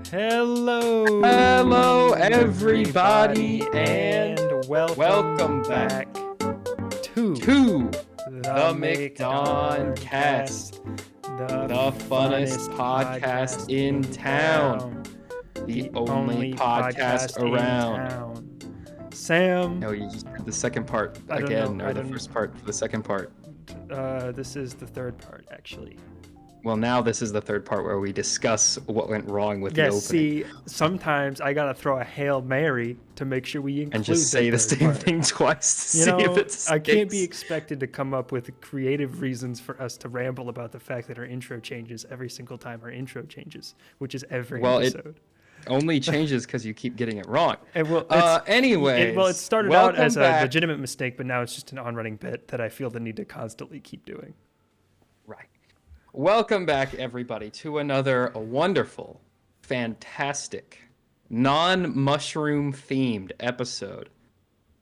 Hello, everybody, and welcome back to the McDonCast, the funnest podcast in town, the only podcast around. Sam. No, you just did the second part again, or the first part for the second part. This is the third part, actually. Well, now this is the third part where we discuss what went wrong with the opening. See, sometimes I gotta throw a Hail Mary to make sure we include and just say the same thing twice to see if it sticks. I can't be expected to come up with creative reasons for us to ramble about the fact that our intro changes every single time our intro changes, which is every episode. It only changes because you keep getting it wrong. Anyways, it started out as a legitimate mistake, but now it's just an on-running bit that I feel the need to constantly keep doing. Right. Welcome back, everybody, to another wonderful, fantastic, non-mushroom themed episode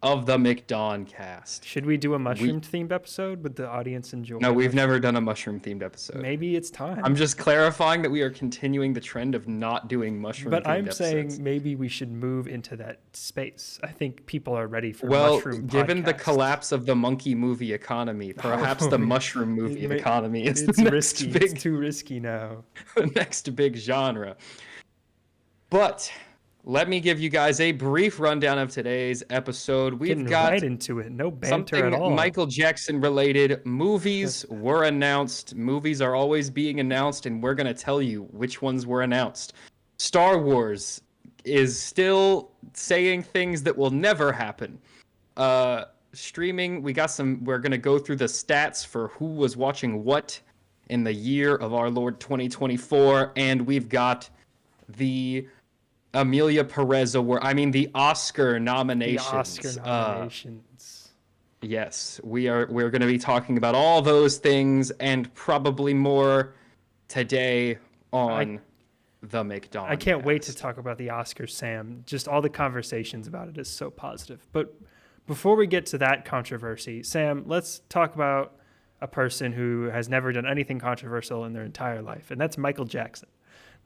of the McDonCast. Should we do a mushroom themed episode? Would the audience enjoy? No, we've never done a mushroom themed episode. Maybe it's time. I'm just clarifying that we are continuing the trend of not doing mushroom themed episodes. But I'm saying maybe we should move into that space. I think people are ready for mushroom podcasts. Given the collapse of the monkey movie economy, perhaps the mushroom movie economy is the next risky. big... It's too risky now. The next big genre. But... let me give you guys a brief rundown of today's episode. We've got right into it. No banter at all. Michael Jackson related movies were announced. Movies are always being announced, and we're going to tell you which ones were announced. Star Wars is still saying things that will never happen. Streaming, we're going to go through the stats for who was watching what in the year of our Lord 2024, and we've got the Amelia Perez the Oscar nominations. The Oscar nominations. Yes, we're going to be talking about all those things and probably more today on the McDonald's. I can't wait to talk about the Oscars, Sam. Just all the conversations about it is so positive. But before we get to that controversy, Sam, let's talk about a person who has never done anything controversial in their entire life, and that's Michael Jackson.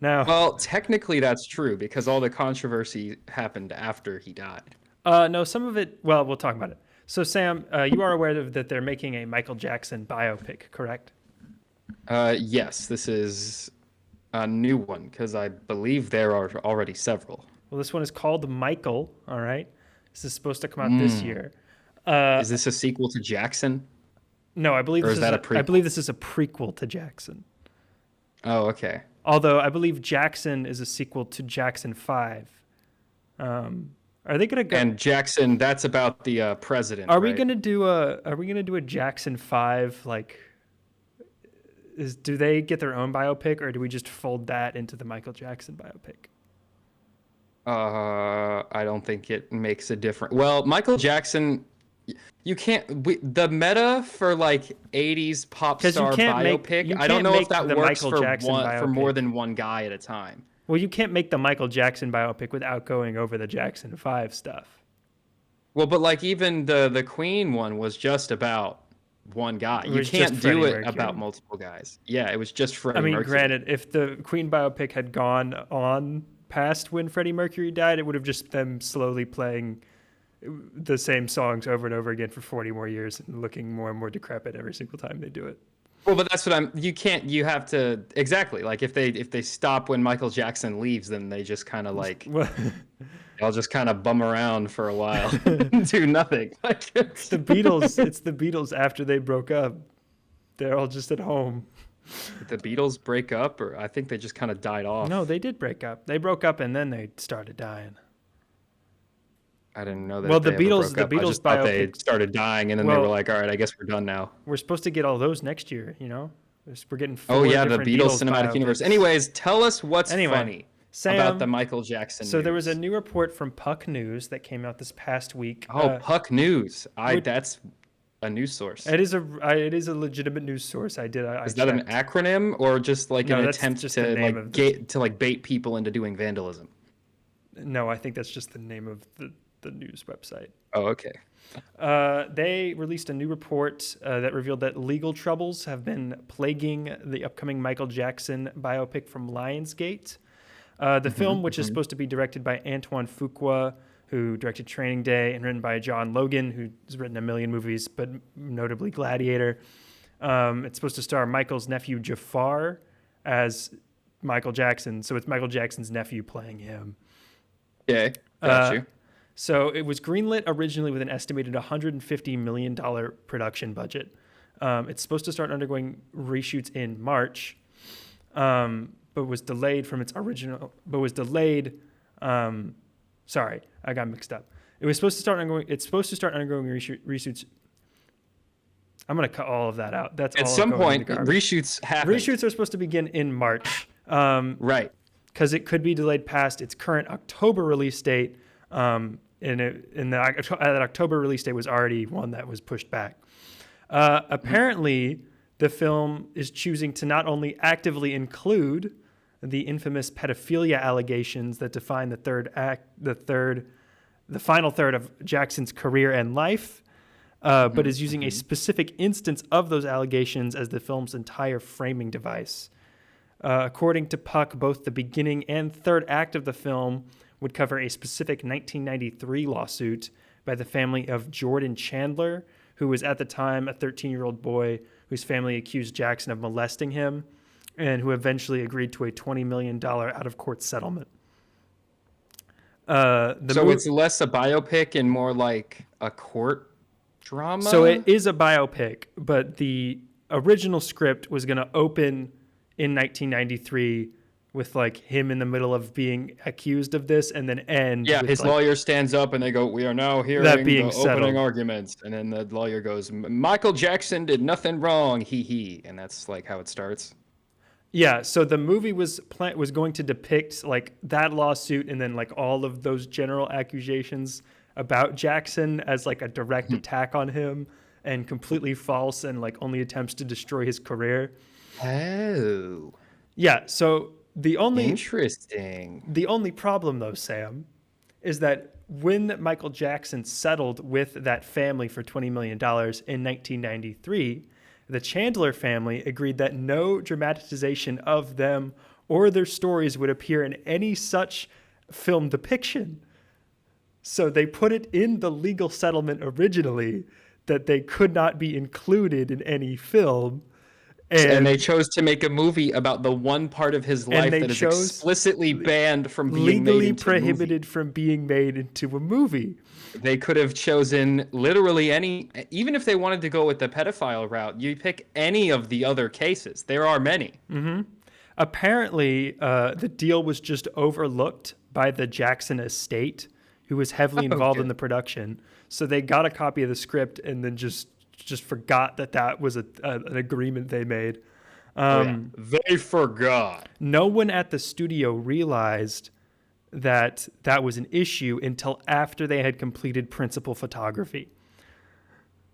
Now, well, technically that's true because all the controversy happened after he died. No, some of it, well, we'll talk about it. So, Sam, you are aware that they're making a Michael Jackson biopic, correct? Yes, this is a new one because I believe there are already several. Well, this one is called Michael, all right? This is supposed to come out this year. Is this a sequel to Jackson? No, I believe this is a prequel to Jackson. Oh, okay. Although I believe Jackson is a sequel to Jackson 5. Are they gonna go? And Jackson, that's about the president. Are we gonna do a Jackson 5? Like, do they get their own biopic, or do we just fold that into the Michael Jackson biopic? I don't think it makes a difference. Well, Michael Jackson. You can't. The meta for like 80s pop star biopic. I don't know if that works for more than one guy at a time. Well, you can't make the Michael Jackson biopic without going over the Jackson 5 stuff. Well, but like even the Queen one was just about one guy. You can't do it about multiple guys. Yeah, it was just Freddie Mercury. Granted, if the Queen biopic had gone on past when Freddie Mercury died, it would have just them slowly playing the same songs over and over again for 40 more years and looking more and more decrepit every single time they do it. Well, but that's what you have to, exactly. Like if they stop when Michael Jackson leaves, then they just kind of like, they'll just kind of bum around for a while and do nothing. It's the Beatles after they broke up. They're all just at home. Did the Beatles break up, or I think they just kind of died off? No, they did break up. They broke up and then they started dying. I didn't know that. Well, the Beatles biopic, they started dying, and then they were like, "All right, I guess we're done now." We're supposed to get all those next year, you know. We're getting the Beatles cinematic universe. Anyways, tell us what's funny about the Michael Jackson. So there was a new report from Puck News that came out this past week. Puck News. That's a news source. It is a legitimate news source. Is that an acronym or just like an attempt to bait people into doing vandalism? No, I think that's just the name of the news website. Oh, okay. They released a new report that revealed that legal troubles have been plaguing the upcoming Michael Jackson biopic from Lionsgate. The film, which is supposed to be directed by Antoine Fuqua, who directed Training Day, and written by John Logan, who's written a million movies, but notably Gladiator. It's supposed to star Michael's nephew Jafar as Michael Jackson. So it's Michael Jackson's nephew playing him. Okay, got you. So it was greenlit originally with an estimated $150 million production budget. It's supposed to start undergoing reshoots in March, but was delayed from its original. Sorry, I got mixed up. It's supposed to start undergoing reshoots. I'm gonna cut all of that out. That's at all some going in point the garbage. reshoots happen. Reshoots are supposed to begin in March. Right. Because it could be delayed past its current October release date. That October release date was already one that was pushed back. Apparently, the film is choosing to not only actively include the infamous pedophilia allegations that define the final third of Jackson's career and life, but is using a specific instance of those allegations as the film's entire framing device. According to Puck, both the beginning and third act of the film would cover a specific 1993 lawsuit by the family of Jordan Chandler, who was at the time a 13-year-old boy whose family accused Jackson of molesting him, and who eventually agreed to a $20 million out-of-court settlement. It's less a biopic and more like a court drama? So it is a biopic, but the original script was going to open in 1993 with like him in the middle of being accused of this, and then end. Yeah, with his lawyer stands up and they go, "We are now hearing the opening arguments," and then the lawyer goes, "Michael Jackson did nothing wrong, he," and that's like how it starts. Yeah, so the movie was going to depict like that lawsuit and then like all of those general accusations about Jackson as like a direct attack on him and completely false and like only attempts to destroy his career. Oh. Yeah, so interesting. The only problem though, Sam, is that when Michael Jackson settled with that family for $20 million in 1993, the Chandler family agreed that no dramatization of them or their stories would appear in any such film depiction. So they put it in the legal settlement originally that they could not be included in any film. And they chose to make a movie about the one part of his life that is explicitly banned from being legally prohibited from being made into a movie. They could have chosen literally any, even if they wanted to go with the pedophile route, you pick any of the other cases. There are many. Mm-hmm. Apparently, the deal was just overlooked by the Jackson estate, who was heavily involved in the production. So they got a copy of the script and then just forgot that was an agreement they made. They forgot. No one at the studio realized that was an issue until after they had completed principal photography.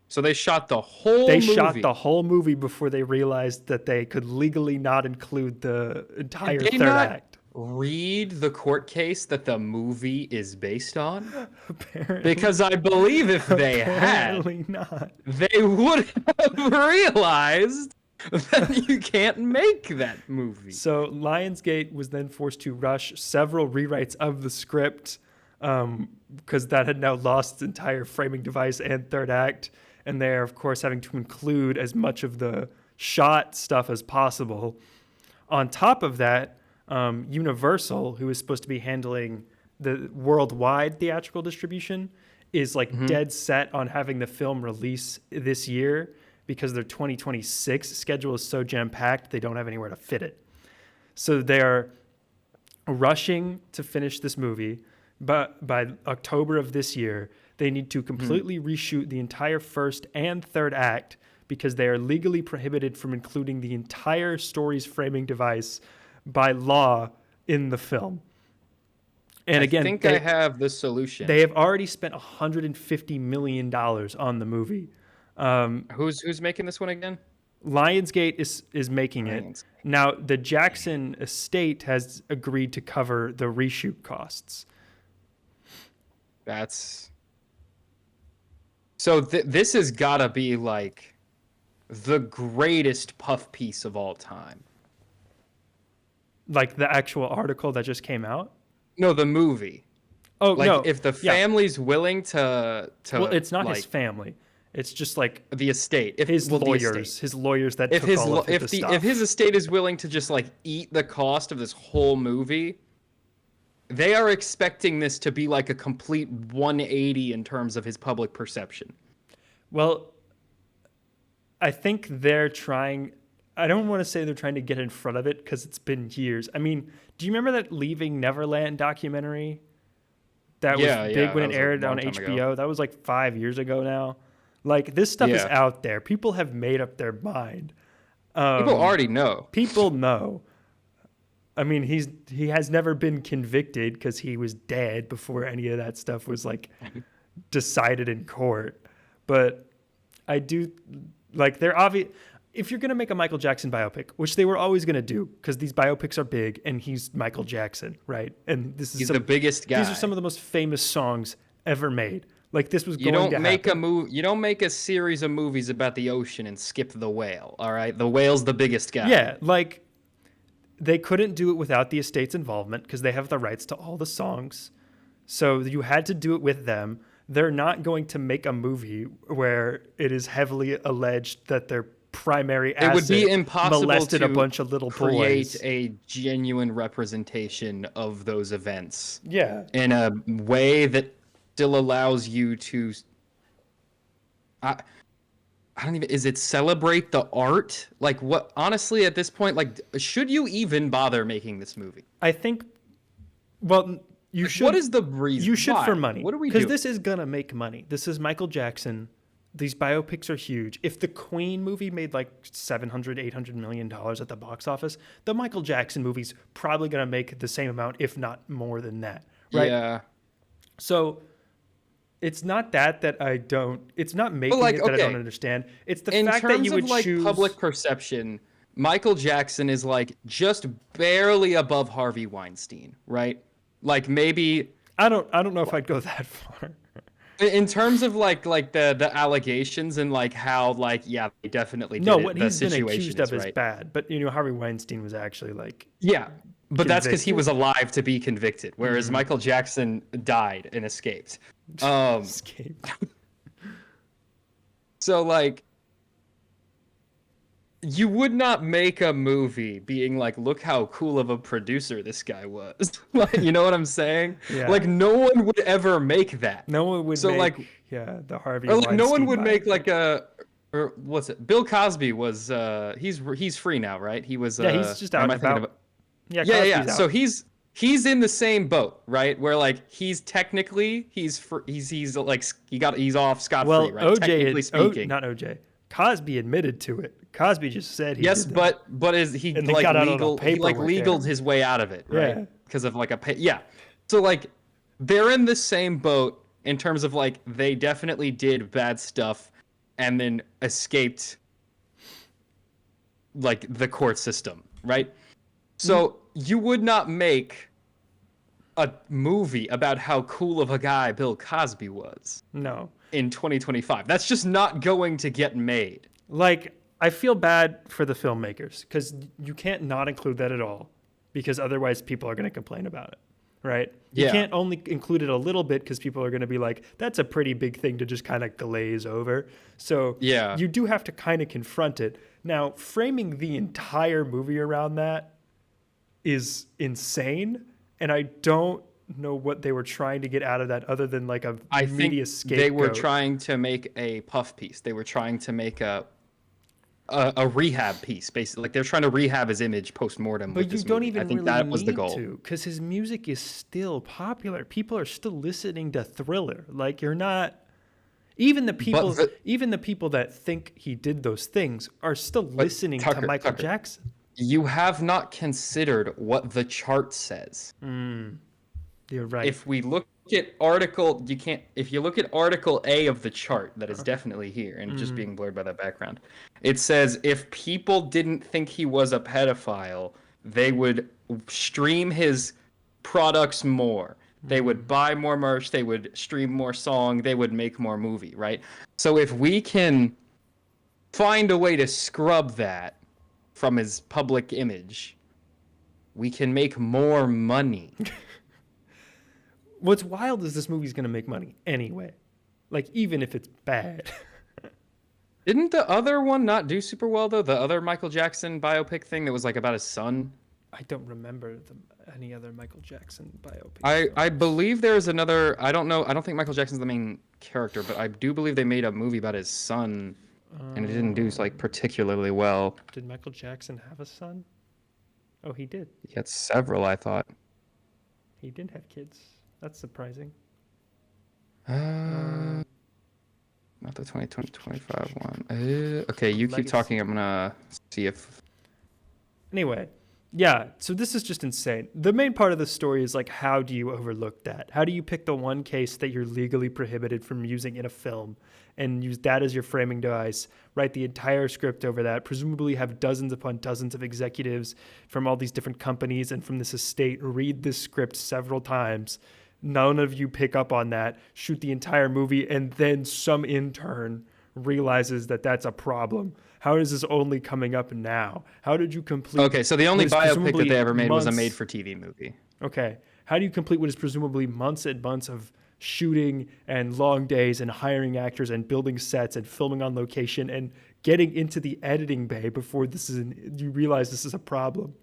So they shot the whole movie? They shot the whole movie before they realized that they could legally not include the entire third act. Read the court case that the movie is based on? Apparently. Because I believe if they Apparently not. They would have realized that you can't make that movie. So Lionsgate was then forced to rush several rewrites of the script because that had now lost its entire framing device and third act. And they're, of course, having to include as much of the shot stuff as possible. On top of that, Universal, who is supposed to be handling the worldwide theatrical distribution, is like dead set on having the film release this year because their 2026 schedule is so jam-packed they don't have anywhere to fit it. So they're rushing to finish this movie, but by October of this year, they need to completely reshoot the entire first and third act because they are legally prohibited from including the entire story's framing device by law in the film. And again, I think I have the solution. They have already spent $150 million on the movie. Who's making this one again? Lionsgate is making it. Now, the Jackson estate has agreed to cover the reshoot costs. So this has got to be like the greatest puff piece of all time. Like the actual article that just came out? No, the movie. Oh, Like, no. if the Yeah. family's willing Well, to it's not his like family. It's just like the estate, if his well the estate, lawyers that if took all of the if his stuff. estate is willing to just like eat the cost of this whole movie, they are expecting this to be like a complete 180 in terms of his public perception. Well, I think they're trying. I don't want to say they're trying to get in front of it because it's been years. I mean, do you remember that Leaving Neverland documentary that was big when that it was a aired on long time HBO? ago. That was like 5 years ago now. Like this stuff is Yeah. out there. People have made up their mind. People already know. People know. I mean, he has never been convicted because he was dead before any of that stuff was like decided in court. But I do like they're obvious. If you're gonna make a Michael Jackson biopic, which they were always gonna do, because these biopics are big, and he's Michael Jackson, right? And this is He's the biggest guy. These are some of the most famous songs ever made. Like this was You going to don't make happen. a move. You don't make a series of movies about the ocean and skip the whale. All right, the whale's the biggest guy. Yeah, like they couldn't do it without the estate's involvement because they have the rights to all the songs. So you had to do it with them. They're not going to make a movie where it is heavily alleged that their primary It would be asset impossible molested to a bunch of little create boys. a genuine representation of those events Yeah. in a way that still allows you to. I don't even. Is it celebrate the art? Like what? Honestly, at this point, like, should you even bother making this movie? I think, well, you should. What is the reason? You should Why? for money. What are we Because doing? this is going to make money. This is Michael Jackson. These biopics are huge. If the Queen movie made like $700, $800 million at the box office, the Michael Jackson movie's probably going to make the same amount, if not more than that. Right? Yeah. So it's not that I don't, it's not making like, it that I okay. don't understand. It's the In fact that terms you of would like choose. public perception, Michael Jackson is like just barely above Harvey Weinstein, right? Like maybe I don't know if I'd go that far. in terms of like the allegations and like how like yeah they definitely did No, it, what the he's been situation accused of is right. bad. But, Harvey Weinstein was actually like. Yeah, but that's because he Convicted? was alive to be convicted, whereas Michael Jackson died and escaped. Escaped. So like you would not make a movie being like, look how cool of a producer this guy was. Like, you know what I'm saying? Yeah. Like no one would ever make that. No one would So, make, like- the Harvey Or like no one Weinstein would make biopic. like a or what's it? Bill Cosby was he's free now, right? He was Yeah, he's just or am out I and thinking about. of- Yeah, Yeah. Cosby's So out. he's in the same boat, right? Where like he's technically he's like he's off scot Well, free, right? Technically speaking. not OJ. Cosby admitted to it. Cosby just said he Yes, did that. but is he And they like got out on a legal? He like paperwork legaled error. his way out of it, right? Yeah. Because of like yeah. So like they're in the same boat in terms of like they definitely did bad stuff and then escaped like the court system, right? So you would not make a movie about how cool of a guy Bill Cosby was No. in 2025. That's just not going to get made. Like, I feel bad for the filmmakers because you can't not include that at all because otherwise people are going to complain about it, right? You Yeah. can't only include it a little bit because people are going to be like, that's a pretty big thing to just kind of glaze over. So Yeah. you do have to kind of confront it. Now, framing the entire movie around that is insane, and I don't know what they were trying to get out of that other than like a I media think scapegoat. they were trying to make a puff piece. They were trying to make a rehab piece, basically. Like they're trying to rehab his image post mortem. But with you this don't movie. even I think really that was the need goal. to, because his music is still popular. People are still listening to Thriller. Like you're not. Even the people, that think he did those things are still listening to Tucker, Michael Jackson. You have not considered what the chart says. You're right. If we look at article, you can't. If you look at article A of the chart, that is definitely here and just being blurred by that background. It says if people didn't think he was a pedophile, they would stream his products more. They would buy more merch. They would stream more song. They would make more movie, right? So if we can find a way to scrub that from his public image, we can make more money. What's wild is this movie's going to make money anyway. Like, even if it's bad. Didn't the other one not do super well, though? The other Michael Jackson biopic thing that was like about his son? I don't remember any other Michael Jackson biopic. I believe there's another. I don't know. I don't think Michael Jackson's the main character, but I do believe they made a movie about his son, and it didn't do like particularly well. Did Michael Jackson have a son? Oh, he did. He had several, I thought. He did have kids. That's surprising. Not the 2025 one. Okay, you keep talking. I'm gonna see if. Anyway, yeah. So this is just insane. The main part of the story is like, how do you overlook that? How do you pick the one case that you're legally prohibited from using in a film and use that as your framing device, write the entire script over that, presumably have dozens upon dozens of executives from all these different companies and from this estate read this script several times. None of you pick up on that, shoot the entire movie, and then some intern realizes that that's a problem. How is this only coming up now? How did you complete... Okay, so the only biopic that they ever made was a months... made-for-TV movie. Okay. How do you complete what is presumably months and months of shooting and long days and hiring actors and building sets and filming on location and getting into the editing bay before you realize this is a problem?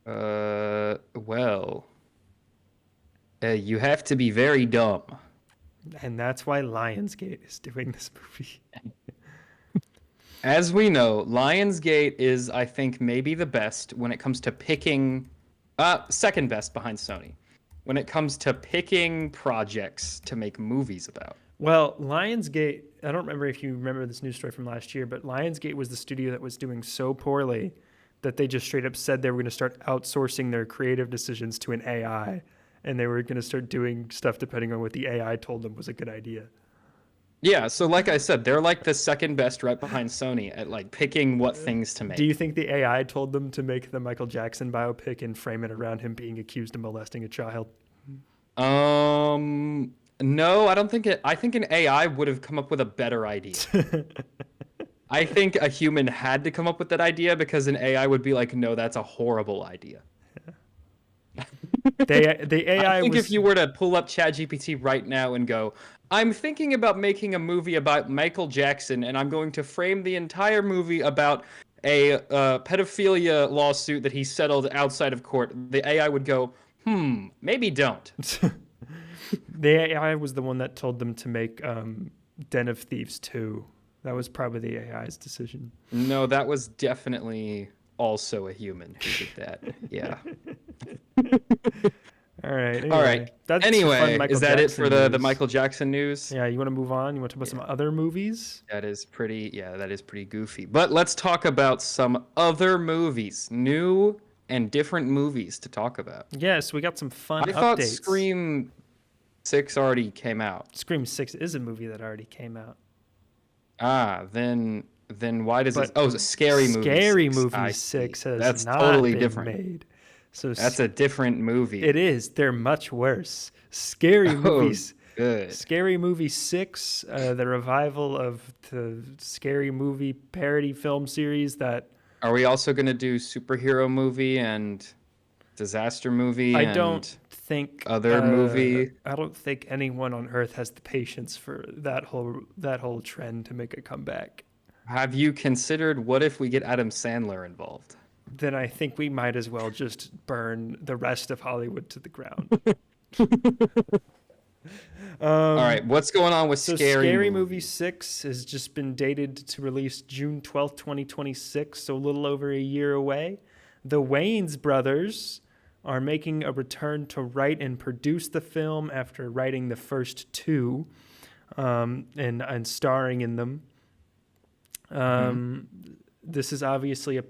Well... you have to be very dumb. And that's why Lionsgate is doing this movie. As we know, Lionsgate is, I think, maybe the best when it comes to picking... second best behind Sony. When it comes to picking projects to make movies about. Well, Lionsgate... I don't remember if you remember this news story from last year, but Lionsgate was the studio that was doing so poorly that they just straight up said they were going to start outsourcing their creative decisions to an AI. And they were going to start doing stuff depending on what the AI told them was a good idea. Yeah, so like I said, they're like the second best right behind Sony at like picking what things to make. Do you think the AI told them to make the Michael Jackson biopic and frame it around him being accused of molesting a child? No, I don't think it. I think an AI would have come up with a better idea. I think a human had to come up with that idea because an AI would be like, no, that's a horrible idea. The AI I think if you were to pull up ChatGPT right now and go, I'm thinking about making a movie about Michael Jackson, and I'm going to frame the entire movie about a pedophilia lawsuit that he settled outside of court, the AI would go, maybe don't. The AI was the one that told them to make Den of Thieves 2. That was probably the AI's decision. No, that was definitely also a human who did that. Yeah. All right. Anyway, All right. That's anyway, is that Jackson it for the news. Michael Jackson news? Yeah, you want to move on? You want to talk about some other movies? That is pretty goofy. But let's talk about some other movies, new and different movies to talk about. Yes, we got some fun I thought updates. Scream 6 already came out. Scream 6 is a movie that already came out. Then why does it? Oh, it's a Scary Movie. Scary 6. Movie 6 has That's not totally been different. made. So That's a different movie. It is. They're much worse. Scary Movies. Good. Scary Movie 6, the revival of the Scary Movie parody film series that... Are we also going to do superhero movie and disaster movie I don't think other movie? I don't think anyone on Earth has the patience for that whole trend to make a comeback. Have you considered what if we get Adam Sandler involved? Then I think we might as well just burn the rest of Hollywood to the ground. All right, what's going on with Scary Movie 6 has just been dated to release June 12th, 2026, so a little over a year away. The Wayans brothers are making a return to write and produce the film after writing the first two and starring in them. This is obviously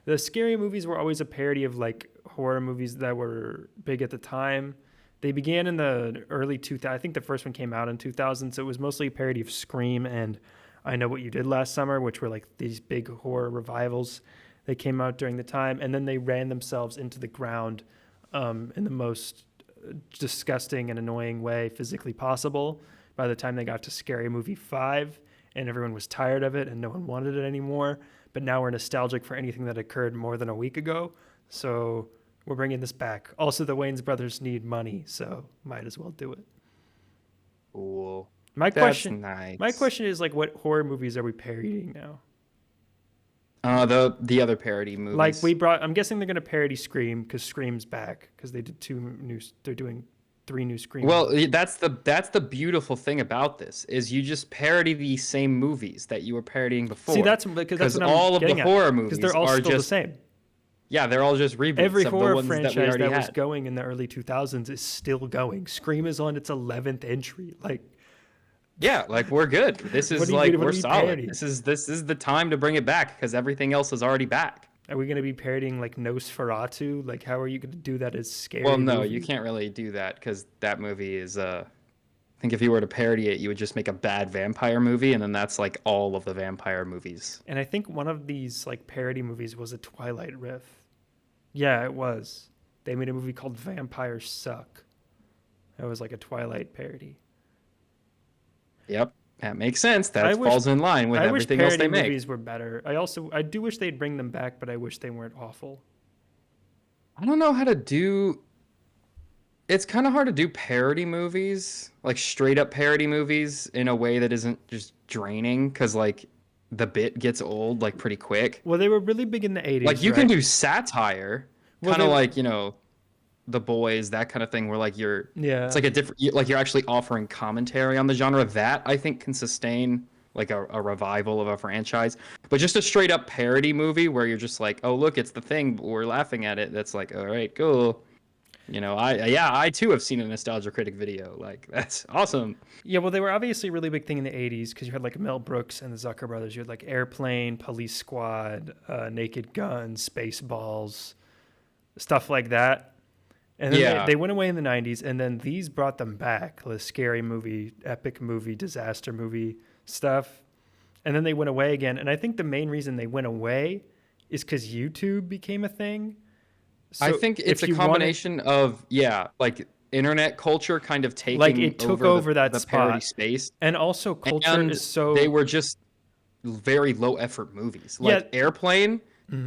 the Scary Movies were always a parody of like horror movies that were big at the time. They began in the early 2000s. I think the first one came out in 2000, so it was mostly a parody of Scream and I Know What You Did Last Summer, which were like these big horror revivals that came out during the time. And then they ran themselves into the ground in the most disgusting and annoying way physically possible by the time they got to Scary Movie 5. And everyone was tired of it and no one wanted it anymore. but now we're nostalgic for anything that occurred more than a week ago. So we're bringing this back. Also, the Wayans brothers need money, so might as well do it. Cool. My That's question, nice. my question is like, what horror movies are we parodying now? The other parody movies. Like I'm guessing they're gonna parody Scream because Scream's back because they did they're doing 3 new Scream. Well, movies. that's the beautiful thing about this is you just parody the same movies that you were parodying before. See, that's because that's what I'm all of the getting at, horror movies because they're all are still just the same. Yeah, they're all just reboots Every of the horror ones that we franchise already that had. was going in the early 2000s is still going. Scream is on its 11th entry. Like, Yeah, like we're good. This What is are you- like what are we're you solid. parodying? This is the time to bring it back because everything else is already back. are we going to be parodying like Nosferatu? Like, how are you going to do that as scary? Well, no, movie? you can't really do that because that movie is. I think if you were to parody it, you would just make a bad vampire movie, and then that's like all of the vampire movies. And I think one of these like parody movies was a Twilight riff. Yeah, it was. They made a movie called Vampires Suck. That was like a Twilight parody. Yep, that makes sense. That falls in line with everything I else wish they parody make. movies were better. I do wish they'd bring them back, but I wish they weren't awful. I don't know how to do. It's kind of hard to do parody movies, like straight up parody movies, in a way that isn't just draining, because like the bit gets old like pretty quick. Well, they were really big in the 80s. Like you right? can do satire, Well, kind of they- like The Boys, that kind of thing, where like Yeah. it's like a different, like you're actually offering commentary on the genre. That I think can sustain like a revival of a franchise. But just a straight up parody movie where you're just like, oh look, it's The Thing, but we're laughing at it. That's like, all right, cool. I too have seen a Nostalgia Critic video. Like that's awesome. Yeah, well, they were obviously a really big thing in the 80s because you had like Mel Brooks and the Zucker brothers. You had like Airplane, Police Squad, Naked Gun, Spaceballs, stuff like that. And then Yeah. they went away in the 90s, and then these brought them back, the scary movie, epic movie, disaster movie stuff. And then they went away again. And I think the main reason they went away is because YouTube became a thing. So I think it's if a you wanted- combination of like internet culture kind of taking Like, it took over that the spot. parody space. And also culture And is so... they were just very low effort movies. Like Airplane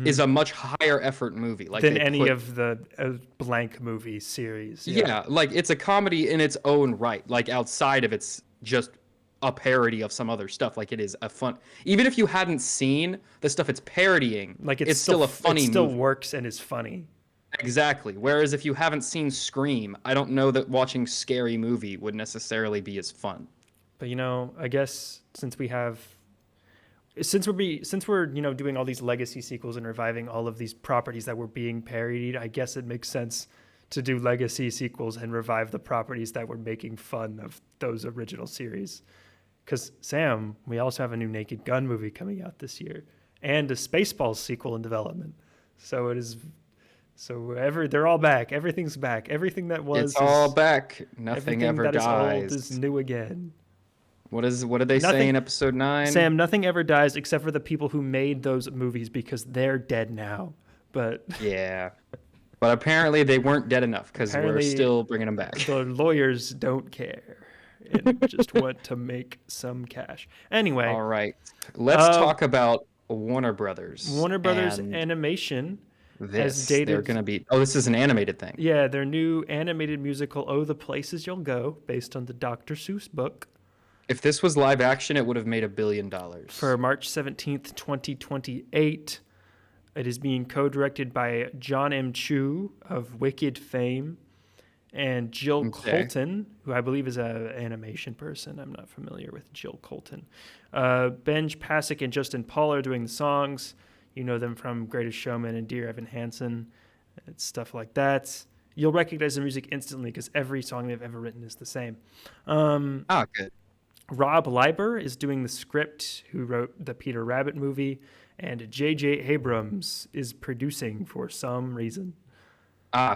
is a much higher effort movie. Like than they any put- of the blank movie series. Yeah, like it's a comedy in its own right. Like outside of it's just a parody of some other stuff. Like it is a fun. Even if you hadn't seen the stuff it's parodying, Like it's still a funny It still movie. works and is funny. Exactly. Whereas if you haven't seen Scream, I don't know that watching Scary Movie would necessarily be as fun. But I guess since we're doing all these legacy sequels and reviving all of these properties that were being parodied, I guess it makes sense to do legacy sequels and revive the properties that were making fun of those original series. Because Sam, we also have a new Naked Gun movie coming out this year and a Spaceballs sequel in development. So it is. They're all back. Everything's back. Everything that was. It's all back. Nothing everything ever that dies. is old is new again. What did they say Nothing- in episode 9? Sam, nothing ever dies except for the people who made those movies because they're dead now. But Yeah. But apparently they weren't dead enough because we're Apparently- still bringing them back. the lawyers don't care and just want to make some cash. Anyway, All right. Let's talk about Warner Brothers. Warner Brothers and Animation this. dated- They're going to be... Oh, this is an animated thing. yeah, their new animated musical, Oh, the Places You'll Go, based on the Dr. Seuss book, If this was live action, it would have made $1 billion. for March 17th, 2028. It is being co-directed by John M. Chu of Wicked fame and Jill Okay. Colton, who I believe is an animation person. I'm not familiar with Jill Colton. Benj Pasek and Justin Paul are doing the songs. You know them from Greatest Showman and Dear Evan Hansen. It's stuff like that. You'll recognize the music instantly because every song they've ever written is the same. Good. Rob Leiber is doing the script, who wrote the Peter Rabbit movie, and J.J. Abrams is producing for some reason.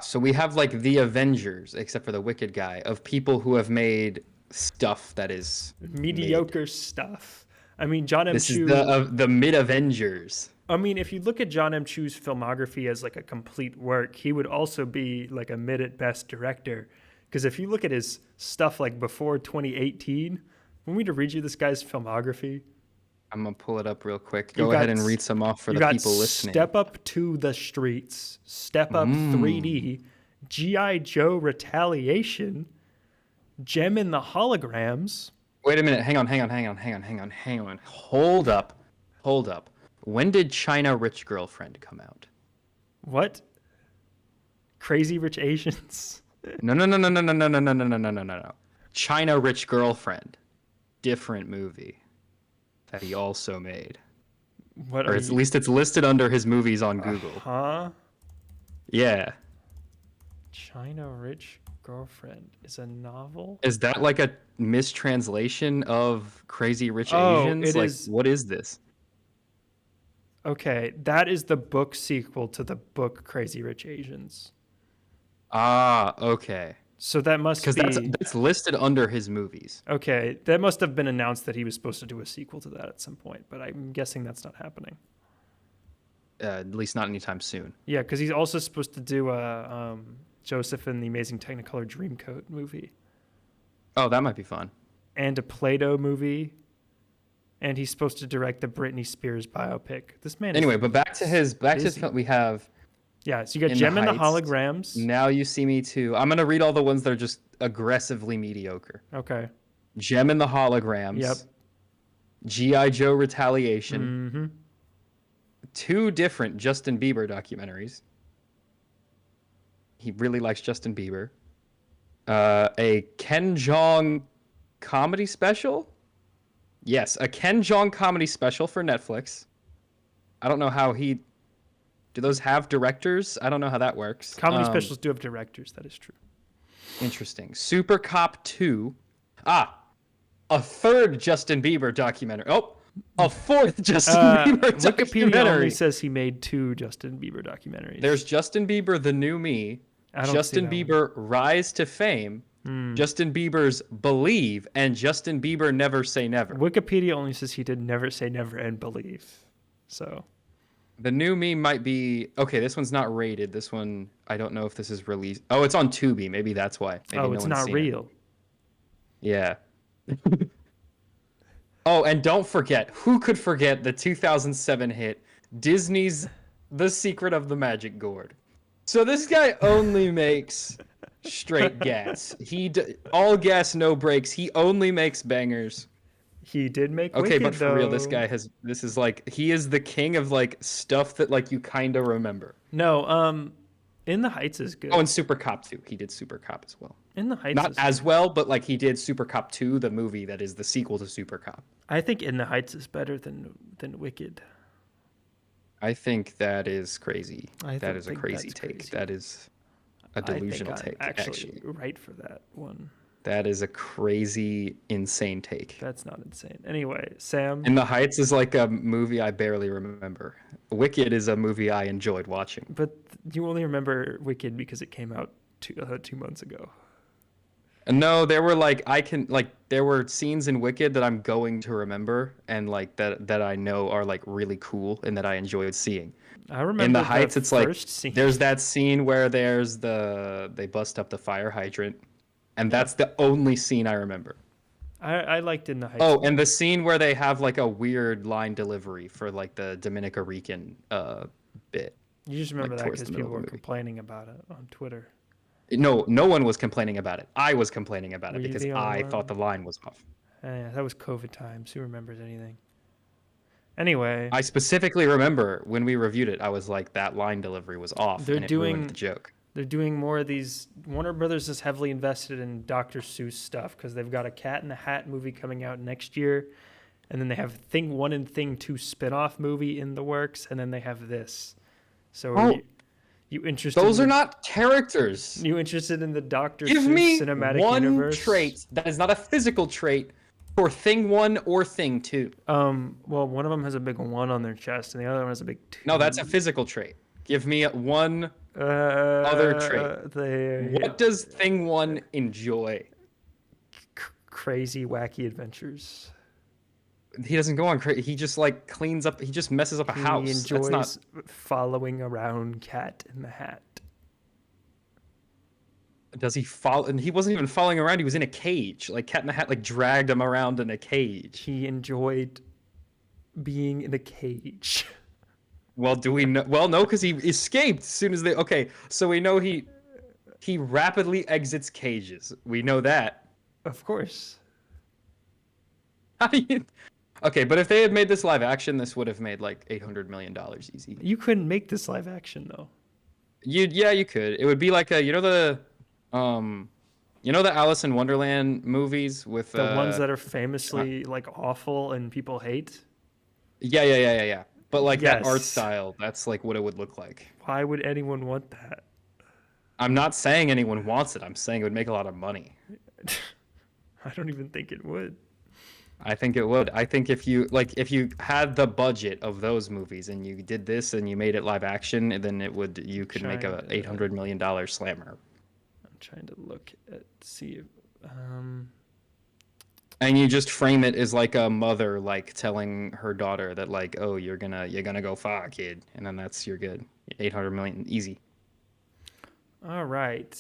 So we have like the Avengers, except for the Wicked guy, of people who have made stuff that is Mediocre stuff. I mean, John M. This Chu. is the mid Avengers. I mean, if you look at John M. Chu's filmography as like a complete work, he would also be like a mid at best director. Because if you look at his stuff like before 2018, want me to read you this guy's filmography? I'm gonna pull it up real quick. You Go got ahead and s- read some off for You the got people listening. Step Up to the Streets, Step Up 3D, G.I. Joe Retaliation, Gem in the Holograms. Wait a minute. Hang on. Hold up. When did China Rich Girlfriend come out? What? Crazy Rich Asians. No. China Rich Girlfriend. Different movie that he also made. What Or are at least it's listed under his movies on Google. Huh? Yeah. China Rich Girlfriend is a novel? Is that like a mistranslation of Crazy Rich Oh, Asians? it Like, is. what is this? Okay, that is the book sequel to the book Crazy Rich Asians. Ah, okay. So that must Because be that's listed under his movies. okay. That must have been announced that he was supposed to do a sequel to that at some point, but I'm guessing that's not happening. At least not anytime soon. Yeah, because he's also supposed to do a Joseph and the Amazing Technicolor Dreamcoat movie Oh, that might be fun. and a Play-Doh movie, and he's supposed to direct the Britney Spears biopic. This man. Anyway, but back to his busy. film. We have Yeah, so you got In the Gem and the Heights. Holograms. Now You See Me Too. I'm gonna read all the ones that are just aggressively mediocre. Okay. Gem and the Holograms. Yep. G.I. Joe Retaliation. Mm-hmm. 2 different Justin Bieber documentaries. He really likes Justin Bieber. A Ken Jeong comedy special. Yes, a Ken Jeong comedy special for Netflix. I don't know how he. Do those have directors? I don't know how that works. Comedy specials do have directors. That is true. Interesting. Super Cop 2. A 3rd Justin Bieber documentary. Oh, a 4th Justin Bieber Wikipedia documentary. only says he made 2 Justin Bieber documentaries. There's Justin Bieber, The New Me, I don't Justin see that Bieber, Rise to Fame, Justin Bieber's Believe, and Justin Bieber, Never Say Never. Wikipedia only says he did Never Say Never and Believe. So The New Me might be... Okay, this one's not rated. This one, I don't know if this is released. Oh, it's on Tubi. Maybe that's why. Maybe it's one's not seen real. It. Yeah. Oh, and don't forget, who could forget the 2007 hit Disney's The Secret of the Magic Gourd? So this guy only makes straight gas. All gas, no brakes. He only makes bangers. He did make Okay, Wicked, but for real, this though. guy this is like, he is the king of like stuff that like you kind of remember. No, In the Heights is good. Oh, and Super Cop 2. He did Super Cop as well. In the Heights Not is as well, but like he did Super Cop 2, the movie that is the sequel to Super Cop. I think In the Heights is better than Wicked. I think that is crazy. I That is a think crazy that's take. crazy. That is a delusional I think take. I'm Actually, right for that one. that is a crazy, insane take. That's not insane. Anyway, Sam. In the Heights is like a movie I barely remember. Wicked is a movie I enjoyed watching. But you only remember Wicked because it came out 2 months ago. No, there were there were scenes in Wicked that I'm going to remember and like that I know are like really cool and that I enjoyed seeing. I remember In the Heights, it's like scene. there's that scene where they bust up the fire hydrant, and that's the only scene I remember. I liked In the Heights. Oh, and the scene where they have like a weird line delivery for like the Dominica Rican bit. You just remember like, that towards because the middle people of were the movie. complaining about it on Twitter. No one was complaining about it. I was complaining about Were it you because the only I one? thought the line was off. Yeah, that was COVID times. Who remembers anything? Anyway, I specifically remember when we reviewed it, I was like, that line delivery was off, They're and it doing- ruined the joke. they're doing more of these. Warner Brothers is heavily invested in Dr. Seuss stuff because they've got a Cat in the Hat movie coming out next year, and then they have Thing 1 and Thing 2 spin-off movie in the works, and then they have this. So Oh, you interested? Those are not characters. You interested in the Dr. Give Seuss me cinematic one universe? trait that is not a physical trait for Thing 1 or Thing 2. Well, one of them has a big 1 on their chest, and the other one has a big 2. No, that's a physical trait. Give me one other trait. What does Thing 1 enjoy? Crazy, wacky adventures. He doesn't go on crazy. He just like cleans up. He just messes up a house. He That's enjoys not. following around Cat in the Hat. Does he follow? And he wasn't even following around. He was in a cage. Like Cat in the Hat like dragged him around in a cage. He enjoyed being in a cage. Well, do we know? Well, no, because he escaped as soon as they. Okay, so we know he rapidly exits cages. We know that. Of course. How do you? Okay, but if they had made this live action, this would have made like $800 million easy. You couldn't make this live action though. Yeah, you could. It would be like a the Alice in Wonderland movies with The ones that are famously like awful and people hate. Yeah. But like that art Yes. style, that's like what it would look like. Why would anyone want that? I'm not saying anyone wants it. I'm saying it would make a lot of money. I don't even think it would. I think it would. I think if you had the budget of those movies and you did this and you made it live action, then you could make a $800 million slammer. I'm trying to look at see if And you just frame it as like a mother like telling her daughter that like, oh, you're gonna go far, kid, and then you're good. 800 million easy. All right.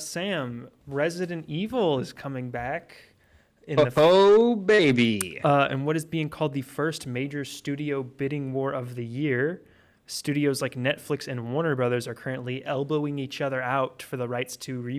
Sam, Resident Evil is coming back Oh baby. And what is being called the first major studio bidding war of the year. Studios like Netflix and Warner Brothers are currently elbowing each other out for the rights to a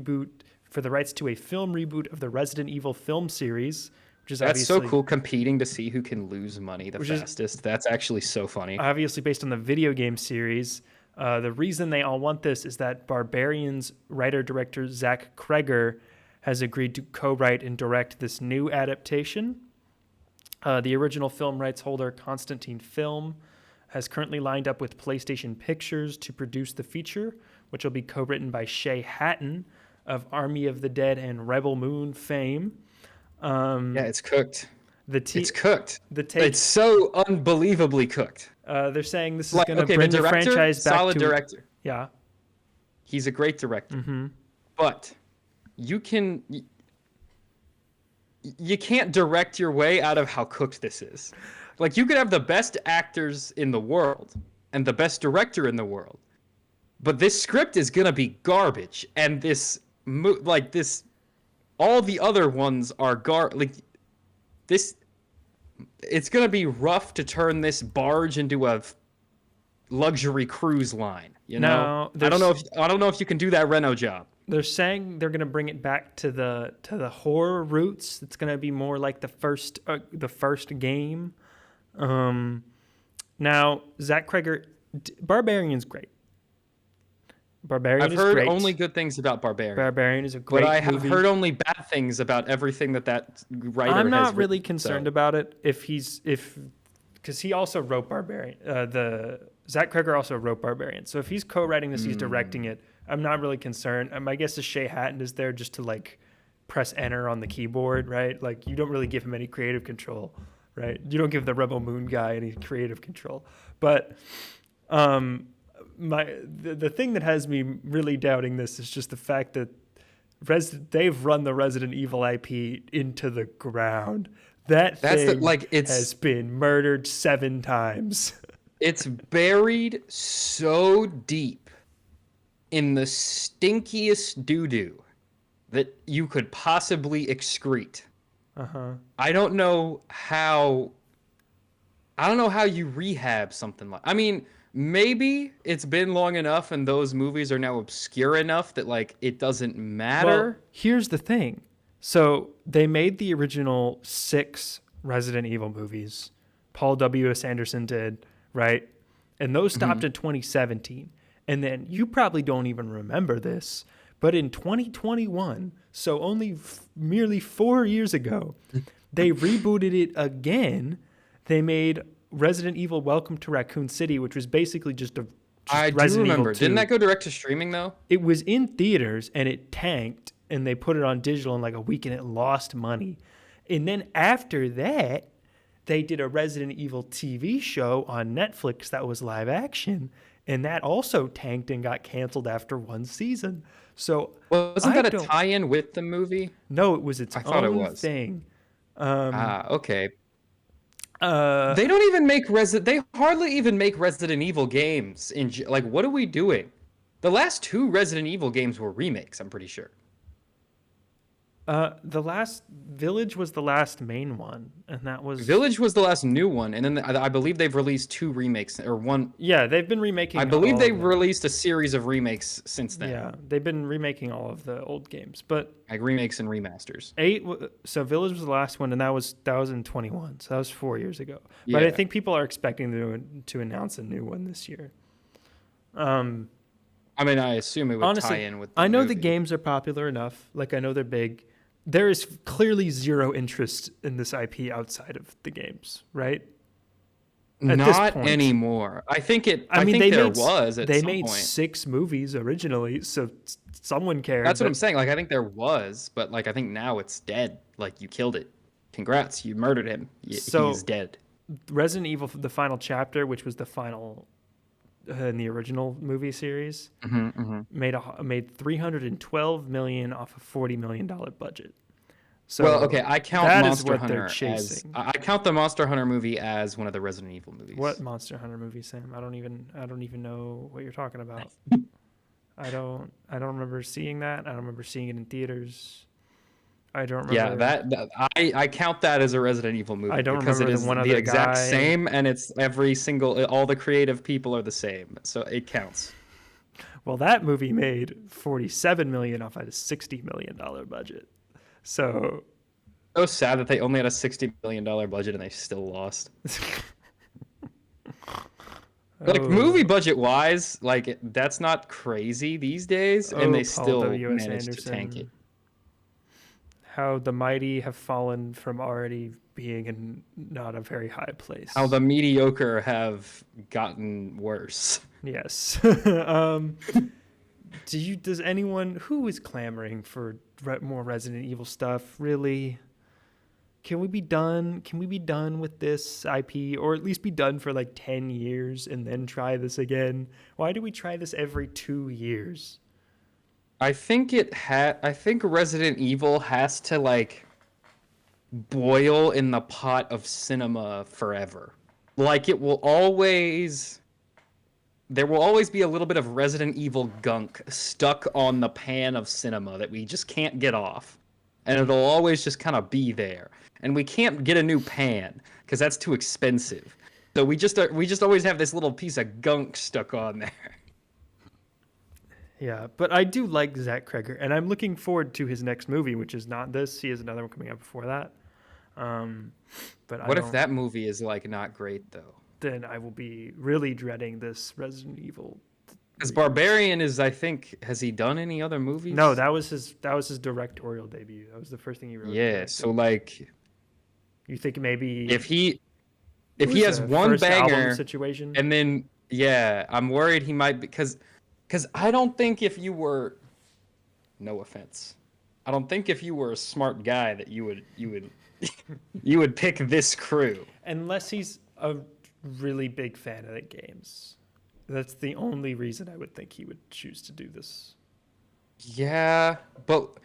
film reboot of the Resident Evil film series, which is That's so cool, competing to see who can lose money the fastest. That's actually so funny. Obviously based on the video game series. The reason they all want this is that Barbarian's writer-director Zach Kreger has agreed to co-write and direct this new adaptation. The original film rights holder, Constantine Film, has currently lined up with PlayStation Pictures to produce the feature, which will be co-written by Shay Hatton of Army of the Dead and Rebel Moon fame. Yeah, it's cooked. It's cooked. It's so unbelievably cooked. They're saying this is going to bring the franchise back solid director. Yeah. He's a great director. Mm-hmm. But you can't direct your way out of how cooked this is. Like, you could have the best actors in the world and the best director in the world, but this script is gonna be garbage, and all the other ones are it's gonna be rough to turn this barge into a luxury cruise line. You know, I don't know if you can do that Renault job. They're saying they're going to bring it back to the horror roots. It's going to be more like the first game. Now, Zach Kreger, Barbarian's great. I've heard only good things about Barbarian. Barbarian is a great movie. But I have heard only bad things about everything that writer has I'm not really written, concerned about it because he also wrote Barbarian. Zach Kreger also wrote Barbarian. So if he's co-writing this, he's directing it. I'm not really concerned. My guess is Shay Hatton is there just to like press enter on the keyboard, right? Like, you don't really give him any creative control, right? You don't give the Rebel Moon guy any creative control. But the thing that has me really doubting this is just the fact that they've run the Resident Evil IP into the ground. That thing has been murdered 7 times. It's buried so deep in the stinkiest doo-doo that you could possibly excrete. Uh-huh. I don't know how you rehab something like. I mean, maybe it's been long enough and those movies are now obscure enough that like it doesn't matter. Well, here's the thing. So they made the original 6 Resident Evil movies. Paul W.S. Anderson did, right? And those stopped in 2017. And then you probably don't even remember this, but in 2021, so only merely 4 years ago, they rebooted it again. They made Resident Evil Welcome to Raccoon City, which was basically just Resident do remember. Evil 2. Didn't that go direct to streaming, though? It was in theaters, and it tanked, and they put it on digital in like a week, and it lost money. And then after that, they did a Resident Evil TV show on Netflix that was live action, and that also tanked and got canceled after 1 season. So wasn't that a tie-in with the movie? No, it was its own thing. Okay. They don't even make They hardly even make Resident Evil games. What are we doing? The last 2 Resident Evil games were remakes, I'm pretty sure. The last Village was the last main one, and that was Village was the last new one, and then I believe they've released 2 remakes or one. Yeah, they've been remaking. I believe all they've of them. released a series of remakes since then. Yeah, they've been remaking all of the old games, but Like remakes and remasters. So Village was the last one, and that was 2021. So that was 4 years ago. Yeah. But I think people are expecting to announce a new one this year. I mean, I assume it would Honestly, tie in with the I know movie. the games are popular enough. Like, I know they're big. There is clearly zero interest in this IP outside of the games, right? At this Not point. anymore. I think I mean, think they there made, was at they some made point. 6 movies originally, so someone cared. That's what I'm saying. Like, I think there was, but like, I think now it's dead. Like, you killed it. Congrats, you murdered him. He's dead. Resident Evil: The Final Chapter, which was the final in the original movie series, made $312 million off a $40 million budget. So well, okay, I count that is Monster what Hunter they're as chasing. I count the Monster Hunter movie as one of the Resident Evil movies. What Monster Hunter movie, Sam? I don't even know what you're talking about. I don't remember seeing that. I don't remember seeing it in theaters. I don't remember. Yeah, that I count that as a Resident Evil movie I don't because remember it is the one the other exact guy. same, and it's all the creative people are the same, so it counts. Well, that movie made $47 million off a $60 million budget. So sad that they only had a $60 million budget and they still lost. Like movie budget wise, like that's not crazy these days, and they Paul still W.S. managed to tank it. How the mighty have fallen from already being in not a very high place. How the mediocre have gotten worse. Yes. Does anyone who is clamoring for more Resident Evil stuff really? Can we be done? Can we be done with this IP, or at least be done for like 10 years and then try this again? Why do we try this every 2 years? I think Resident Evil has to like boil in the pot of cinema forever. Like there will always be a little bit of Resident Evil gunk stuck on the pan of cinema that we just can't get off. And it'll always just kind of be there. And we can't get a new pan because that's too expensive. So we just always have this little piece of gunk stuck on there. Yeah, but I do like Zach Kreger, and I'm looking forward to his next movie, which is not this. He has another one coming out before that. But what if that movie is like not great though? Then I will be really dreading this Resident Evil. Because Barbarian is, I think, has he done any other movies? No, that was his directorial debut. That was the first thing he wrote. Yeah, so like, you think maybe if he has one banger situation, and then yeah, I'm worried he might because I don't think if you were, no offense, I don't think if you were a smart guy that you would you would pick this crew unless he's a really big fan of the games. That's the only reason I would think he would choose to do this. Yeah, but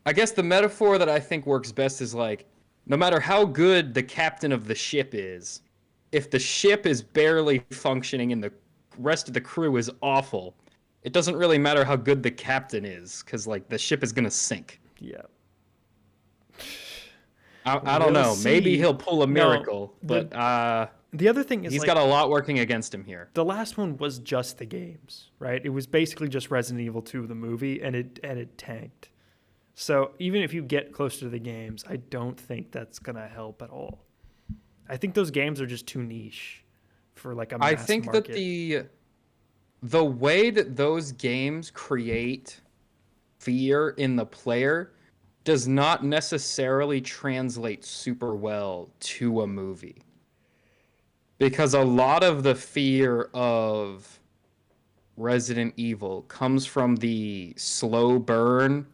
I guess the metaphor that I think works best is like, no matter how good the captain of the ship is, if the ship is barely functioning and the rest of the crew is awful, it doesn't really matter how good the captain is, because like the ship is gonna sink. Yeah. I don't know. see. Maybe he'll pull a miracle, but The other thing is he's got a lot working against him here. The last one was just the games, right? It was basically just Resident Evil 2, the movie, and it tanked. So even if you get closer to the games, I don't think that's gonna help at all. I think those games are just too niche for like a mass I think market. that the way that those games create fear in the player does not necessarily translate super well to a movie. Because a lot of the fear of Resident Evil comes from the slow burn,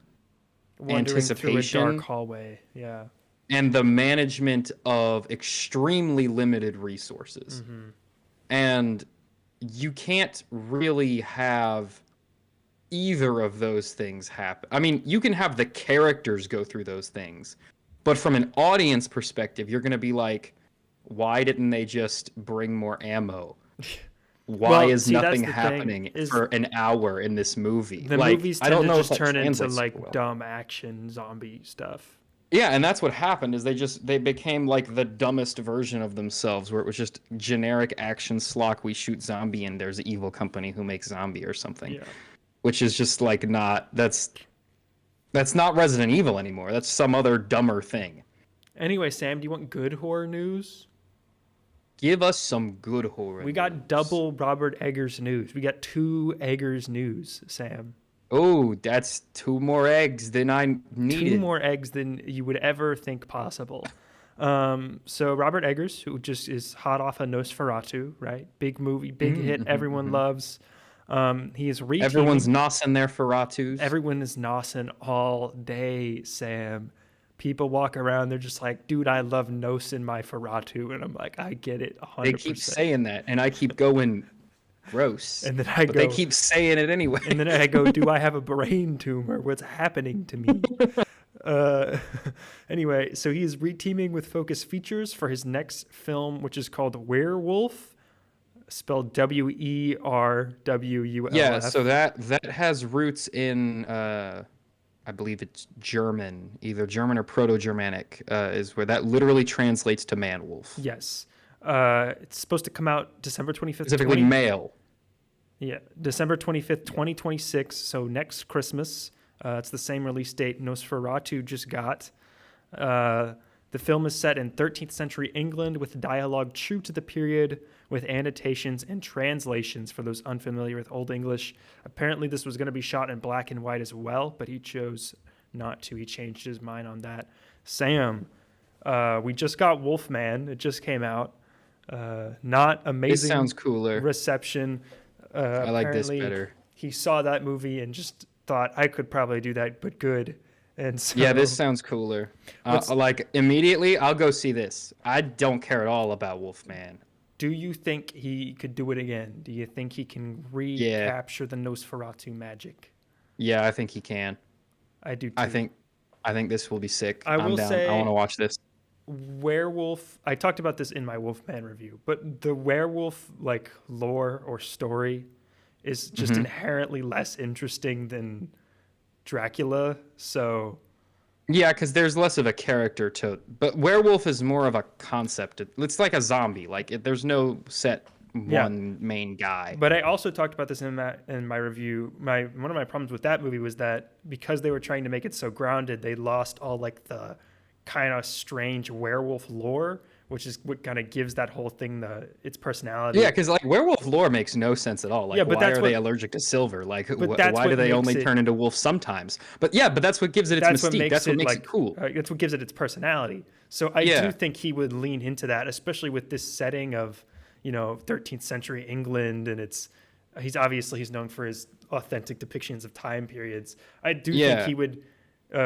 Wandering anticipation, through a dark hallway. Yeah. and the management of extremely limited resources. Mm-hmm. And you can't really have either of those things happen. I mean, you can have the characters go through those things, but from an audience perspective, you're going to be like, why didn't they just bring more ammo? why is see, that's nothing the thing, happening is for an hour in this movie? the Like, movies I tend don't to know if just that turn into translates super like well. dumb action zombie stuff. Yeah, and that's what happened is they became like the dumbest version of themselves, where it was just generic action schlock. We shoot zombie and there's an evil company who makes zombie or something, Yeah. which is just like not that's not Resident Evil anymore. That's some other dumber thing. Anyway, Sam, do you want good horror news? Give us some good horror We got news. double Robert Eggers news. We got 2 Eggers news, Sam. Oh, that's 2 more eggs than I 2 needed. more eggs than you would ever think possible. So Robert Eggers, who just is hot off of Nosferatu, right? Big movie, big hit, everyone loves. He is reteaming. Everyone's nossing their Feratus. Everyone is nossing all day, Sam. People walk around, they're just like, dude, I love nosing my Ferratu. And I'm like, I get it 100%. They keep saying that, and I keep going, gross. And then I but go, they keep saying it anyway. And then I go, do I have a brain tumor? What's happening to me? Anyway, so he is reteaming with Focus Features for his next film, which is called Werewolf, spelled Werwulf. Yeah, so that has roots in, I believe it's German, either German or Proto-Germanic, is where that literally translates to man-wolf. Yes. It's supposed to come out December 25th. Specifically male. Yeah, December 25th, 2026, so next Christmas. It's the same release date Nosferatu just got. The film is set in 13th century England with dialogue true to the period, with annotations and translations for those unfamiliar with Old English. Apparently, this was going to be shot in black and white as well, but he chose not to. He changed his mind on that. Sam, we just got Wolfman. It just came out. Not amazing. This sounds cooler. Reception. I like this better. He saw that movie and just thought, I could probably do that, but good. And so, yeah, this sounds cooler. Like, immediately, I'll go see this. I don't care at all about Wolfman. Do you think he could do it again? Do you think he can recapture the Nosferatu magic? Yeah, I think he can. I do too. I think this will be sick. I'm down. Say, I want to watch this. Werewolf, I talked about this in my Wolfman review, but the werewolf like lore or story is just inherently less interesting than Dracula. So yeah, because there's less of a character to it. But werewolf is more of a concept. It's like a zombie. Like there's no set one main guy. But I also talked about this in my review. One of my problems with that movie was that because they were trying to make it so grounded, they lost all like the kind of strange werewolf lore, which is what kind of gives that whole thing its personality. Yeah, because like werewolf lore makes no sense at all. Like, why are they allergic to silver? Like, why do they only turn into wolves sometimes? But yeah, but that's what gives it its mystique. That's what makes it cool. That's what gives it its personality. So I do think he would lean into that, especially with this setting of 13th century England, and he's known for his authentic depictions of time periods. I do think he would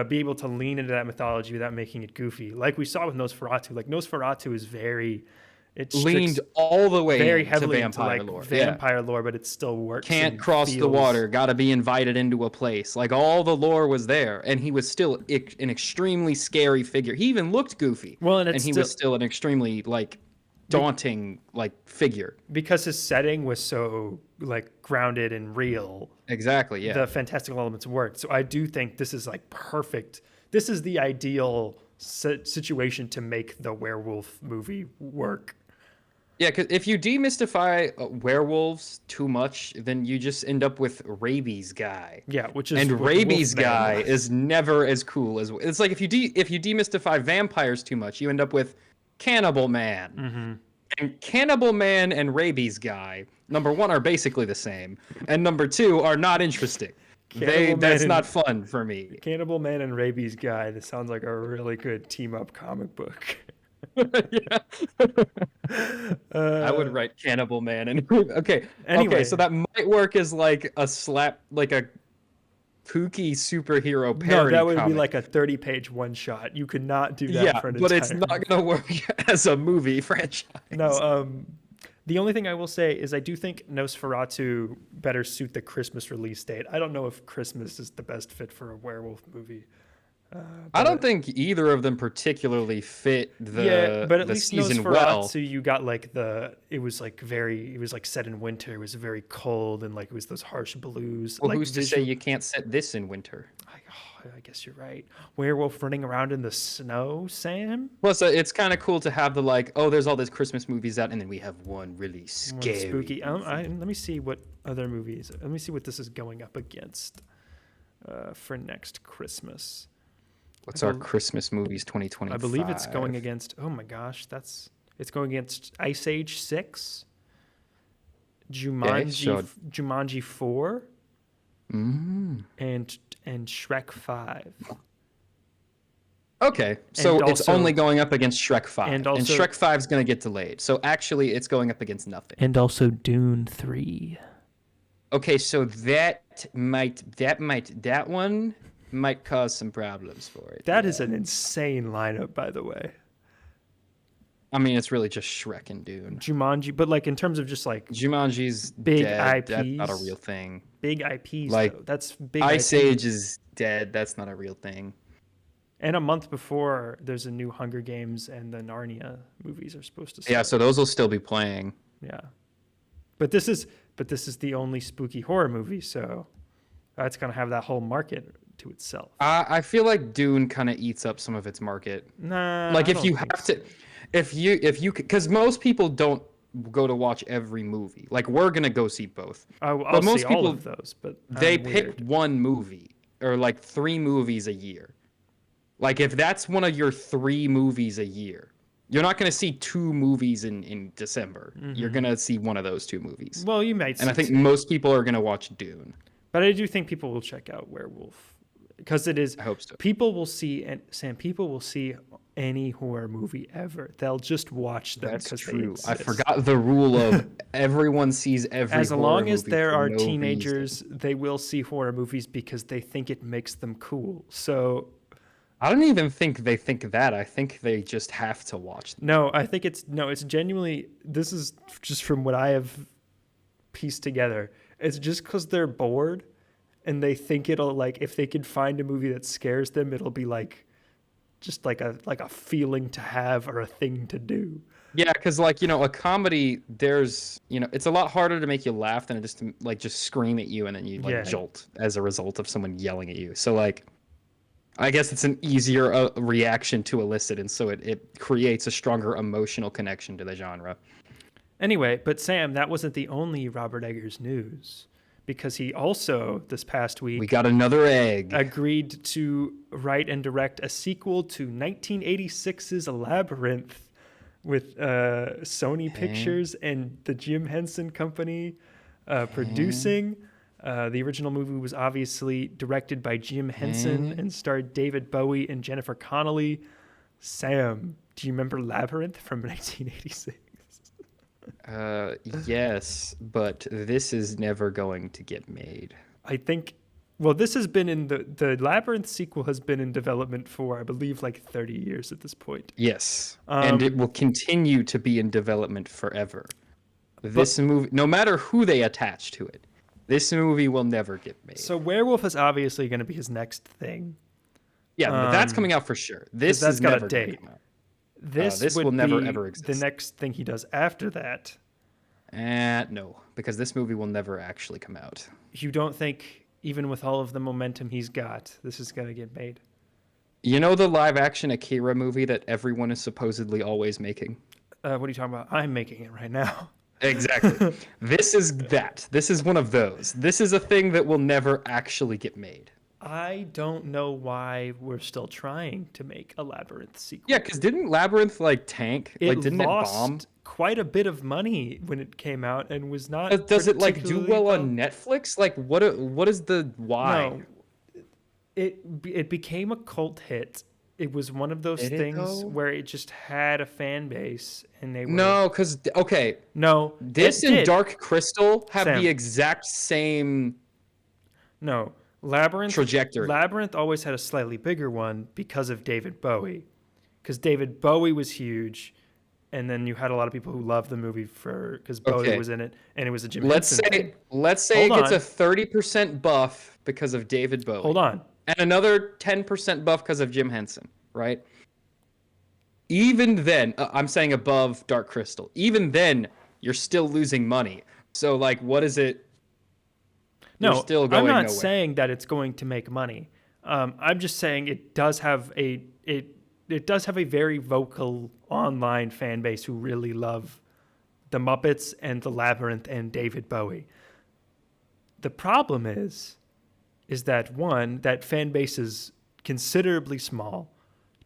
be able to lean into that mythology without making it goofy, like we saw with Nosferatu. Like Nosferatu is leaned all the way very heavily into vampire into lore. Vampire lore, but it still works. Can't cross the water. Got to be invited into a place. Like all the lore was there, and he was still an extremely scary figure. He even looked goofy. Well, and he was still an extremely daunting figure because his setting was so grounded and real. Exactly. Yeah. The fantastical elements worked. So I do think this is perfect. This is the ideal situation to make the werewolf movie work. Yeah, because if you demystify werewolves too much, then you just end up with rabies guy. Yeah, rabies guy is never as cool as it's like if you demystify vampires too much, you end up with Cannibal Man. Mm-hmm. And Cannibal Man and Rabies Guy, number one, are basically the same, and number two are not interesting. That's not fun for me. Cannibal Man and Rabies Guy. This sounds like a really good team up comic book. Yeah. I would write Cannibal Man and okay. Anyway. Okay, so that might work as like a kooky superhero parody. No, that would comic. be like a 30-page one shot. You could not do that for an but it's not going to work as a movie franchise. No, the only thing I will say is I do think Nosferatu better suit the Christmas release date. I don't know if Christmas is the best fit for a werewolf movie. I don't But think either of them particularly fit yeah, but at the least season well. Nosferatu, you got like it was like set in winter. It was very cold and like it was those harsh blues. Well, Like who's to say you can't set this in winter? I guess you're right. Werewolf running around in the snow, Sam. Plus, it's kind of cool to have the like, oh, there's all these Christmas movies out, and then we have one really One scary. spooky. Let me see what other movies. Let me see what this is going up against for next Christmas. What's our Christmas movies 2025? I believe it's going against. Oh my gosh, it's going against Ice Age 6, Jumanji 4, and Shrek 5. Okay, so And it's also- only going up against Shrek 5, and and also- Shrek 5 is going to get delayed. So actually, it's going up against nothing. And also Dune 3. Okay, so that one might cause some problems for it. That is an insane lineup, by the way. I mean, it's really just Shrek and Dune. Jumanji, but like in terms of just like Jumanji's big dead. IPs. That's not a real thing. big IPs, Like, though. That's big Ice IP. Age is dead. That's not a real thing. And a month before, there's a new Hunger Games and the Narnia movies are supposed to start. Yeah, so those will still be playing. Yeah. But this is the only spooky horror movie, so that's gonna have that whole market to itself. I feel like Dune kind of eats up some of its market. Nah. Like I if don't you think have to, if you, because most people don't go to watch every movie. Like we're gonna go see both. I'll most see people, all of those, but they I'm pick weird. one movie or like 3 movies a year. Like if that's one of your 3 movies a year, you're not gonna see 2 movies in December. You're gonna see one of those 2 movies. Well, you might. And I see think two. most people are gonna watch Dune. But I do think people will check out Werewolf because it is. I hope so. People will see, and Sam, people will see any horror movie ever. They'll just watch them That's because they true. I exist. forgot the rule of everyone sees every. As horror long as movie there for are no teenagers, reason. they will see horror movies because they think it makes them cool. So I don't even think they think that. I think they just have to watch them. no, I think it's genuinely. This is just from what I have pieced together. It's just because they're bored, and they think it'll like if they can find a movie that scares them, it'll be like just like a feeling to have or a thing to do. Yeah, because like a comedy, there's it's a lot harder to make you laugh than it is to like just scream at you and then you like Yeah. jolt as a result of someone yelling at you. So like, I guess it's an easier reaction to elicit, and so it creates a stronger emotional connection to the genre. Anyway, but Sam, that wasn't the only Robert Eggers news, because he also this past week We got another egg. agreed to write and direct a sequel to 1986's Labyrinth with Sony Pictures and the Jim Henson Company producing. The original movie was obviously directed by Jim Henson and starred David Bowie and Jennifer Connelly. Sam, do you remember Labyrinth from 1986? Yes, but this is never going to get made. I think, well, this has been in the Labyrinth sequel has been in development for, I believe, like 30 years at this point. Yes, and it will continue to be in development forever. This movie, no matter who they attach to it, this movie will never get made. So Werewolf is obviously going to be his next thing. Yeah, but that's coming out for sure. This that's is got a never going to date. come out. This will would never, be ever exist. the next thing he does after that. No, because this movie will never actually come out. You don't think, even with all of the momentum he's got, this is going to get made? You know the live-action Akira movie that everyone is supposedly always making? What are you talking about? I'm making it right now. Exactly. This is that. This is one of those. This is a thing that will never actually get made. I don't know why we're still trying to make a Labyrinth sequel. Yeah, because didn't Labyrinth tank? Didn't it lost bomb? quite a bit of money when it came out and was not. Does it do particularly well on Netflix? What is the why? No, it became a cult hit. It was one of those Did it, things though? where it just had a fan base, and they were No, because no. this it and did. Dark Crystal have Sam. the exact same No, Labyrinth trajectory. Labyrinth always had a slightly bigger one because of David Bowie, because David Bowie was huge, and then you had a lot of people who loved the movie because Bowie Okay. was in it, and it was a Jim Let's Henson say thing. let's say Hold it gets on. a 30% buff because of David Bowie. Hold on. and another 10% buff because of Jim Henson, right? Even then, I'm saying above Dark Crystal. Even then, you're still losing money. So, like, what is it? You're No, still I'm going not nowhere. saying that it's going to make money. I'm just saying it does have a very vocal online fan base who really love the Muppets and the Labyrinth and David Bowie. The problem is that one, that fan base is considerably small.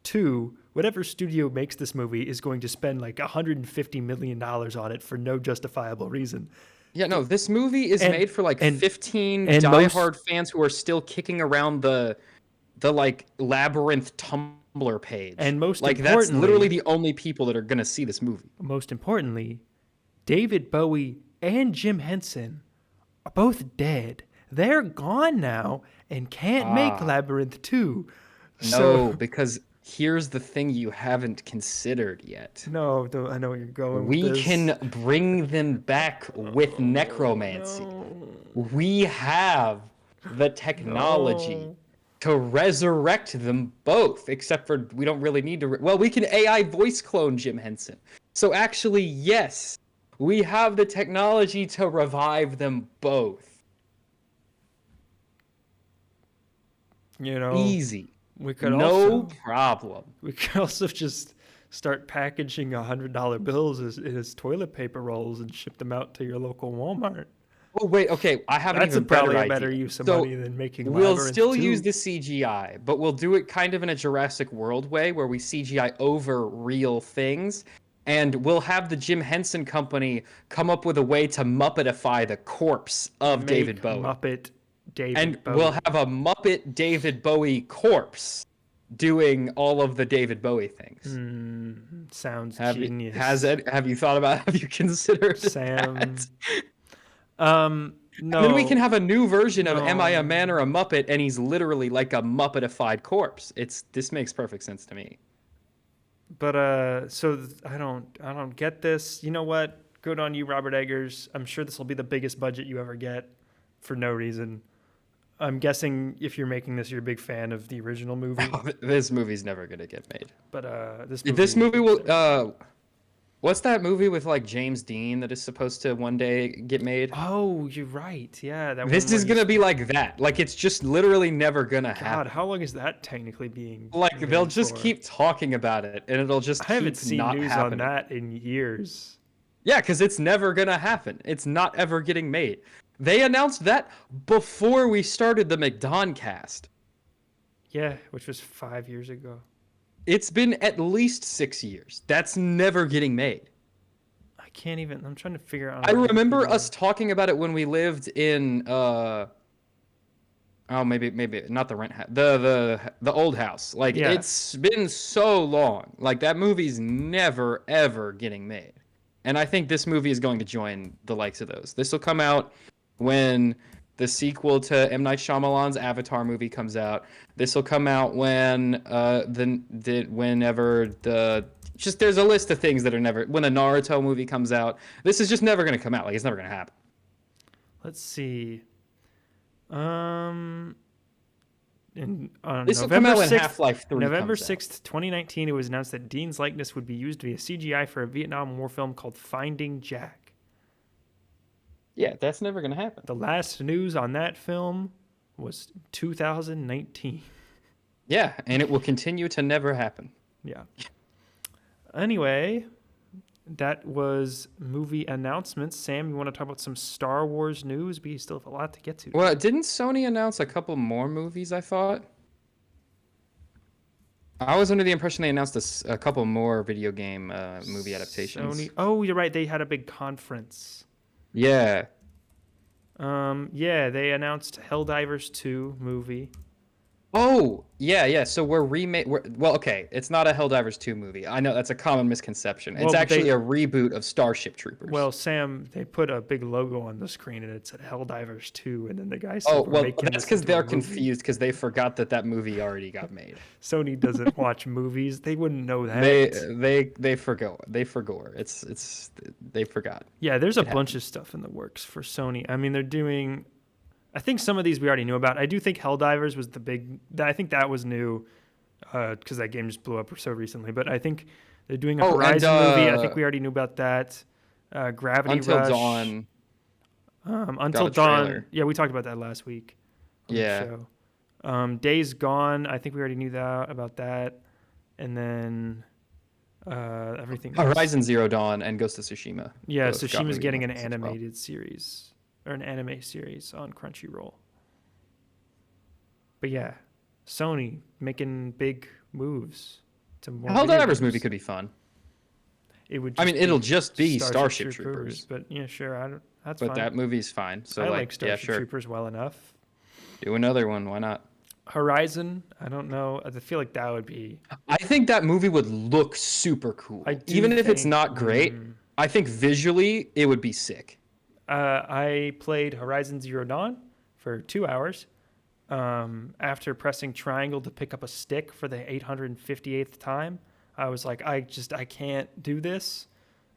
Two, whatever studio makes this movie is going to spend like $150 million on it for no justifiable reason. Yeah, no, this movie is made for like and 15 and diehard fans who are still kicking around the like Labyrinth Tumblr page. And most like importantly, that's literally the only people that are gonna see this movie. Most importantly, David Bowie and Jim Henson are both dead. They're gone now and can't make Labyrinth 2. No, because here's the thing you haven't considered yet. No, I know where you're going. We with this. can bring them back with necromancy. No. We have the technology to resurrect them both, except for we don't really need to. Well, we can AI voice clone Jim Henson. So actually, yes, we have the technology to revive them both. You know, Easy. We could no problem. We could also just start packaging $100 bills as toilet paper rolls and ship them out to your local Walmart. Oh wait, okay. I have an That's even probably better a better idea. use of money than making. We'll Labyrinth still 2. use the CGI, but we'll do it kind of in a Jurassic World way, where we CGI over real things, and we'll have the Jim Henson Company come up with a way to Muppetify the corpse of David Bowie. Muppet David and Bowie. We'll have a Muppet David Bowie corpse doing all of the David Bowie things. Sounds have genius. Have you thought about? Have you considered Sam? that? No. And then we can have a new version of Am I a Man or a Muppet, and he's literally like a Muppetified corpse. This makes perfect sense to me. But so I don't get this. You know what? Good on you, Robert Eggers. I'm sure this will be the biggest budget you ever get for no reason. I'm guessing if you're making this, you're a big fan of the original movie. This movie's never gonna get made. But this movie will. What's that movie with like James Dean that is supposed to one day get made? Oh, you're right. Yeah, this is gonna be like that. Like it's just literally never gonna happen. God, how long is that technically being? Like they'll just keep talking about it, and it'll just. I haven't seen news happening. on that in years. Yeah, because it's never gonna happen. It's not ever getting made. They announced that before we started the McDonCast. Yeah, which was 5 years ago. It's been at least 6 years. That's never getting made. I can't even. I'm trying to figure out. I remember us talking about it when we lived in. Maybe not the rent house. The old house. Like It's been so long. Like that movie's never ever getting made. And I think this movie is going to join the likes of those. This will come out when the sequel to M. Night Shyamalan's Avatar movie comes out. This will come out when there's a list of things that are never, when the Naruto movie comes out. This is just never going to come out. Like it's never going to happen. Let's see. This will come out when Half-Life 3 November comes 6th, 2019, it was announced that Dean's likeness would be used via CGI for a Vietnam War film called Finding Jack. Yeah, that's never going to happen. The last news on that film was 2019. Yeah, and it will continue to never happen. Yeah. Anyway, that was movie announcements. Sam, you want to talk about some Star Wars news? We still have a lot to get to. Well, didn't Sony announce a couple more movies, I thought? I was under the impression they announced a couple more video game movie adaptations. Sony. Oh, you're right. They had a big conference. Yeah. Yeah, they announced Helldivers 2 movie. Oh, yeah. So okay, it's not a Helldivers 2 movie. I know that's a common misconception. It's actually a reboot of Starship Troopers. Well, Sam, they put a big logo on the screen and it said Helldivers 2, and then the guy said, "Oh, well, that's because they're confused because they forgot that movie already got made." Sony doesn't watch movies; they wouldn't know that. They forgot. They forgot. Yeah, there's a bunch of stuff in the works for Sony. I mean, they're doing I think some of these we already knew about. I do think Helldivers was I think that was new because that game just blew up so recently. But I think they're doing a Horizon movie. I think we already knew about that. Gravity Until Rush. Dawn. Until Dawn. Yeah, we talked about that last week. Yeah. Days Gone. I think we already knew about that. And then everything else. Horizon Zero Dawn and Ghost of Tsushima. Yeah, Tsushima's getting an animated series or an anime series on Crunchyroll. But yeah, Sony making big moves to more. Helldivers movie could be fun. It would. It'll just be Starship Troopers. But yeah, sure. That's but fine. that movie's fine. So I like Starship Troopers well enough. Do another one. Why not? Horizon. I don't know. I feel like that would be. I think that movie would look super cool. Even if it's not great, I think visually it would be sick. I played Horizon Zero Dawn for 2 hours. After pressing triangle to pick up a stick for the 858th time, I was like, I can't do this.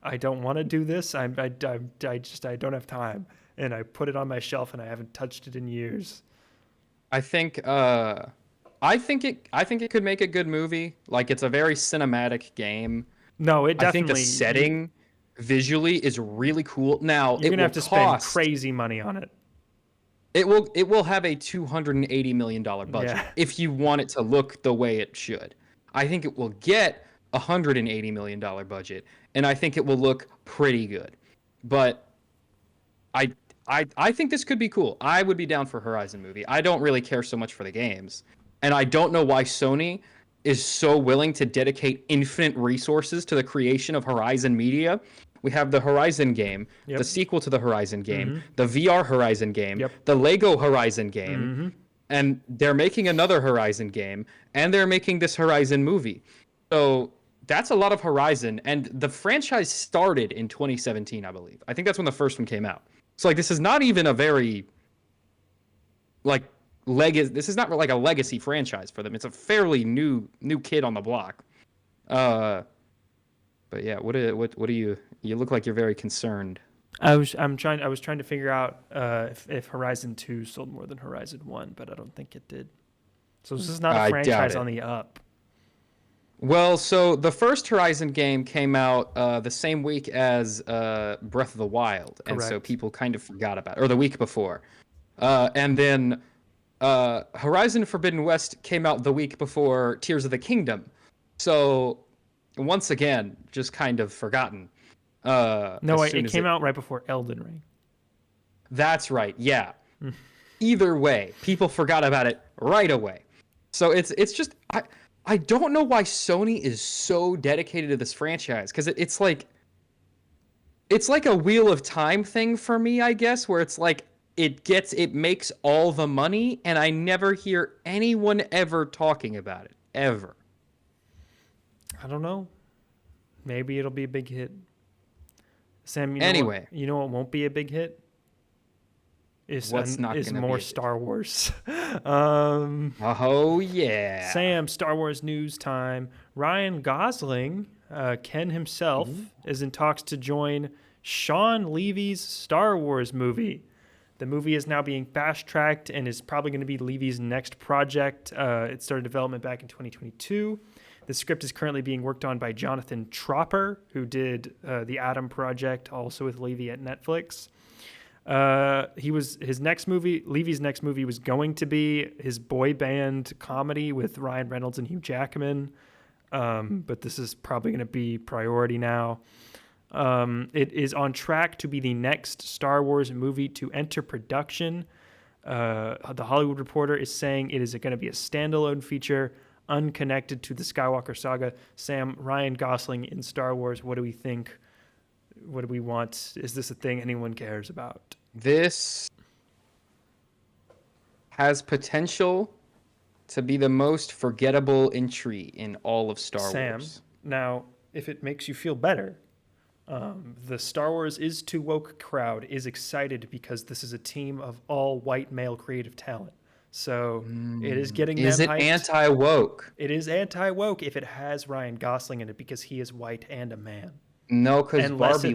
I don't want to do this. I don't have time. And I put it on my shelf and I haven't touched it in years. I think it could make a good movie. Like, it's a very cinematic game. No, it definitely. I think the setting visually is really cool. Now, you're gonna have to spend crazy money on it. It will have a $280 million budget if you want it to look the way it should. I think it will get a $180 million budget, and I think it will look pretty good. But I think this could be cool. I would be down for Horizon movie. I don't really care so much for the games, and I don't know why Sony is so willing to dedicate infinite resources to the creation of Horizon media. We have the Horizon game, the sequel to the Horizon game, the VR Horizon game, the Lego Horizon game, and they're making another Horizon game, and they're making this Horizon movie. So that's a lot of Horizon, and the franchise started in 2017, I believe. I think that's when the first one came out. So, like, this is not even a very, like, this is not like a legacy franchise for them. It's a fairly new kid on the block. But yeah, what do you look like you're very concerned. I was trying to figure out if Horizon 2 sold more than Horizon 1, but I don't think it did. So this is not a franchise on the up. Well, so the first Horizon game came out the same week as Breath of the Wild, and so people kind of forgot about it, or the week before. And then Horizon Forbidden West came out the week before Tears of the Kingdom. So once again, just kind of forgotten. It came out right before Elden Ring. That's right. Yeah. Either way, people forgot about it right away. So it's just I don't know why Sony is so dedicated to this franchise, because it's like a Wheel of Time thing for me, I guess, where it's like it makes all the money, and I never hear anyone ever talking about it ever. I don't know. Maybe it'll be a big hit. Sam, you know what won't be a big hit? Is more Star Wars. Oh, yeah. Sam, Star Wars news time. Ryan Gosling, Ken himself, is in talks to join Shawn Levy's Star Wars movie. The movie is now being fast-tracked and is probably going to be Levy's next project. It started development back in 2022. The script is currently being worked on by Jonathan Tropper, who did The Adam Project, also with Levy at Netflix. Levy's next movie was going to be his boy band comedy with Ryan Reynolds and Hugh Jackman, but this is probably going to be priority now. It is on track to be the next Star Wars movie to enter production. The Hollywood Reporter is saying it is going to be a standalone feature, unconnected to the Skywalker saga. Sam, Ryan Gosling in Star Wars, what do we think? What do we want? Is this a thing anyone cares about? This has potential to be the most forgettable entry in all of Star Wars. Sam, now, if it makes you feel better, the Star Wars is Too Woke crowd is excited because this is a team of all white male creative talent. So it is getting them hyped. Is it anti-woke? It is anti-woke if it has Ryan Gosling in it because he is white and a man. No, because Barbie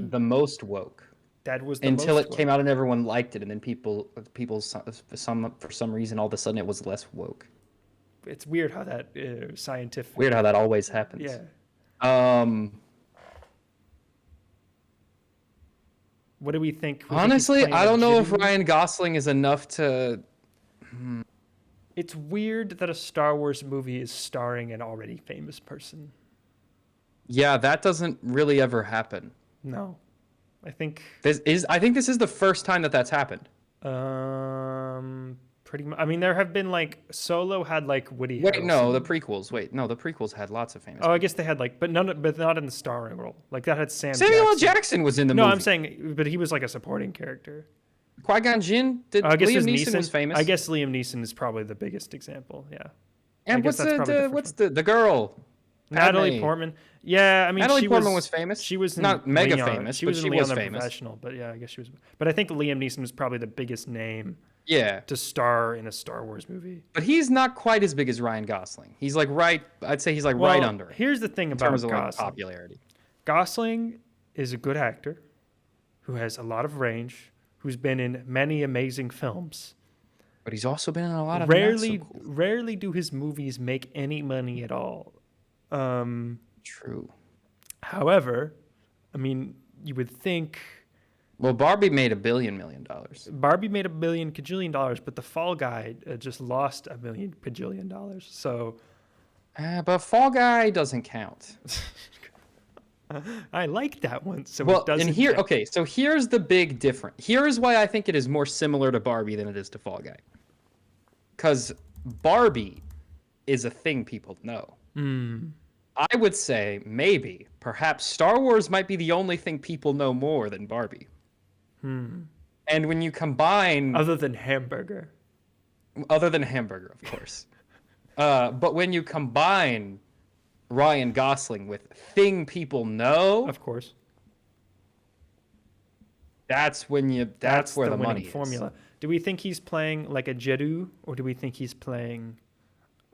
was the most woke. That was the until most it came woke. out and everyone liked it, and then for some reason all of a sudden it was less woke. It's weird how that scientific. Weird how that always happens. Yeah. Um, What do we think? We think he's honestly, playing I a don't know if jittery- Ryan Gosling is enough to. It's weird that a Star Wars movie is starring an already famous person. Yeah, that doesn't really ever happen. No, I think I think this is the first time that that's happened. pretty much. I mean, there have been like Solo had like Woody. Wait, no, Harrelson. the prequels. Wait, no, the prequels had lots of famous. Oh, I guess they had like, but not in the starring role. Like that had Samuel L. Jackson was in the No, movie. I'm saying, but he was like a supporting character. Qui-Gon Jinn. I guess Liam it was Neeson was famous. I guess Liam Neeson is probably the biggest example. Yeah. And guess that's probably the first what's the girl? Natalie Padme. Portman. Yeah, I mean, Natalie Portman was famous. She was in not mega Leon. famous, She but was she in was Leon the famous. Professional, but yeah, I guess she was. But I think Liam Neeson was probably the biggest name Yeah, to star in a Star Wars movie. but he's not quite as big as Ryan Gosling. He's like right. I'd say he's like Well, right under it Here's the thing in about terms of like Gosling. popularity. Gosling is a good actor who has a lot of range, who's been in many amazing films. But he's also been in a lot of Rarely, not so cool. rarely do his movies make any money at all. True. However, I mean, you would think Well, Barbie made $1 million. Barbie made $1 billion kajillion dollars, but The Fall Guy just lost $1 million kajillion dollars. So But Fall Guy doesn't count. I like that one. So Well, it doesn't and here, count. okay, so here's the big difference. Here's why I think it is more similar to Barbie than it is to Fall Guy. Because Barbie is a thing people know. I would say maybe, perhaps Star Wars might be the only thing people know more than Barbie. And when you combine, Other than Hamburger. other than Hamburger, of course, but when you combine Ryan Gosling with thing people know, Of course. that's when that's where the winning money formula. is. Do we think he's playing like a Jedhu, or do we think he's playing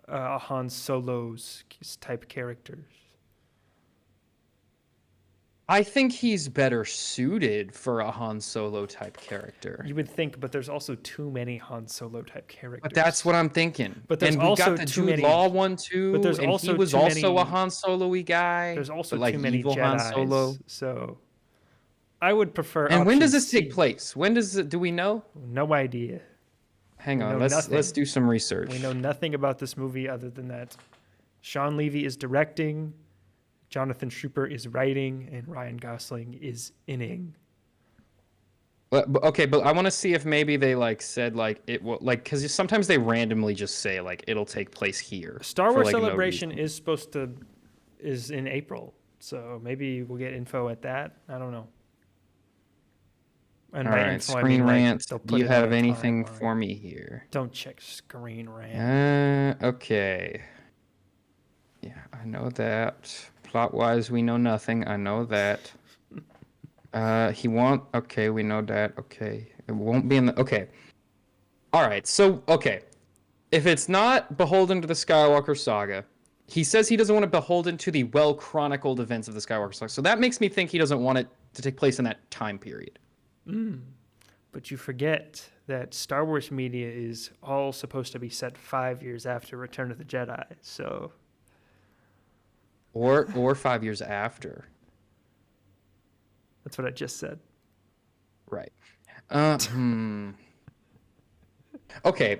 a Han Solo's type characters? I think he's better suited for a Han Solo type character. You would think, but there's also too many Han Solo type characters. But that's what I'm thinking. But there's and we also got the too Jude many- Law one too. but there's and also he was too also many- a Han Solo-y guy. There's also but like too many evil Jedis. Han Solo. So I would prefer. And when does option this take C. place? When does it? Do we know? No idea. Hang We on. know Let's nothing. do some research. We know nothing about this movie other than that Shawn Levy is directing, Jonathan Schuper is writing, and Ryan Gosling is inning. Okay, but I want to see if maybe they like said like it will like because sometimes they randomly just say like it'll take place here. Star for, Wars like, no Celebration reason. is in April, so maybe we'll get info at that. I don't know. And All by right, info, I Screen mean, like, Rant. they'll Do put you it on have a anything timeline. for me here? Don't check Screen Rant. Okay. Yeah, I know that. Plot-wise, we know nothing. I know that. Okay, we know that. Okay. It won't be in the... Okay. All right, so, okay. If it's not beholden to the Skywalker saga, he says he doesn't want to beholden to the well-chronicled events of the Skywalker saga. So that makes me think he doesn't want it to take place in that time period. But you forget that Star Wars media is all supposed to be set 5 years after Return of the Jedi. So Or 5 years after. that's what I just said. Right. Okay.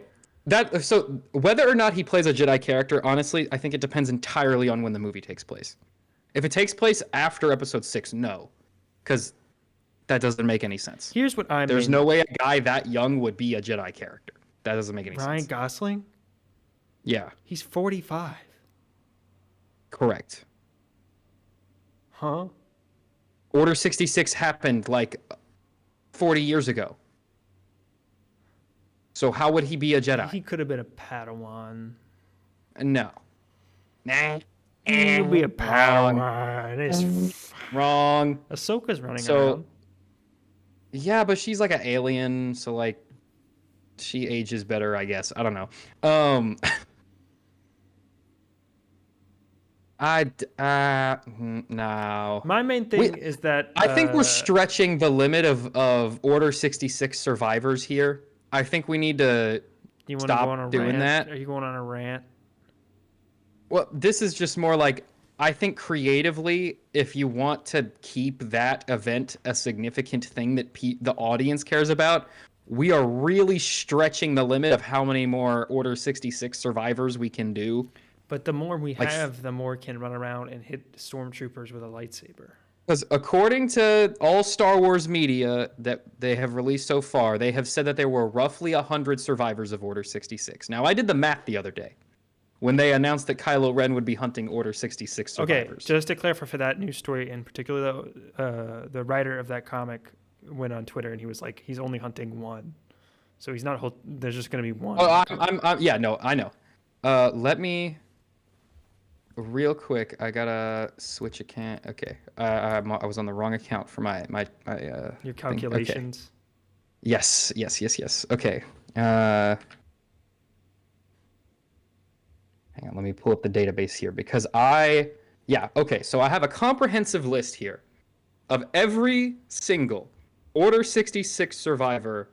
So whether or not he plays a Jedi character, honestly, I think it depends entirely on when the movie takes place. If it takes place after Episode 6, no, because that doesn't make any sense. Here's what I'm. There's no way a guy that young would be a Jedi character. That doesn't make any Ryan sense. Gosling. Yeah, He's 45. correct. Huh? Order 66 happened like 40 years ago. So how would he be a Jedi? He could have been a Padawan. No. Nah. He would be a Wrong. Padawan. It's Wrong. Ahsoka's running So- around. Yeah, but she's like an alien, so like she ages better, I guess. I don't know. No. My main thing is that I think we're stretching the limit of Order 66 survivors here. I think we need to you want to go on a stop doing rant? that. Are you going on a rant? Well, this is just more like, I think creatively, if you want to keep that event a significant thing that the audience cares about, we are really stretching the limit of how many more Order 66 survivors we can do. But the more we Like, have, the more can run around and hit stormtroopers with a lightsaber. Because according to all Star Wars media that they have released so far, they have said that there were roughly 100 survivors of Order 66. Now, I did the math the other day when they announced that Kylo Ren would be hunting Order 66 survivors. Okay, just to clarify for that news story in particular, the writer of that comic went on Twitter and he was like, he's only hunting one. So he's not, there's just going to be one. Oh, yeah, no, I know. Let me, real quick, I gotta switch account. Okay, I was on the wrong account for my your calculations. Okay. Yes. Okay. Hang on, let me pull up the database here because okay, so I have a comprehensive list here of every single Order 66 survivor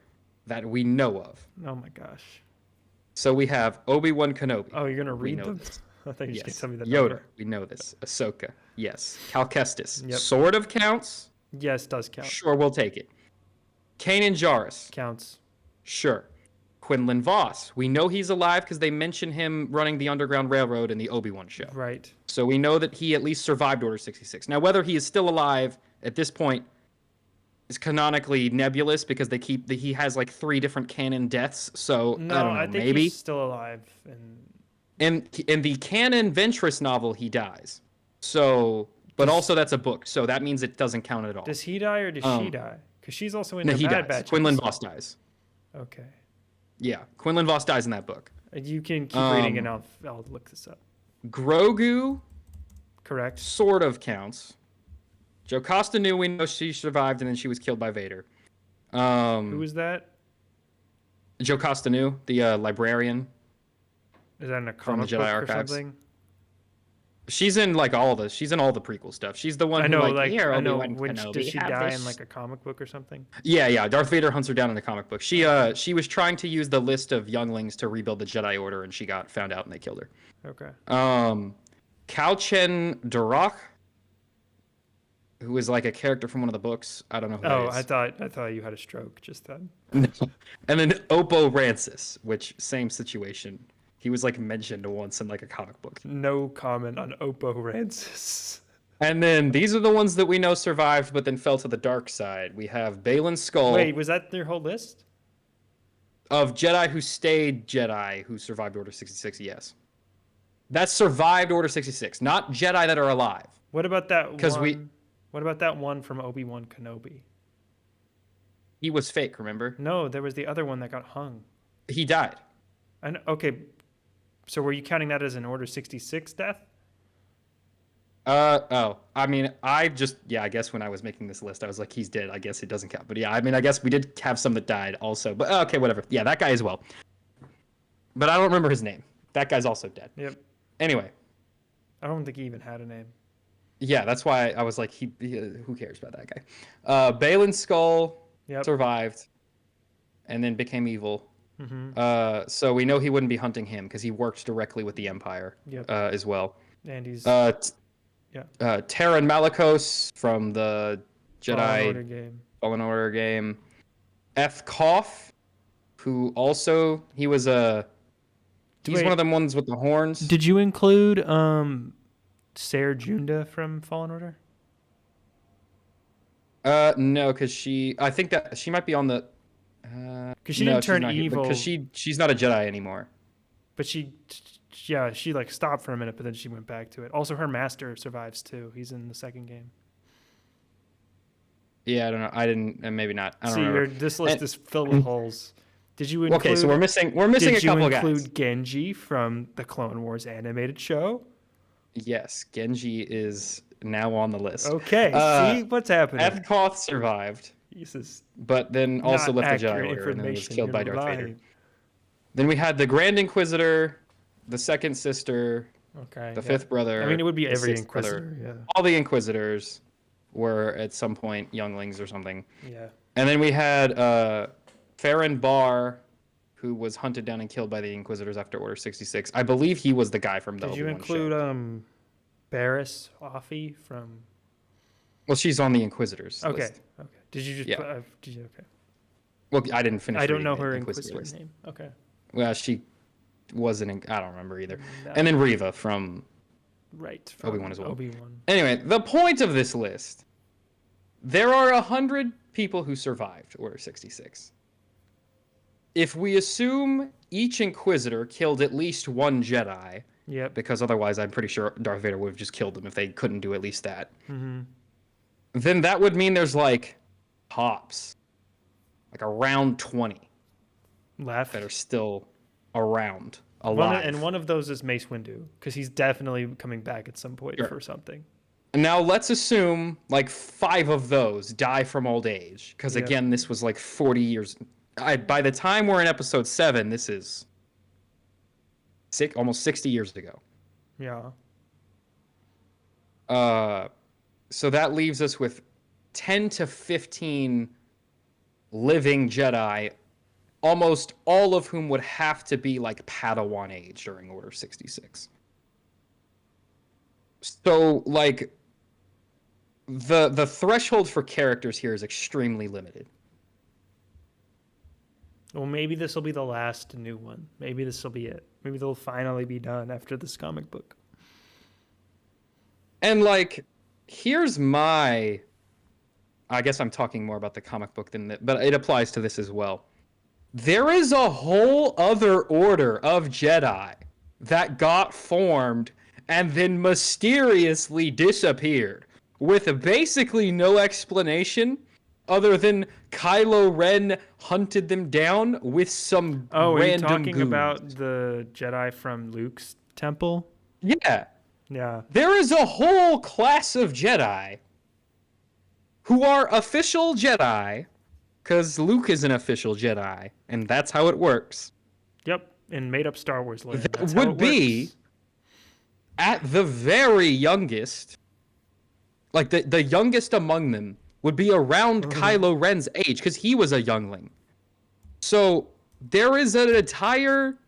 that we know of. Oh my gosh. So we have Obi-Wan Kenobi. Oh, you're going to read them? This. I thought you were just going to tell me that. Yoda, number. we know this. Ahsoka, yes. Cal Kestis, Yep. sort of counts. Yes, does count. Sure, we'll take it. Kanan Jarrus. Counts. Sure. Quinlan Voss. We know he's alive because they mention him running the Underground Railroad in the Obi-Wan show. Right. So we know that he at least survived Order 66. Now, whether he is still alive at this point is canonically nebulous because he has like 3 different canon deaths. So No, I don't know, think maybe he's still alive. And in the canon Ventress novel, he dies. So, but also that's a book, so that means it doesn't count at all. does he die or does she die? Because she's also in No, the he Bad dies. Batch. Quinlan episode. Voss dies. Okay. Yeah, Quinlan Voss dies in that book. You can keep reading and I'll look this up. Grogu Correct. sort of counts. Jocasta knew we know she survived and then she was killed by Vader. Who was that? Jocasta knew, the librarian. Is that in a From the comic Jedi book Archives. or something? She's in she's in all the prequel stuff. She's the one I know, who I know. Obi-Wan When Kenobi, does she have die this. in like a comic book or something? Yeah. Darth Vader hunts her down in the comic book. She was trying to use the list of younglings to rebuild the Jedi Order, and she got found out, and they killed her. Okay. Kalchen Durak, who is like a character from one of the books. I don't know who that is. I thought you had a stroke just then. And then Oppo Rancis, which same situation. He was like mentioned once in like a comic book. No comment on Oppo Rancis. And then these are the ones that we know survived, but then fell to the dark side. We have Balin Skull. Wait, was that their whole list? Of Jedi who stayed Jedi who survived Order 66, yes. That survived Order 66, not Jedi that are alive. What about that one? What about that one from Obi-Wan Kenobi? He was fake, remember? No, there was the other one that got hung. He died. Okay, so were you counting that as an Order 66 death? I mean, I guess when I was making this list, I was like, he's dead. I guess it doesn't count. But yeah, I mean, I guess we did have some that died also. But okay, whatever. Yeah, that guy as well. But I don't remember his name. That guy's also dead. Yep. Anyway. I don't think he even had a name. Yeah, that's why I was like, who cares about that guy? Balin Skull survived and then became evil. Mm-hmm. So we know he wouldn't be hunting him because he worked directly with the Empire as well. And he's Terran Malicos from the Jedi Fallen Order game. F. Koff, who also he's one of them ones with the horns. Did you include Sarah Junda from Fallen Order? No, because I think that she might be on the. Because she didn't turn evil. Because she's not a Jedi anymore. But she like stopped for a minute, but then she went back to it. Also, her master survives too. He's in the second game. Yeah, I don't know. I didn't. Maybe not. I don't remember. This list is filled with holes. Did you include? Okay, so we're missing a couple guys. Did you include Genji from the Clone Wars animated show? Yes, Genji is now on the list. Okay, see what's happening. Ethkoth survived. Jesus. But then also left the Jedi Order and then was killed by Darth Vader. Then we had the Grand Inquisitor, the Second Sister, Okay. The fifth brother. I mean, it would be the every sixth brother. Inquisitor. Yeah. All the Inquisitors were at some point younglings or something. Yeah. And then we had Farron Barr, who was hunted down and killed by the Inquisitors after Order 66. I believe he was the guy from the Did you Obi-Wan include show. Barriss Offee from? Well, she's on the Inquisitors Okay. list. Okay. Did you just? Yeah. Did you? Okay. Well, I didn't finish. I don't know reading her the Inquisitor list. name. Okay. Well, she wasn't. I don't remember either. No. And then Reva from Right. Obi-Wan as well. Obi-Wan. Anyway, the point of this list: there are 100 people who survived Order 66. If we assume each Inquisitor killed at least one Jedi, Yep. because otherwise I'm pretty sure Darth Vader would have just killed them if they couldn't do at least that, Mm-hmm. then that would mean there's like tops, like around 20 Left. that are still around, alive. And one of those is Mace Windu, because he's definitely coming back at some point Sure. for something. Now let's assume like 5 of those die from old age, because Yep. again, this was like 40 years. By the time we're in episode 7, this is almost 60 years ago. Yeah. So that leaves us with 10 to 15 living Jedi, almost all of whom would have to be like Padawan age during Order 66. So like the threshold for characters here is extremely limited. Well, maybe this will be the last new one. Maybe this will be it. Maybe they'll finally be done after this comic book. And like, here's my, I guess I'm talking more about the comic book than that, but it applies to this as well. There is a whole other order of Jedi that got formed and then mysteriously disappeared with basically no explanation other than Kylo Ren hunted them down with some Oh, are you random talking goons. about the Jedi from Luke's temple? Yeah. Yeah. There is a whole class of Jedi who are official Jedi, because Luke is an official Jedi, and that's how it works. Yep. In made up Star Wars land. That That's how would it be, works. at the very youngest, like the youngest among them would be around Kylo Ren's age, because he was a youngling. So there is an entire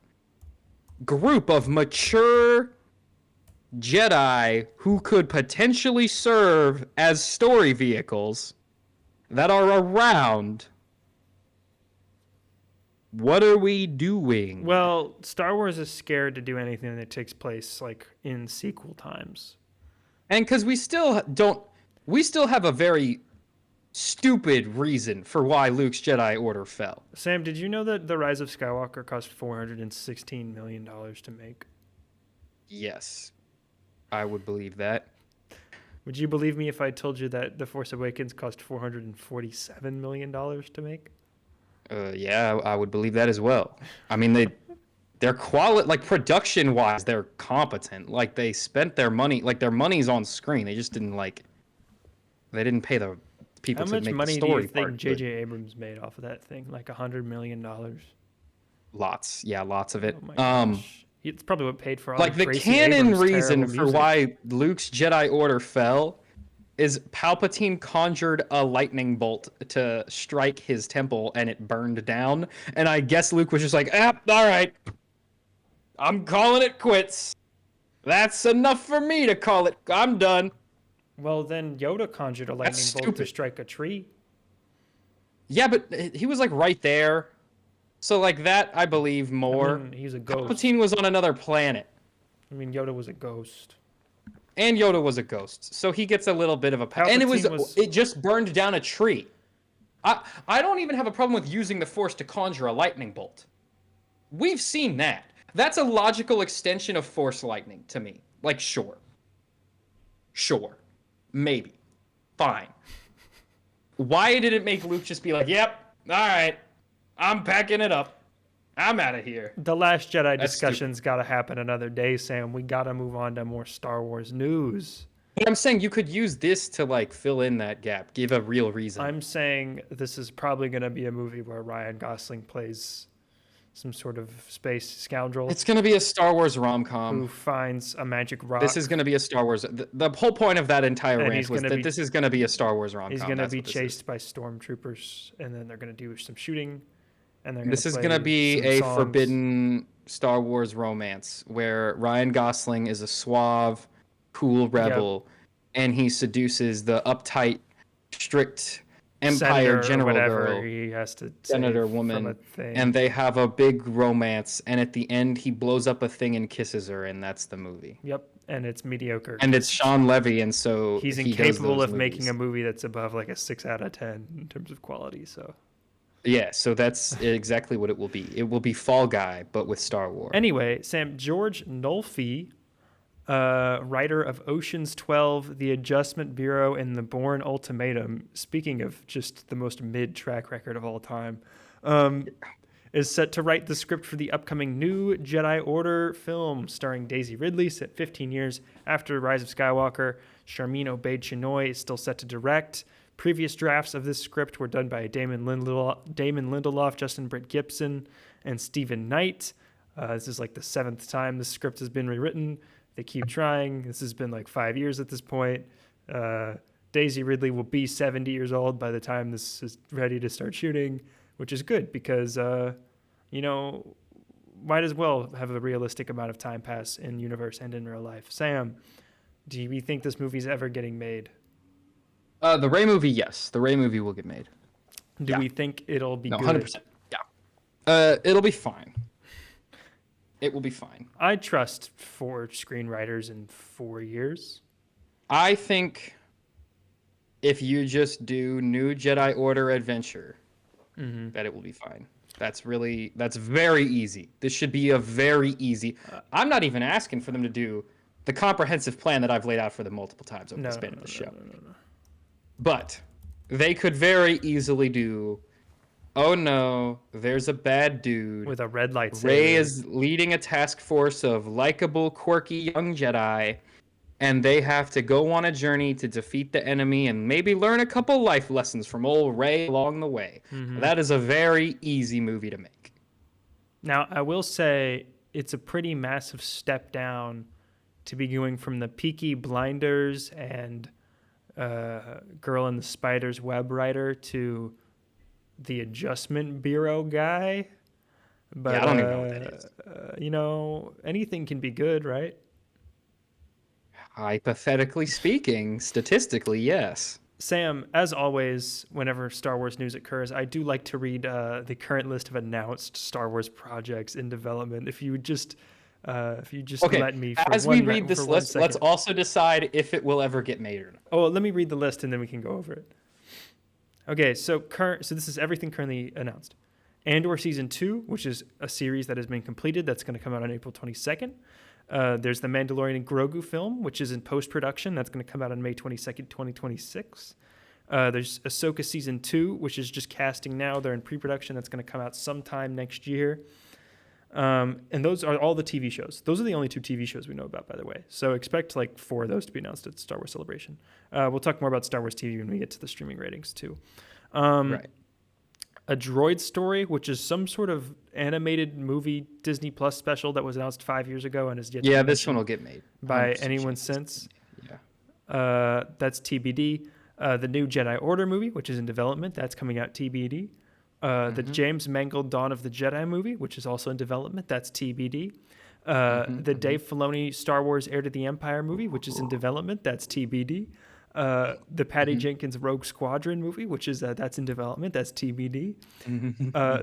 group of mature Jedi who could potentially serve as story vehicles that are around. What are we doing? Well, Star Wars is scared to do anything that takes place like in sequel times. And because we still have a very stupid reason for why Luke's Jedi Order fell. Sam, did you know that The Rise of Skywalker cost $416 million to make? Yes, I would believe that. Would you believe me if I told you that The Force Awakens cost $447 million to make? Yeah, I would believe that as well. I mean, they're quality, like production wise, they're competent. Like they spent their money, like their money's on screen. They just didn't they didn't pay the people How to much make money the do story you think part. J.J. Abrams made off of that thing? Like $100 million? Lots of it. Oh my gosh. It's probably what paid for all Like of the Gracie canon Abrams' reason terrible for music. why Luke's Jedi Order fell is Palpatine conjured a lightning bolt to strike his temple and it burned down. And I guess Luke was just like, all right, I'm calling it quits. That's enough for me to call it. I'm done. Well, then Yoda conjured a lightning That's bolt to stupid. strike a tree. Yeah, but he was like right there. So like that, I believe more. I mean, he's a ghost. Palpatine was on another planet. I mean, Yoda was a ghost. And Yoda was a ghost, so he gets a little bit of a and Palpatine it just burned down a tree. I don't even have a problem with using the Force to conjure a lightning bolt. We've seen that. That's a logical extension of Force lightning to me. Like sure, maybe, fine. Why did it make Luke just be like, "Yep, all right, I'm packing it up. I'm out of here." The Last Jedi That's discussion's got to happen another day, Sam. We got to move on to more Star Wars news. But I'm saying you could use this to like fill in that gap, give a real reason. I'm saying this is probably going to be a movie where Ryan Gosling plays some sort of space scoundrel It's gonna be a Star Wars who rom-com. finds a magic rock. This is gonna be a Star Wars. The whole point of that entire And rant was that this is gonna be a Star Wars rom-com. He's going to That's be what this chased is. by stormtroopers, and then they're going to do some shooting, and they're going This to is play gonna be some a songs. forbidden Star Wars romance where Ryan Gosling is a suave, cool rebel, and he seduces the uptight, strict Empire Senator or general whatever girl, he has to senator save from a woman, thing. and they have a big romance. And at the end, he blows up a thing and kisses her, and that's the movie. Yep, and it's mediocre. And it's Shawn Levy, and so He's he does incapable those of making a movies. movie that's above like a 6 out of 10 in terms of quality. So Yeah, so that's exactly what it will be. It will be Fall Guy, but with Star Wars. anyway, Sam, George Nolfi, writer of Ocean's 12, The Adjustment Bureau, and The Bourne Ultimatum, speaking of just the most mid track record of all time, is set to write the script for the upcoming new Jedi Order film starring Daisy Ridley, set 15 years after Rise of Skywalker. Charmin Obaid-Chinoy is still set to direct. Previous drafts of this script were done by Damon Lindelof, Justin Britt Gibson, and Stephen Knight. This is like the 7th time this script has been rewritten. They keep trying. This has been like 5 years at this point. Daisy Ridley will be 70 years old by the time this is ready to start shooting, which is good because, might as well have a realistic amount of time pass in universe and in real life. Sam, do you think this movie's ever getting made? The Rey movie, yes. The Rey movie will get made. Do we think it'll be No, good? 100%. Yeah. It'll be fine. It will be fine. I trust 4 screenwriters in 4 years. I think if you just do New Jedi Order Adventure, that it will be fine. That's very easy. This should be a very easy. I'm not even asking for them to do the comprehensive plan that I've laid out for them multiple times over the span of the show. No. But they could very easily do, oh no, there's a bad dude. With a red lightsaber. Rey is leading a task force of likable, quirky young Jedi, and they have to go on a journey to defeat the enemy and maybe learn a couple life lessons from old Rey along the way. That is a very easy movie to make. Now, I will say it's a pretty massive step down to be going from the Peaky Blinders and Girl in the Spider's Web writer to the Adjustment Bureau guy. But Yeah, I don't even know what that is. Anything can be good, right? Hypothetically speaking, statistically, yes. Sam, as always, whenever Star Wars news occurs, I do like to read the current list of announced Star Wars projects in development. If you just Okay, let me, for as one we read this for 1 list, let's second. also decide if it will ever get made or not. Oh, let me read the list and then we can go over it. Okay, so this is everything currently announced. Andor Season 2, which is a series that has been completed. That's going to come out on April 22nd. There's the Mandalorian and Grogu film, which is in post-production. That's going to come out on May 22nd, 2026. There's Ahsoka Season 2, which is just casting now. They're in pre-production. That's going to come out sometime next year. And those are all the TV shows. Those are the only 2 TV shows we know about, by the way. So expect like 4 of those to be announced at Star Wars Celebration. We'll talk more about Star Wars TV when we get to the streaming ratings too. Right. A Droid Story, which is some sort of animated movie Disney Plus special that was announced 5 years ago and is yet to be This one mentioned will get made. by 100% anyone chance. since. Yeah. That's TBD. The new Jedi Order movie, which is in development, that's coming out TBD. The James Mangold Dawn of the Jedi movie, which is also in development, that's TBD. The Dave Filoni Star Wars Heir to the Empire movie, which is in development, that's TBD. The Patty Jenkins Rogue Squadron movie, which is that's in development, that's TBD.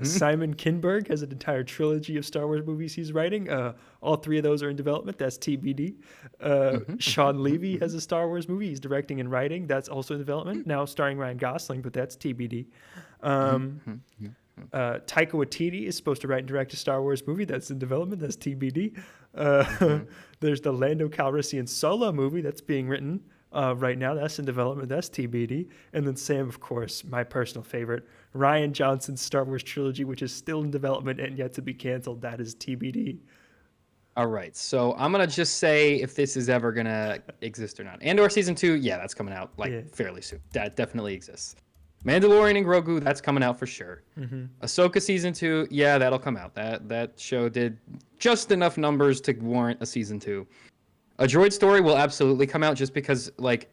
Simon Kinberg has an entire trilogy of Star Wars movies he's writing. All 3 of those are in development, that's TBD. Shawn Levy has a Star Wars movie he's directing and writing, that's also in development, now starring Ryan Gosling, but that's TBD. Taika Waititi is supposed to write and direct a Star Wars movie that's in development, that's TBD. There's the Lando Calrissian Solo movie that's being written right now, that's in development, that's TBD. And then Sam, of course, my personal favorite, Ryan Johnson's Star Wars trilogy, which is still in development and yet to be canceled, that is TBD. All right, so I'm gonna just say if this is ever gonna exist or not. Andor Season 2, yeah, that's coming out fairly soon. That definitely exists. Mandalorian and Grogu, that's coming out for sure. Mm-hmm. Ahsoka season 2, yeah, that'll come out. That show did just enough numbers to warrant a season 2. A droid story will absolutely come out just because like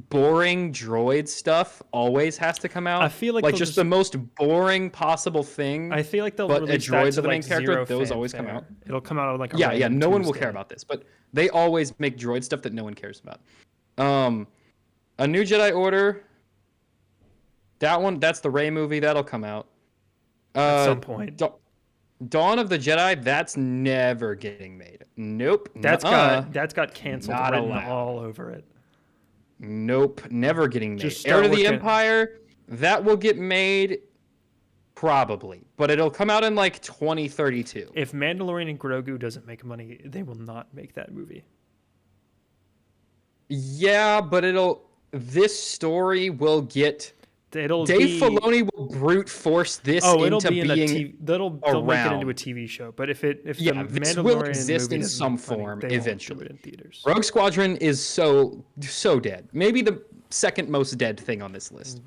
boring droid stuff always has to come out. I feel like just the most boring possible thing. I feel like they'll but a release droid's that to the main like character. zero Those always fanfare. come out. It'll come out on like a Yeah. random No one will Tuesday. care about this, but they always make droid stuff that no one cares about. A New Jedi Order. That's the Rey movie. That'll come out. At some point. Dawn of the Jedi, that's never getting made. Nope. That's got canceled Not written allowed. all over it. Nope, never getting made. Just Heir start to the looking- Empire, that will get made probably, but it'll come out in like 2032. If Mandalorian and Grogu doesn't make money, they will not make that movie. Yeah, but this story will get Dave Filoni will brute force this into being they'll make it into a around. TV show. But if the this Mandalorian will exist movie in doesn't some make money, form they won't do eventually. it in theaters. Rogue Squadron is so dead. Maybe the second most dead thing on this list.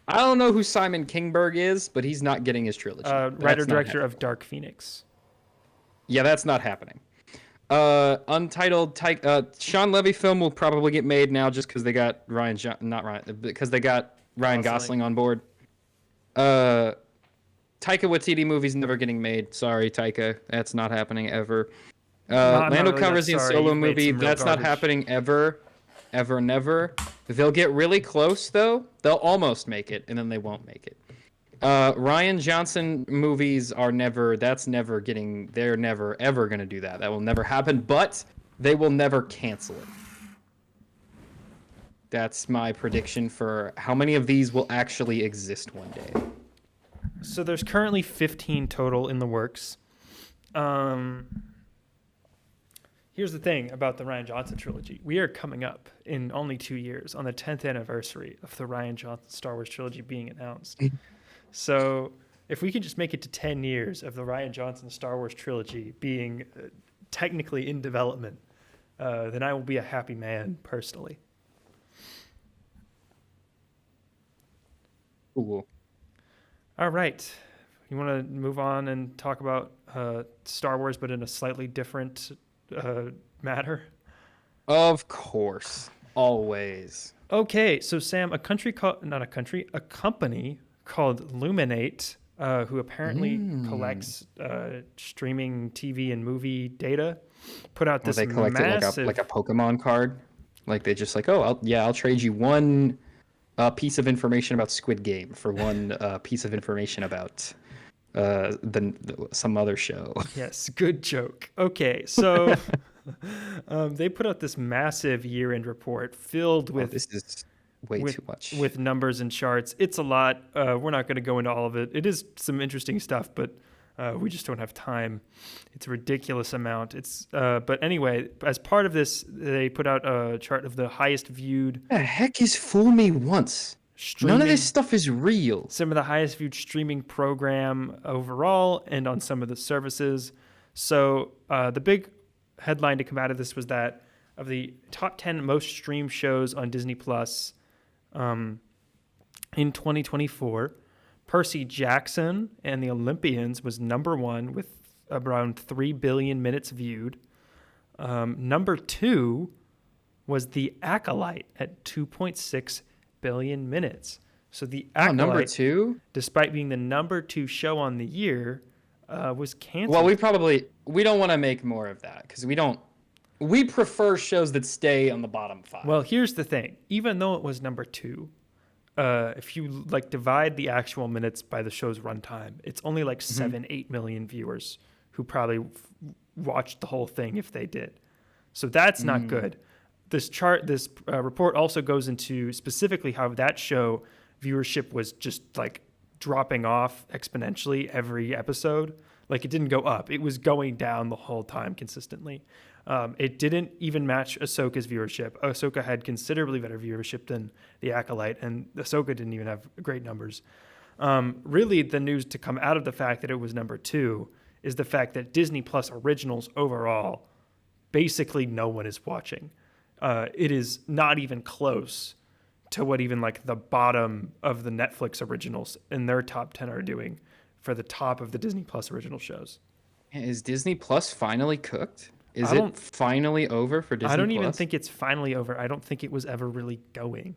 I don't know who Simon Kingberg is, but he's not getting his trilogy. Writer-director of Dark Phoenix. Yeah, that's not happening. Untitled Shawn Levy film will probably get made now just because they got Ryan Gosling on board. Taika Waititi movie's never getting made. Sorry, Taika, that's not happening ever. Lando Calrissian solo movie, that's not happening ever, never. They'll get really close though. They'll almost make it, and then they won't make it. Ryan Johnson movies are never. They're never ever gonna do that. That will never happen. But they will never cancel it. That's my prediction for how many of these will actually exist one day. So there's currently 15 total in the works. Here's the thing about the Rian Johnson trilogy. We are coming up in only 2 years on the 10th anniversary of the Rian Johnson Star Wars trilogy being announced. So if we can just make it to 10 years of the Rian Johnson Star Wars trilogy being technically in development, then I will be a happy man personally. Cool. All right. You want to move on and talk about Star Wars, but in a slightly different matter? Of course. Always. Okay. So, Sam, a company called Luminate, who apparently collects streaming TV and movie data, put out this they collect massive... it like a Pokemon card. Like they just like, I'll trade you one piece of information about Squid Game for one piece of information about some other show. Yes, good joke. Okay, so they put out this massive year-end report filled with... this is way too much. With numbers and charts. It's a lot. We're not going to go into all of it. It is some interesting stuff, but we just don't have time. It's a ridiculous amount. But anyway, as part of this, they put out a chart of the highest viewed... The heck is Fool Me Once? None of this stuff is real. Some of the highest viewed streaming program overall and on some of the services. So the big headline to come out of this was that of the top 10 most streamed shows on Disney Plus in 2024, Percy Jackson and the Olympians was number one with around 3 billion minutes viewed. Number two was The Acolyte at 2.6 billion minutes. So The Acolyte, number two, despite being the number 2 show on the year, was canceled. Well, we don't want to make more of that because we prefer shows that stay on the bottom 5. Well, here's the thing. Even though it was number 2, if you divide the actual minutes by the show's runtime, it's only 7-8 million viewers who probably watched the whole thing if they did. So that's not good. This report also goes into specifically how that show viewership was just dropping off exponentially every episode. It didn't go up. It was going down the whole time consistently. It didn't even match Ahsoka's viewership. Ahsoka had considerably better viewership than The Acolyte, and Ahsoka didn't even have great numbers. Really, the news to come out of the fact that it was number 2 is the fact that Disney Plus originals overall, basically no one is watching. It is not even close to what even like the bottom of the Netflix originals in their top 10 are doing for the top of the Disney Plus original shows. Is Disney Plus finally cooked? Is I don't- it finally over for Disney Plus? I don't even think it's finally over. I don't think it was ever really going.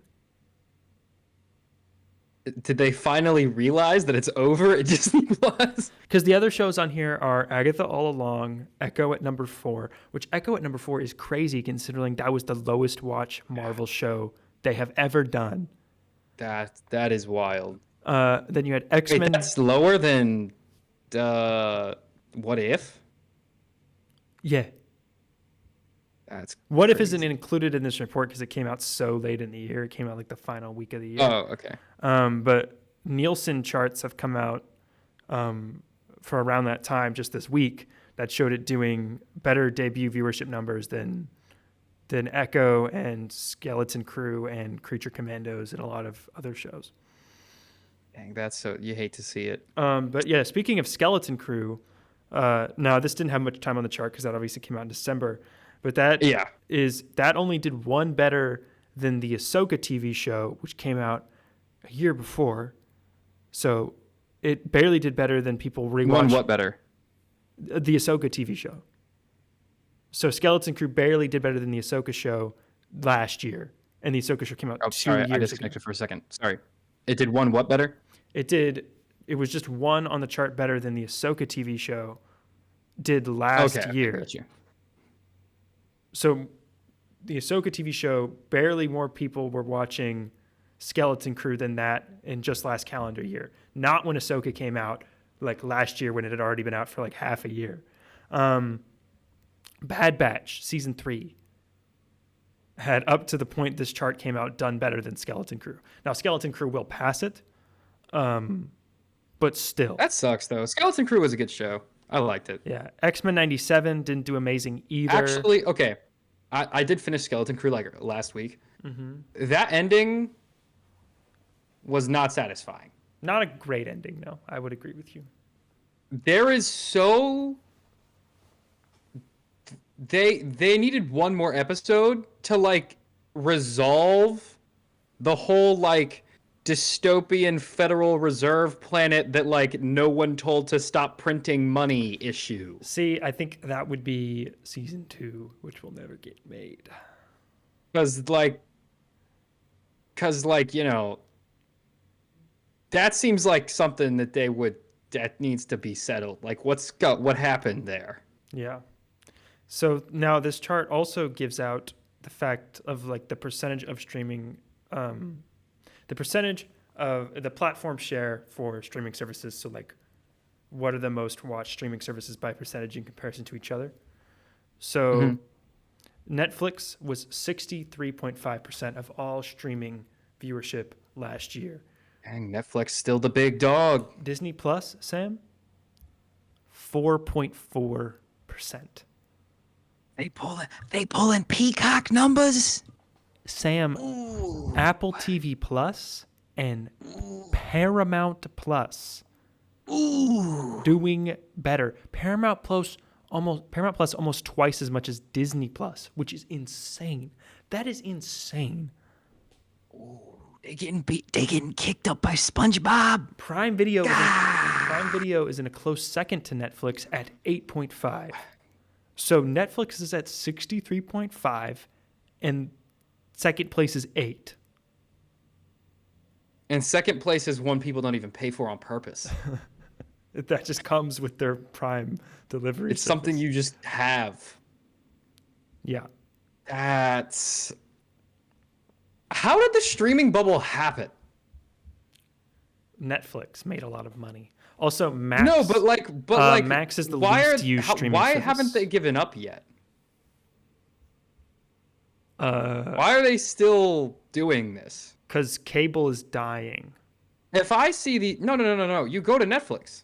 Did they finally realize that it's over at Disney Plus? Because the other shows on here are Agatha All Along, Echo at number 4, which Echo at number 4 is crazy considering that was the lowest watch Marvel show they have ever done. That is wild. Then you had X-Men. Wait, that's lower than What If? Yeah. That's What If crazy. isn't included in this report because it came out so late in the year. It came out like the final week of the year. Oh, okay. But Nielsen charts have come out for around that time, just this week, that showed it doing better debut viewership numbers than Echo and Skeleton Crew and Creature Commandos and a lot of other shows. Dang, that's so you hate to see it. But yeah, speaking of Skeleton Crew, now this didn't have much time on the chart because that obviously came out in December. But that only did one better than the Ahsoka TV show, which came out a year before. So it barely did better than people rewatched. One what better? The Ahsoka TV show. So Skeleton Crew barely did better than the Ahsoka show last year. And the Ahsoka show came out 2 sorry, years I ago. disconnected for a second. Sorry. It did one what better? It was just one on the chart better than the Ahsoka TV show did last year. Okay, got you. So the Ahsoka TV show, barely more people were watching Skeleton Crew than that in just last calendar year. Not when Ahsoka came out, like last year when it had already been out for like half a year. Bad Batch, season 3, had up to the point this chart came out done better than Skeleton Crew. Now, Skeleton Crew will pass it, but still. That sucks, though. Skeleton Crew was a good show. I liked it. Yeah. X-Men 97 didn't do amazing either. Actually, okay. I did finish Skeleton Crew like last week. Mm-hmm. That ending was not satisfying. Not a great ending, no. I would agree with you. There is so... They needed one more episode to, like, resolve the whole, like, dystopian Federal Reserve planet that, like, no one told to stop printing money issue. See, I think that would be season 2, which will never get made. Because, you know, that seems like something that needs to be settled. Like, what happened there? Yeah. So now this chart also gives out the fact of like the percentage of streaming, the percentage of the platform share for streaming services. So like, what are the most watched streaming services by percentage in comparison to each other? So Netflix was 63.5% of all streaming viewership last year. Dang, Netflix still the big dog. Disney Plus, Sam, 4.4%. They pulling Peacock numbers. Sam, Apple TV Plus and Paramount Plus doing better. Paramount Plus almost twice as much as Disney Plus, which is insane. That is insane. They getting kicked up by SpongeBob. Prime Video is in a close second to Netflix at 8.5. So Netflix is at 63.5 and second place is 8. And second place is one people don't even pay for on purpose. That just comes with their Prime delivery. It's something you just have. Yeah. That's... How did the streaming bubble happen? Netflix made a lot of money. Also, Max. No, but Max is the least used streaming Why service. haven't they given up yet? Why are they still doing this? Because cable is dying. If I see the no, you go to Netflix.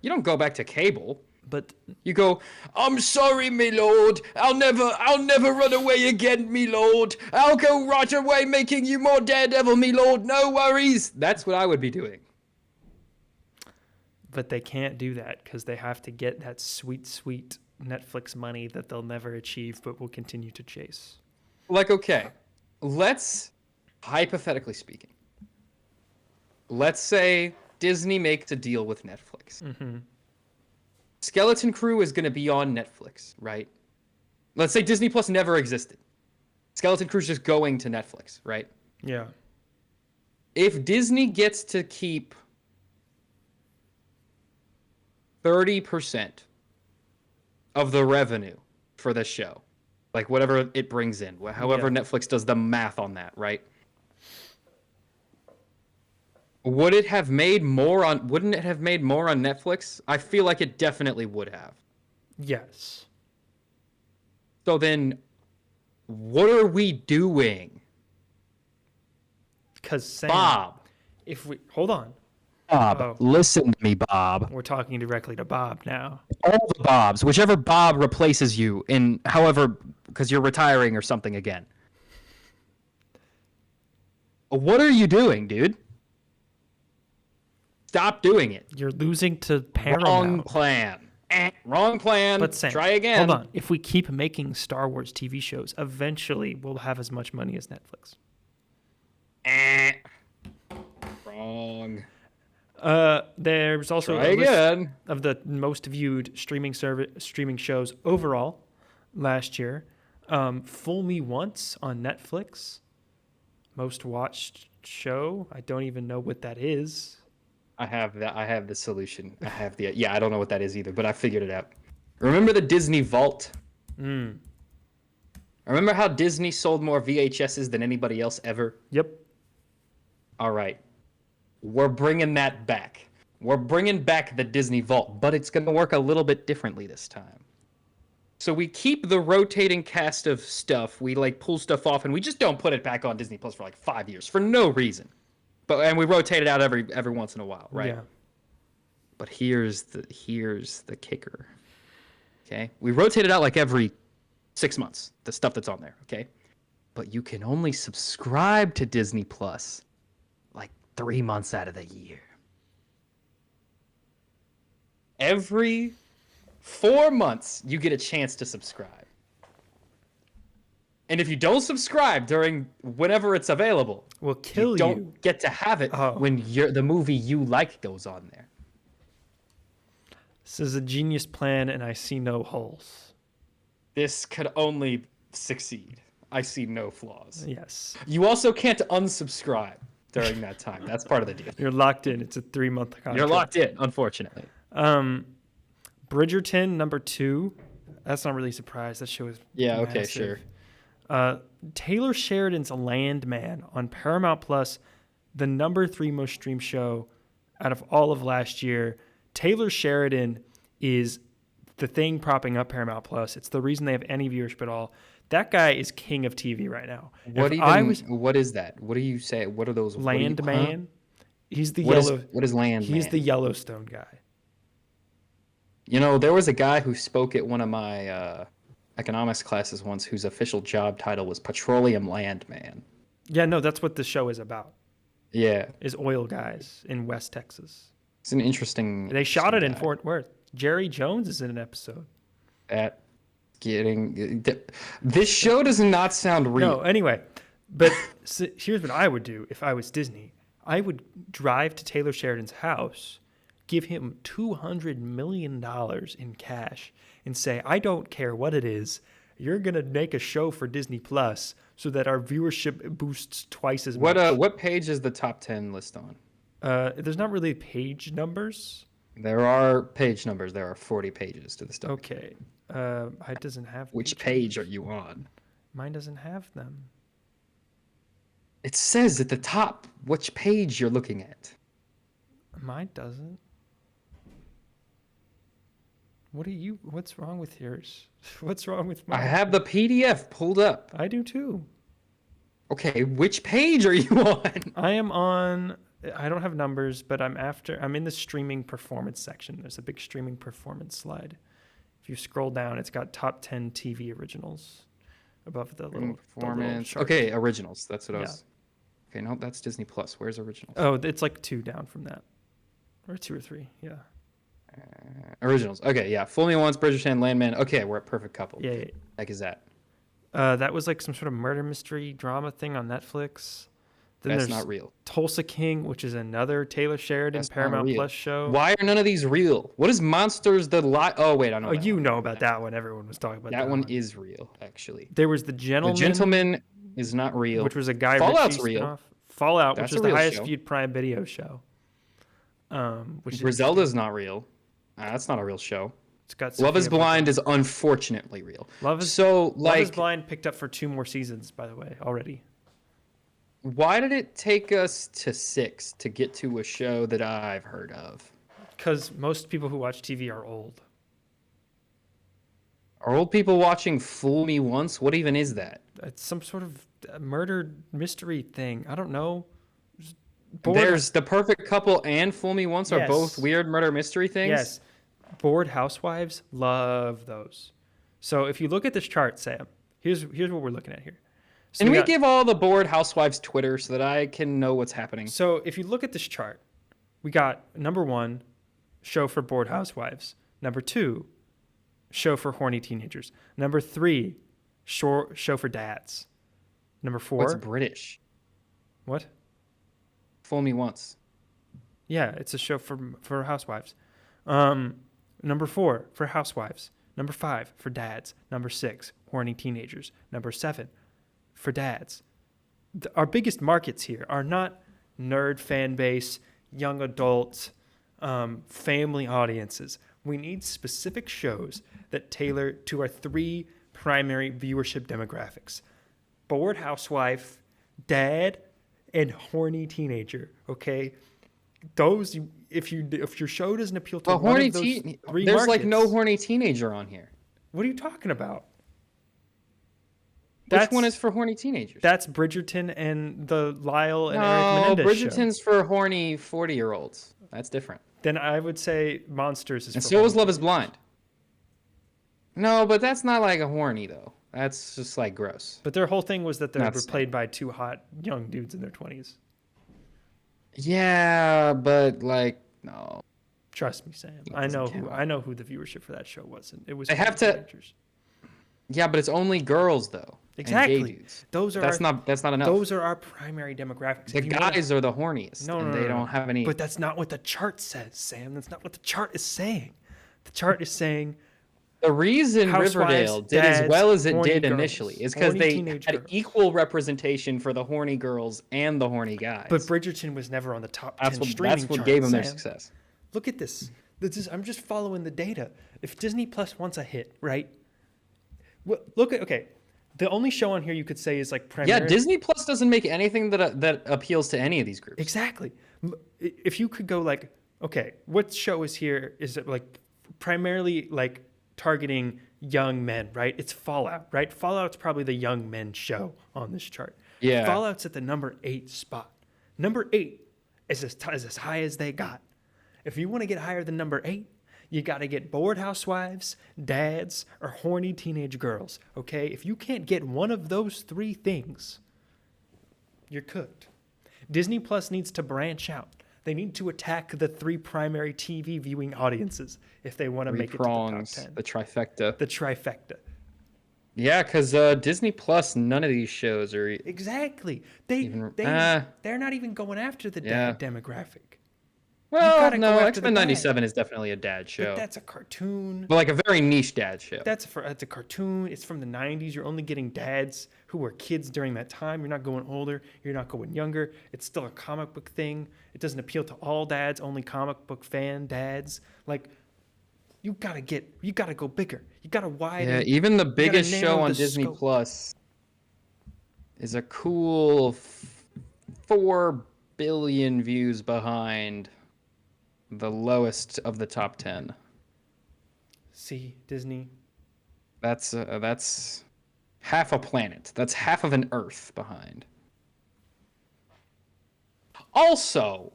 You don't go back to cable. But You go, I'm sorry, me lord. I'll never run away again, me lord. I'll go right away, making you more daredevil, me lord. No worries. That's what I would be doing. they can't do that because they have to get that sweet, sweet Netflix money that they'll never achieve but will continue to chase. Like, okay, let's hypothetically speaking, let's say Disney makes a deal with Netflix. Mm-hmm. Skeleton Crew is going to be on Netflix, right? Let's say Disney Plus never existed. Skeleton Crew's just going to Netflix, right? Yeah. If Disney gets to keep 30% of the revenue for the show, like whatever it brings in, however Netflix does the math on that, right? Wouldn't it have made more on Netflix? I feel like it definitely would have. Yes. So then what are we doing? Because Sam, Bob. if we hold on, Bob, listen to me, Bob. we're talking directly to Bob now. All the Bobs, whichever Bob replaces you in however, because you're retiring or something again. What are you doing, dude? Stop doing it. You're losing to Paramount. Wrong plan. Wrong plan. But Sam, try again. hold on. If we keep making Star Wars TV shows, eventually we'll have as much money as Netflix. Wrong. There's also Try a list again. of the most viewed streaming shows overall last year. Fool Me Once on Netflix. Most watched show. I don't even know what that is. I have the solution. I don't know what that is either, but I figured it out. Remember the Disney Vault? Remember how Disney sold more VHSs than anybody else ever? Yep. All right. We're bringing that back. We're bringing back the Disney Vault, but it's going to work a little bit differently this time. So we keep the rotating cast of stuff. We like pull stuff off, and we just don't put it back on Disney Plus for like 5 years for no reason. And we rotate it out every once in a while, right? Yeah. But here's the kicker. Okay? We rotate it out like every 6 months, the stuff that's on there, okay? But you can only subscribe to Disney Plus like 3 months out of the year. Every 4 months, you get a chance to subscribe. And if you don't subscribe during whenever it's available, We'll kill you. Don't get to have it when the movie you like goes on there. This is a genius plan, and I see no holes. This could only succeed. I see no flaws. Yes. You also can't unsubscribe during that time. That's part of the deal. You're locked in. It's a 3-month contract. You're locked in, unfortunately. Bridgerton, number 2. That's not really a surprise. That show is Okay, massive. sure. Taylor Sheridan's Landman on Paramount Plus, the number 3 most streamed show out of all of last year. Taylor Sheridan is the thing propping up Paramount Plus. It's the reason they have any viewership at all. That guy is king of TV right now. What is that? What do you say? What are those? Landman. He's the What is Landman? He's the Yellowstone guy. You know, there was a guy who spoke at one of my economics classes once whose official job title was Petroleum Landman. Yeah, no, that's what the show is about. Yeah. Is oil guys in West Texas. It's an interesting... They shot it in Fort Worth. Jerry Jones is in an episode. This show does not sound real. No, anyway. But so here's what I would do if I was Disney. I would drive to Taylor Sheridan's house, give him $200 million in cash, and say, I don't care what it is, you're going to make a show for Disney Plus so that our viewership boosts twice as much. What page is the top 10 list on? There's not really page numbers. There are page numbers. There are 40 pages to the story. Okay. It doesn't have... Which page are you on? Mine doesn't have them. It says at the top which page you're looking at. Mine doesn't. What's wrong with yours? What's wrong with mine? I have the PDF pulled up. I do too. Okay, which page are you on? I am on, I don't have numbers, but I'm in the streaming performance section. There's a big streaming performance slide. If you scroll down, it's got top 10 TV originals above the little performance. chart. Okay, originals. That's what I was. Okay, no, that's Disney Plus. Where's originals? Oh, it's like 2 down from that. Or 2 or 3, yeah. Originals. Okay, yeah. Fool Me Once, Bridgerton, Landman. Okay, we're a perfect couple. Yeah. Heck is that? That was like some sort of murder mystery drama thing on Netflix. Then That's there's not real. Tulsa King, which is another Taylor Sheridan That's not Paramount real. Plus show. Why are none of these real? What is Monsters the Live? Oh wait, I know. Oh, that you one. know about that one. Everyone was talking about that, That one is real, actually. There was The The Gentleman, Gentleman is not real. which was a Guy Fallout's Ritchie real. spinoff. Fallout, That's which a was the real highest show. viewed Prime Video show. Which is Griselda's not real. That's not a real show. it's got Love is Sophia Blind Bush. is unfortunately real. Love is So, Love is like, Blind picked up for 2 more seasons, by the way, already. why did it take us to 6 to get to a show that I've heard of? Because most people who watch TV are old. Are old people watching Fool Me Once? What even is that? It's some sort of murder mystery thing. I don't know. There's The Perfect Couple and Fool Me Once are Yes. both weird murder mystery things? Yes. Bored housewives love those. So if you look at this chart, Sam, here's what we're looking at here. So Can we got- give all the Bored Housewives Twitter so that I can know what's happening? So if you look at this chart, we got number 1, show for bored housewives. Number 2, show for horny teenagers. Number 3, show for dads. Number 4, What's British? what? Fool Me Once. Yeah, it's a show for housewives. Number 4 for housewives. Number 5 for dads. Number 6 horny teenagers. Number 7 for dads. Our biggest markets here are not nerd fan base, young adults, family audiences. We need specific shows that tailor to our 3 primary viewership demographics: bored housewife, dad, and horny teenager. Okay, those if your show doesn't appeal to Well, one horny of those teen. 3 There's markets, like no horny teenager on here. What are you talking about? Which one is for horny teenagers? That's Bridgerton and the Lyle and No, Eric Menendez show. Bridgerton's for horny 40-year-olds. That's different. Then I would say Monsters is And for so is horny Love is teenagers. Blind. No, but that's not like a horny though. That's just like gross. But their whole thing was that they Not were the played by 2 hot young dudes in their 20s. Yeah, but like no. Trust me, Sam. It I know doesn't count. I know who the viewership for that show was. And it was They have horny to- teenagers. Yeah, but it's only girls though. and gay Exactly. dudes. Those are That's not enough. those are our primary demographics. The If you wanna- guys are the horniest. No, and no, they no, no. don't have any. But that's not what the chart says, Sam. That's not what the chart is saying. The chart is saying The reason Housewives, Riverdale did as dads, well as it horny did girls, initially is because horny they teenage had girls. equal representation for the horny girls and the horny guys. but Bridgerton was never on the top 10 that's streaming what chart, gave them their Sam. success. Look at this. I'm just following the data. If Disney Plus wants a hit, right? Well, look at the only show on here you could say is like Yeah, primarily. Disney Plus doesn't make anything that appeals to any of these groups. Exactly. If you could go like, okay, what show is here? Is it like primarily like targeting young men, right? It's Fallout, right? Fallout's probably the young men show on this chart. Yeah. Fallout's at the number 8 spot. Number 8 is as high as they got. If you want to get higher than number 8, you got to get bored housewives, dads, or horny teenage girls, okay? If you can't get one of those 3 things, you're cooked. Disney Plus needs to branch out. They need to attack the 3 primary TV viewing audiences if they want to Three make prongs, it to the top 10. the trifecta. The trifecta. Yeah, because Disney Plus, none of these shows are. Exactly. Even- They're not even going after the Yeah. dad demographic. Well, gotta go no, after the X-Men guy. 97 is definitely a dad show. But that's a cartoon. But like a very niche dad show. That's a cartoon. It's from the 90s. You're only getting dads who were kids during that time. You're not going older. You're not going younger. It's still a comic book thing. It doesn't appeal to all dads, only comic book fan dads. Like, you gotta go bigger. You gotta widen. Yeah, even the biggest narrow show on the Disney scope. Plus is a cool 4 billion views behind the lowest of the top 10. See, Disney. That's half a planet. That's half of an Earth behind. Also,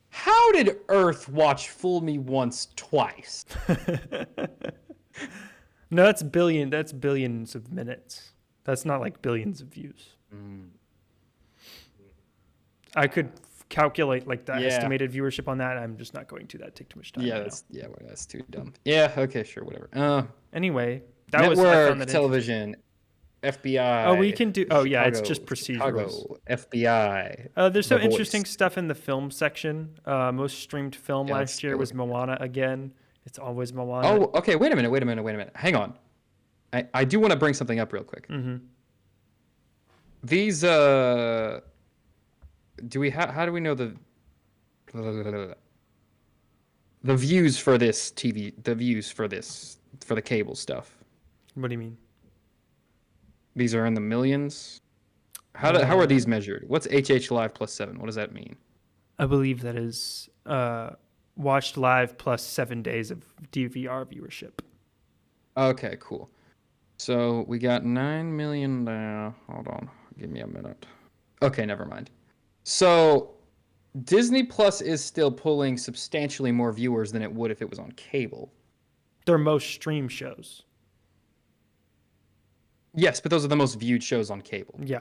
how did Earth watch Fool Me Once twice? No, that's billions of minutes. That's not like billions of views. I could calculate like the Yeah. estimated viewership on that. I'm just not going to. That take too much time. Yeah, right now. that's too dumb. Yeah, okay, sure, whatever. Anyway, that was I Network found that television. FBI. Oh, we can do. Oh, yeah, it's Chicago, just procedurals. Chicago, FBI. There's some The interesting Voice. stuff in the film section. Most streamed film Yeah, last year was Moana again. It's always Moana. Oh, okay. Wait a minute. Hang on. I do want to bring something up real quick. Mm-hmm. These do we how do we know the views for this TV, the views for the cable stuff? What do you mean? These are in the millions. How are these measured? What's HH Live plus 7? What does that mean? I believe that is watched live plus 7 days of DVR viewership. Okay, cool. So we got 9 million. Hold on, give me a minute. Okay, never mind. So Disney Plus is still pulling substantially more viewers than it would if it was on cable. They're most stream shows. Yes, but those are the most viewed shows on cable. Yeah.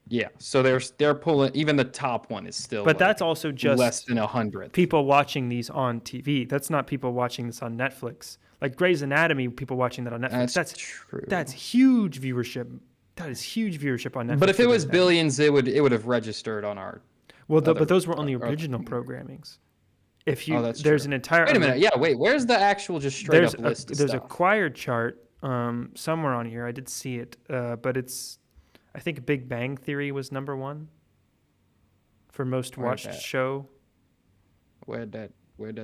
Yeah, so they're pulling, even the top one is still. But like that's also just less than 100. people watching these on TV. That's not people watching this on Netflix. Like Grey's Anatomy, people watching that on Netflix. That's true. That's huge viewership. That is huge viewership on Netflix. But if it for was Grey's Anatomy. billions, it would have registered on our. Well, other- but those were only our- original programmings. If you, that's there's true. an entire. Wait a minute. Yeah, wait. Where's the actual just straight up list of There's stuff? a acquired chart somewhere on here. I did see it, but it's. I think Big Bang Theory was number 1 for most Where's watched that? show. Where'd that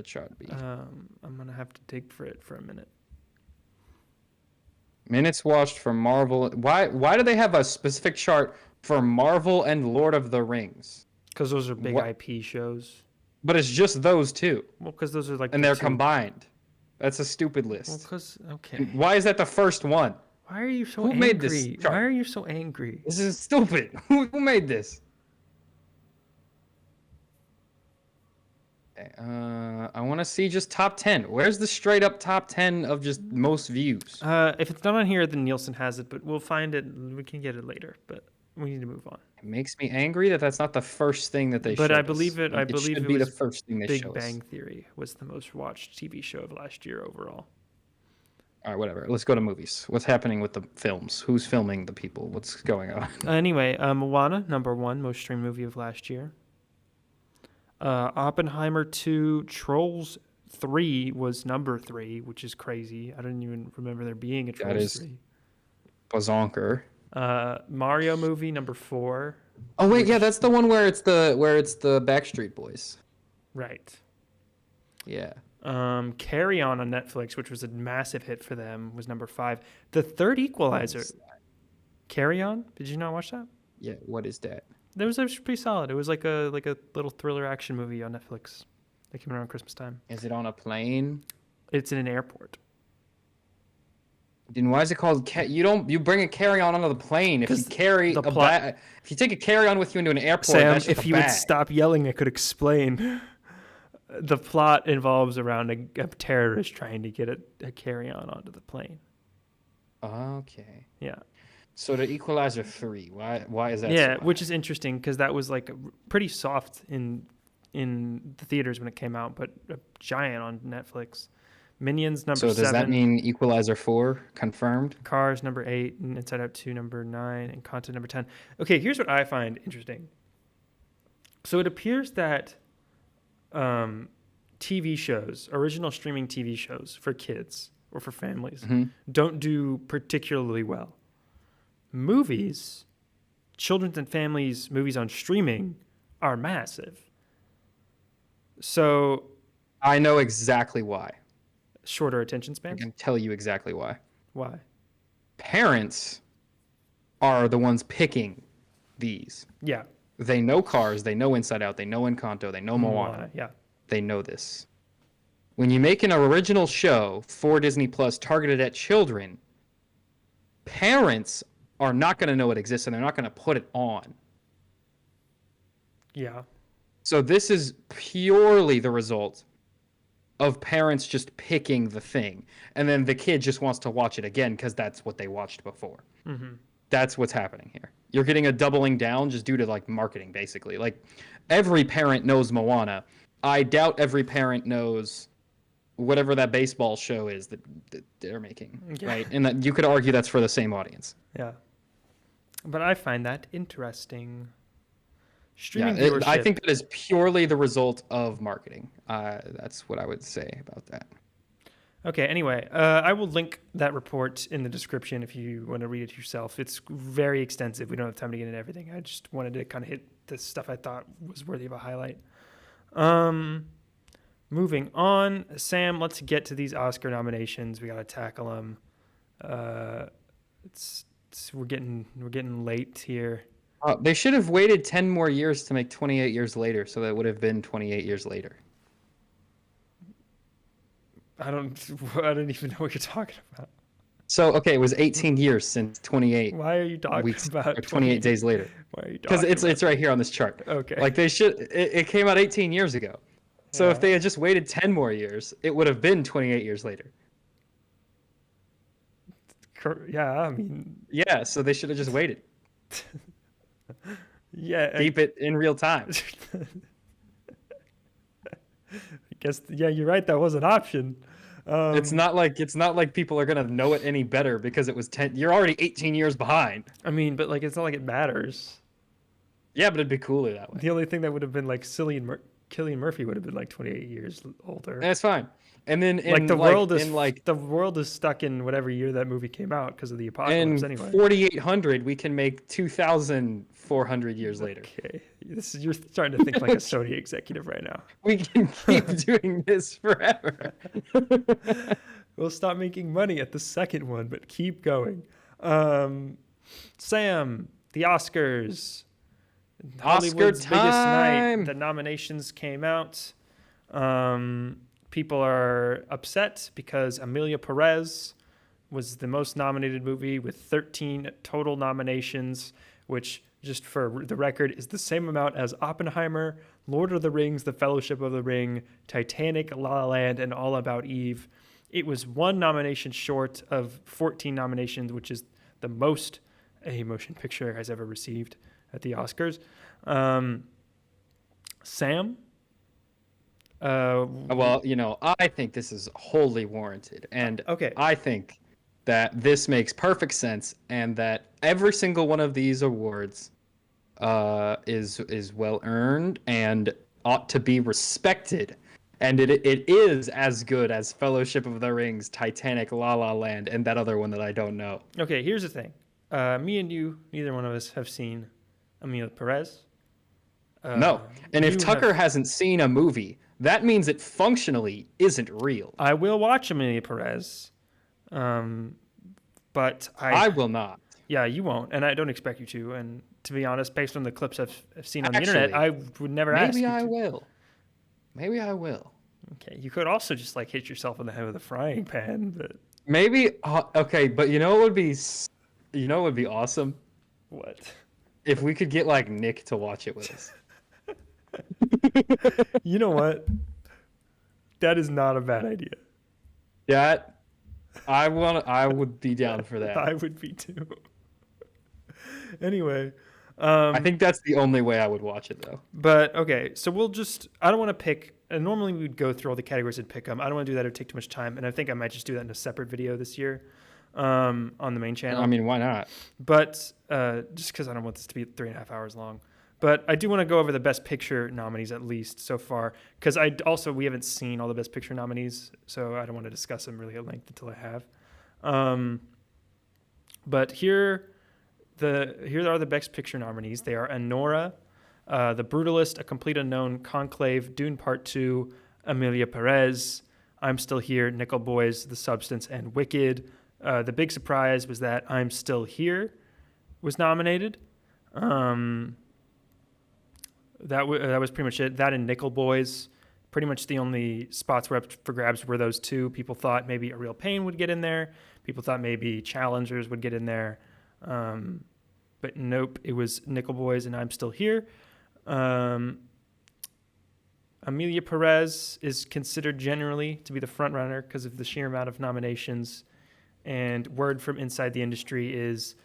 chart be? I'm gonna have to dig for it for a minute. Minutes watched for Marvel. Why do they have a specific chart for Marvel and Lord of the Rings? Because those are big What? IP shows. But it's just those two, Well, because those are like. and the they're two- combined. That's a stupid Well, list. because okay. Why is that the first one? Why are you so Who angry? made this chart? Why are you so angry? This is stupid. Who made this? Okay, I want to see just top 10. Where's the straight up top 10 of just most views? If it's not on here, then Nielsen has it, but we'll find it. We can get it later, but we need to move on. It makes me angry that that's not the first thing that they show But I us. believe it. I believe should it be was the first thing they Big show Bang us. Theory was the most watched TV show of last year overall. All right, whatever. Let's go to movies. What's happening with the films? Who's filming the people? What's going on? Anyway, Moana, number 1 most streamed movie of last year. Oppenheimer 2, Trolls 3 was number 3, which is crazy. I don't even remember there being a That Trolls is 3. Bazonker. Mario movie number 4. Oh wait, yeah, that's the one where it's the Backstreet Boys. Right. Yeah. Carry On Netflix, which was a massive hit for them, was number 5. The Third Equalizer. Carry On? Did you not watch that? Yeah. What is that? It was pretty solid. It was like a little thriller action movie on Netflix that came around Christmas time. Is it on a plane? It's in an airport. Then why is it called? You bring a carry-on onto the plane. If you 'Cause carry the a plot- bag, if you take a carry-on with you into an airport, Sam, that's just if a you would bag. stop yelling, I could explain. The plot involves around a terrorist trying to get a carry-on onto the plane. Okay. Yeah. So the Equalizer 3. Why is that? Yeah, so which is interesting because that was like pretty soft in the theaters when it came out, but a giant on Netflix. Minions number So 7. does that mean Equalizer 4 confirmed? Cars number 8, and Inside Out 2 number 9, and Content number 10. Okay, here's what I find interesting. So it appears that TV shows, original streaming TV shows for kids or for families, don't do particularly well. Movies, children's and families movies on streaming are massive. So I know exactly why. shorter attention I spans? can tell you exactly why. Why? Parents are the ones picking these. Yeah. They know Cars, they know Inside Out, they know Encanto, they know Moana. Yeah. They know this. When you make an original show for Disney Plus targeted at children, parents are not going to know it exists and they're not going to put it on. Yeah. So this is purely the result of parents just picking the thing. And then the kid just wants to watch it again because that's what they watched before. Mm-hmm. That's what's happening here. You're getting a doubling down just due to like marketing, basically. Like every parent knows Moana. I doubt every parent knows whatever that baseball show is that they're making, Yeah. right? And that you could argue that's for the same audience. Yeah. But I find that interesting. Yeah, Streaming viewership. I think that is purely the result of marketing. That's what I would say about that. Okay, anyway, I will link that report in the description if you want to read it yourself. It's very extensive. We don't have time to get into everything. I just wanted to kind of hit the stuff I thought was worthy of a highlight. Moving on, Sam, let's get to these Oscar nominations. We got to tackle them. We're getting late here. They should have waited 10 more years to make 28 years later, so that would have been 28 years later. I don't even know what you're talking about. So, okay, it was 18 years since 28 Why are you talking weeks about or 28 days later. Why are you Because talking it's right here on this chart. Okay. Like it came out 18 years ago. So Yeah. if they had just waited 10 more years, it would have been 28 years later. Yeah, I mean, Yeah, so they should have just waited. yeah. Keep it in real time. I guess, yeah, you're right. That was an option. It's not like people are gonna know it any better because it was 10. You're already 18 years behind. I mean, but like, it's not like it matters. Yeah, but it'd be cooler that way. The only thing that would have been like silly and Cillian Murphy would have been like 28 years older. That's fine. And then Like the world is stuck in whatever year that movie came out because of the apocalypse. in Anyway, 4800 we can make 2400 years later. okay, you're starting to think like a Sony executive right now. We can keep doing this forever. We'll stop making money at the second one, but keep going. Sam, the Oscars. Hollywood's biggest time. night. The nominations came out. People are upset because Amelia Perez was the most nominated movie with 13 total nominations, which, just for the record, is the same amount as Oppenheimer, Lord of the Rings, The Fellowship of the Ring, Titanic, La La Land, and All About Eve. It was one nomination short of 14 nominations, which is the most a motion picture has ever received at the Oscars. Sam? Well, I think this is wholly warranted. And Okay. I think that this makes perfect sense and that every single one of these awards is well earned and ought to be respected. And it is as good as Fellowship of the Rings, Titanic, La La Land, and that other one that I don't know. Okay, here's the thing. Me and you, neither one of us have seen Amelia Perez. No. And if you Tucker hasn't seen a movie, that means it functionally isn't real. I will watch Amelia Perez, but I will not. Yeah, you won't, and I don't expect you to. And to be honest, based on the clips I've seen on the internet, I would never ask you Maybe I to. will. Maybe I will. Okay, you could also just like hit yourself in the head with a frying pan, but Maybe. Okay, but you know what would be awesome? what? If we could get like Nick to watch it with us. You know what? That is not a bad idea. That I would be down for that. I would be too. Anyway, I think that's the only way I would watch it though. but okay, so I don't want to pick, and normally we would go through all the categories and pick them. I don't want to do that. It would take too much time, and I think I might just do that in a separate video this year on the main channel. I mean, why not? But just because I don't want this to be 3.5 hours long. But I do want to go over the Best Picture nominees at least so far, because we haven't seen all the Best Picture nominees, so I don't want to discuss them really at length until I have. But here are the Best Picture nominees. They are Anora, The Brutalist, A Complete Unknown, Conclave, Dune Part 2, Amelia Perez, I'm Still Here, Nickel Boys, The Substance, and Wicked. The big surprise was that I'm Still Here was nominated. That was pretty much it. That and Nickel Boys, pretty much the only spots were up for grabs were those two. People thought maybe A Real Pain would get in there. People thought maybe Challengers would get in there. But nope, it was Nickel Boys and I'm Still Here. Amelia Perez is considered generally to be the front runner because of the sheer amount of nominations. And word from inside the industry is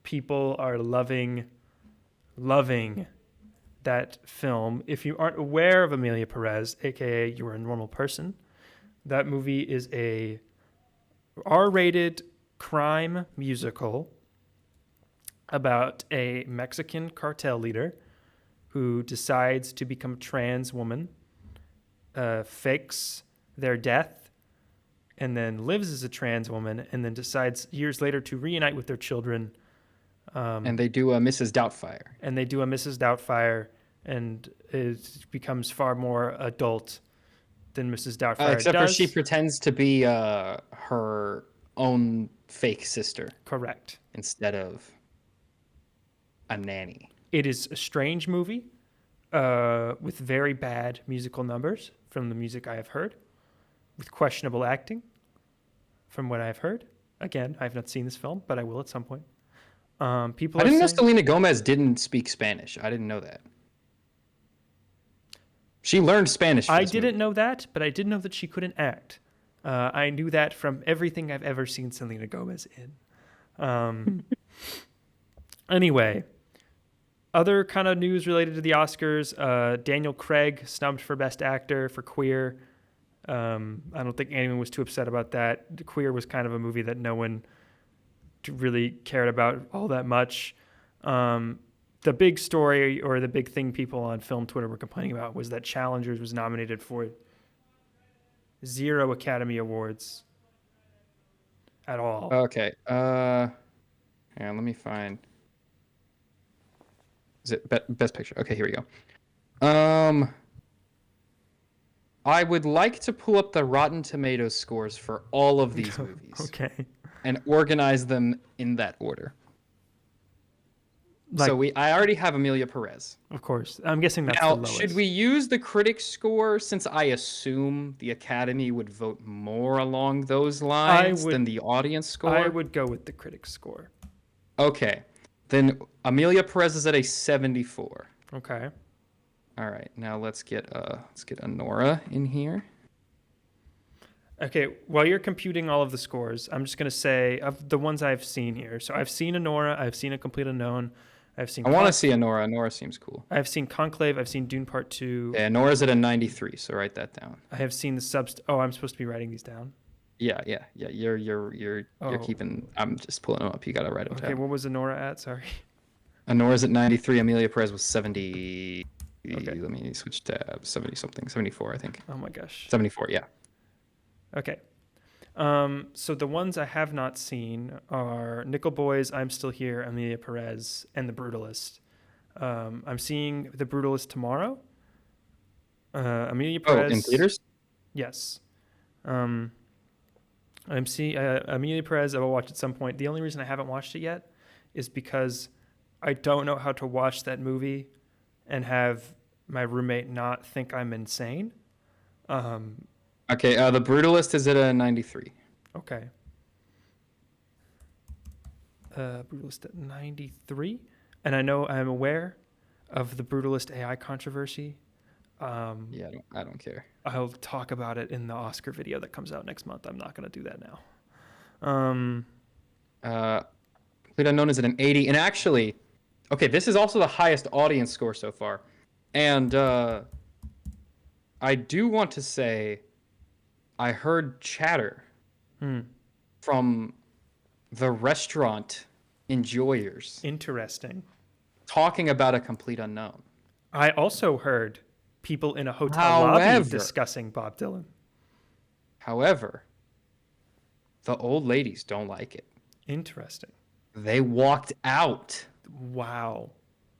people are loving that film. If you aren't aware of Amelia Perez, aka you are a normal person, That movie is a R-rated crime musical about a Mexican cartel leader who decides to become a trans woman, fakes their death, and then lives as a trans woman, and then decides years later to reunite with their children. And they do a Mrs. Doubtfire. And they do a Mrs. Doubtfire, and it becomes far more adult than Mrs. Doubtfire Except does. for she pretends to be her own fake sister. Correct. Instead of a nanny. It is a strange movie with very bad musical numbers from the music I have heard, with questionable acting from what I've heard. Again, I have not seen this film, but I will at some point. I didn't know Selena Gomez didn't speak Spanish. I didn't know that. She learned Spanish. I didn't know that, but I did know that she couldn't act. I knew that from everything I've ever seen Selena Gomez in. Anyway, other kind of news related to the Oscars. Daniel Craig snubbed for Best Actor for Queer. I don't think anyone was too upset about that. Queer was kind of a movie that no one really cared about all that much. The big story or the big thing people on film Twitter were complaining about was that Challengers was nominated for 0 Academy Awards at all. Okay. Yeah, let me find. Is it Best Picture? Okay, here we go. I would like to pull up the Rotten Tomatoes scores for all of these movies. Okay. And organize them in that order. So I already have Amelia Perez. Of course. I'm guessing that's now, the lowest. should we use the critic score since I assume the Academy would vote more along those lines than the audience score? I would go with the critic score. Okay. Then Amelia Perez is at a 74. Okay. All right. Now let's get Honora in here. Okay, while you're computing all of the scores, I'm just going to say of the ones I've seen here. So I've seen Honora, I've seen A Complete Unknown, I've seen... I want to see Honora. Honora seems cool. I've seen Conclave, I've seen Dune Part 2. Yeah, Honora's at a 93, so write that down. I have seen the Oh, I'm supposed to be writing these down? Yeah. You're keeping... I'm just pulling them up. You got to write them down. Okay, what was Honora at? Sorry. Honora's at 93. Amelia Perez was 70... Okay. Let me switch tabs. 70-something. 74, I think. Oh my gosh. 74, yeah. Okay. So the ones I have not seen are Nickel Boys, I'm Still Here, Amelia Perez, and The Brutalist. I'm seeing The Brutalist tomorrow. Amelia Perez. Oh, in theaters? Yes. I'm seeing Amelia Perez. I will watch at some point. The only reason I haven't watched it yet is because I don't know how to watch that movie and have my roommate not think I'm insane. Okay, The Brutalist is at a 93. Okay. Brutalist at 93. And I'm aware of the Brutalist AI controversy. Yeah, I don't care. I'll talk about it in the Oscar video that comes out next month. I'm not going to do that now. Complete Unknown is at an 80. And actually, okay, this is also the highest audience score so far. And I do want to say I heard chatter from the restaurant enjoyers. Interesting. Talking about A Complete Unknown. I also heard people in a hotel lobby discussing Bob Dylan. However, the old ladies don't like it. Interesting. They walked out. Wow.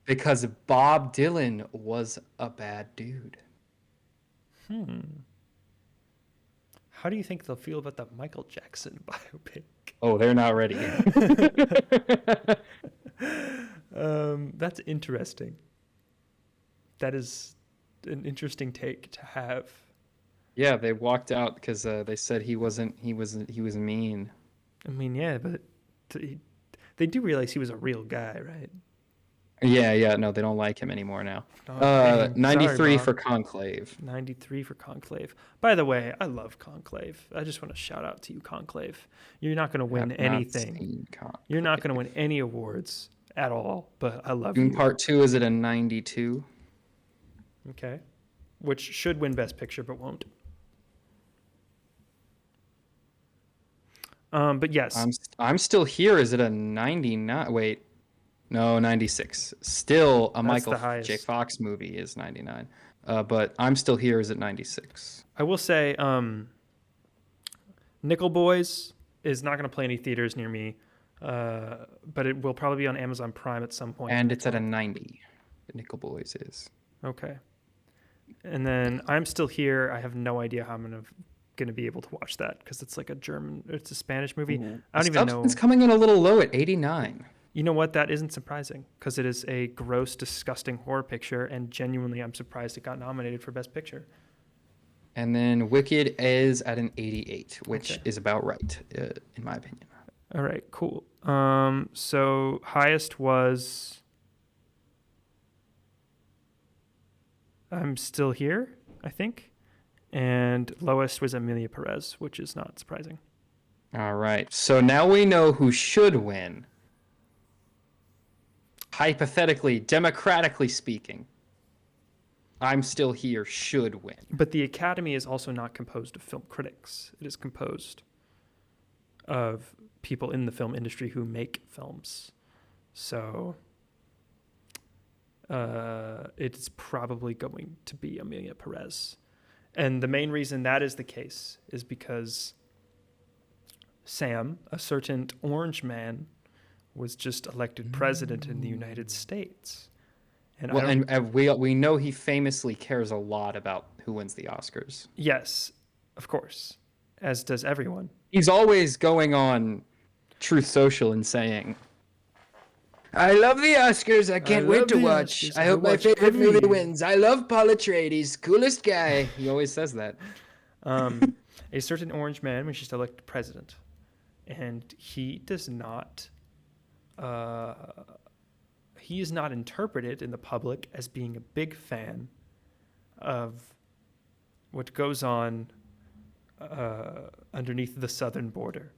Because Bob Dylan was a bad dude. How do you think they'll feel about the Michael Jackson biopic? Oh, they're not ready. That's interesting. That is an interesting take to have. Yeah, they walked out because they said he was mean. I mean, yeah, but they do realize he was a real guy, right? Yeah, no, they don't like him anymore now. 93 Sorry, for Conclave. 93 for Conclave. By the way, I love Conclave. I just want to shout out to you, Conclave. You're not going to win anything. You're not going to win any awards at all, but I love you. Part 2 is at a 92. Okay. Which should win Best Picture, but won't. But yes, I'm still here. Is it a 99? Wait, no, 96. Still a that's Michael the J. highest. Fox movie is 99. But I'm still here. Is it 96? I will say, Nickel Boys is not going to play any theaters near me, but it will probably be on Amazon Prime at some point. And it's at a 90. Nickel Boys is. Okay. And then I'm Still Here. I have no idea how I'm going to be able to watch that because it's like it's a Spanish movie. I don't even know. It's coming in a little low at 89. You know what? That isn't surprising because it is a gross, disgusting horror picture, and genuinely, I'm surprised it got nominated for Best Picture. And then Wicked is at an 88, which Okay. is about right, in my opinion. All right, cool. So highest was I'm Still Here, I think, and lowest was Amelia Perez, which is not surprising. All right. So now we know who should win. Hypothetically, democratically speaking, I'm Still Here should win. But the Academy is also not composed of film critics. It is composed of people in the film industry who make films. So it's probably going to be Amelia Perez. And the main reason that is the case is because Sam, a certain orange man, was just elected president in the United States. And Well, and we know he famously cares a lot about who wins the Oscars. yes, of course, as does everyone. He's always going on Truth Social and saying, I love the Oscars. I can't love wait to the watch. Oscars. I I hope my watch favorite every movie year." wins. I love Paul Atreides. Coolest guy. He always says that. A certain orange man was just elected president, and he does not. He is not interpreted in the public as being a big fan of what goes on underneath the southern border,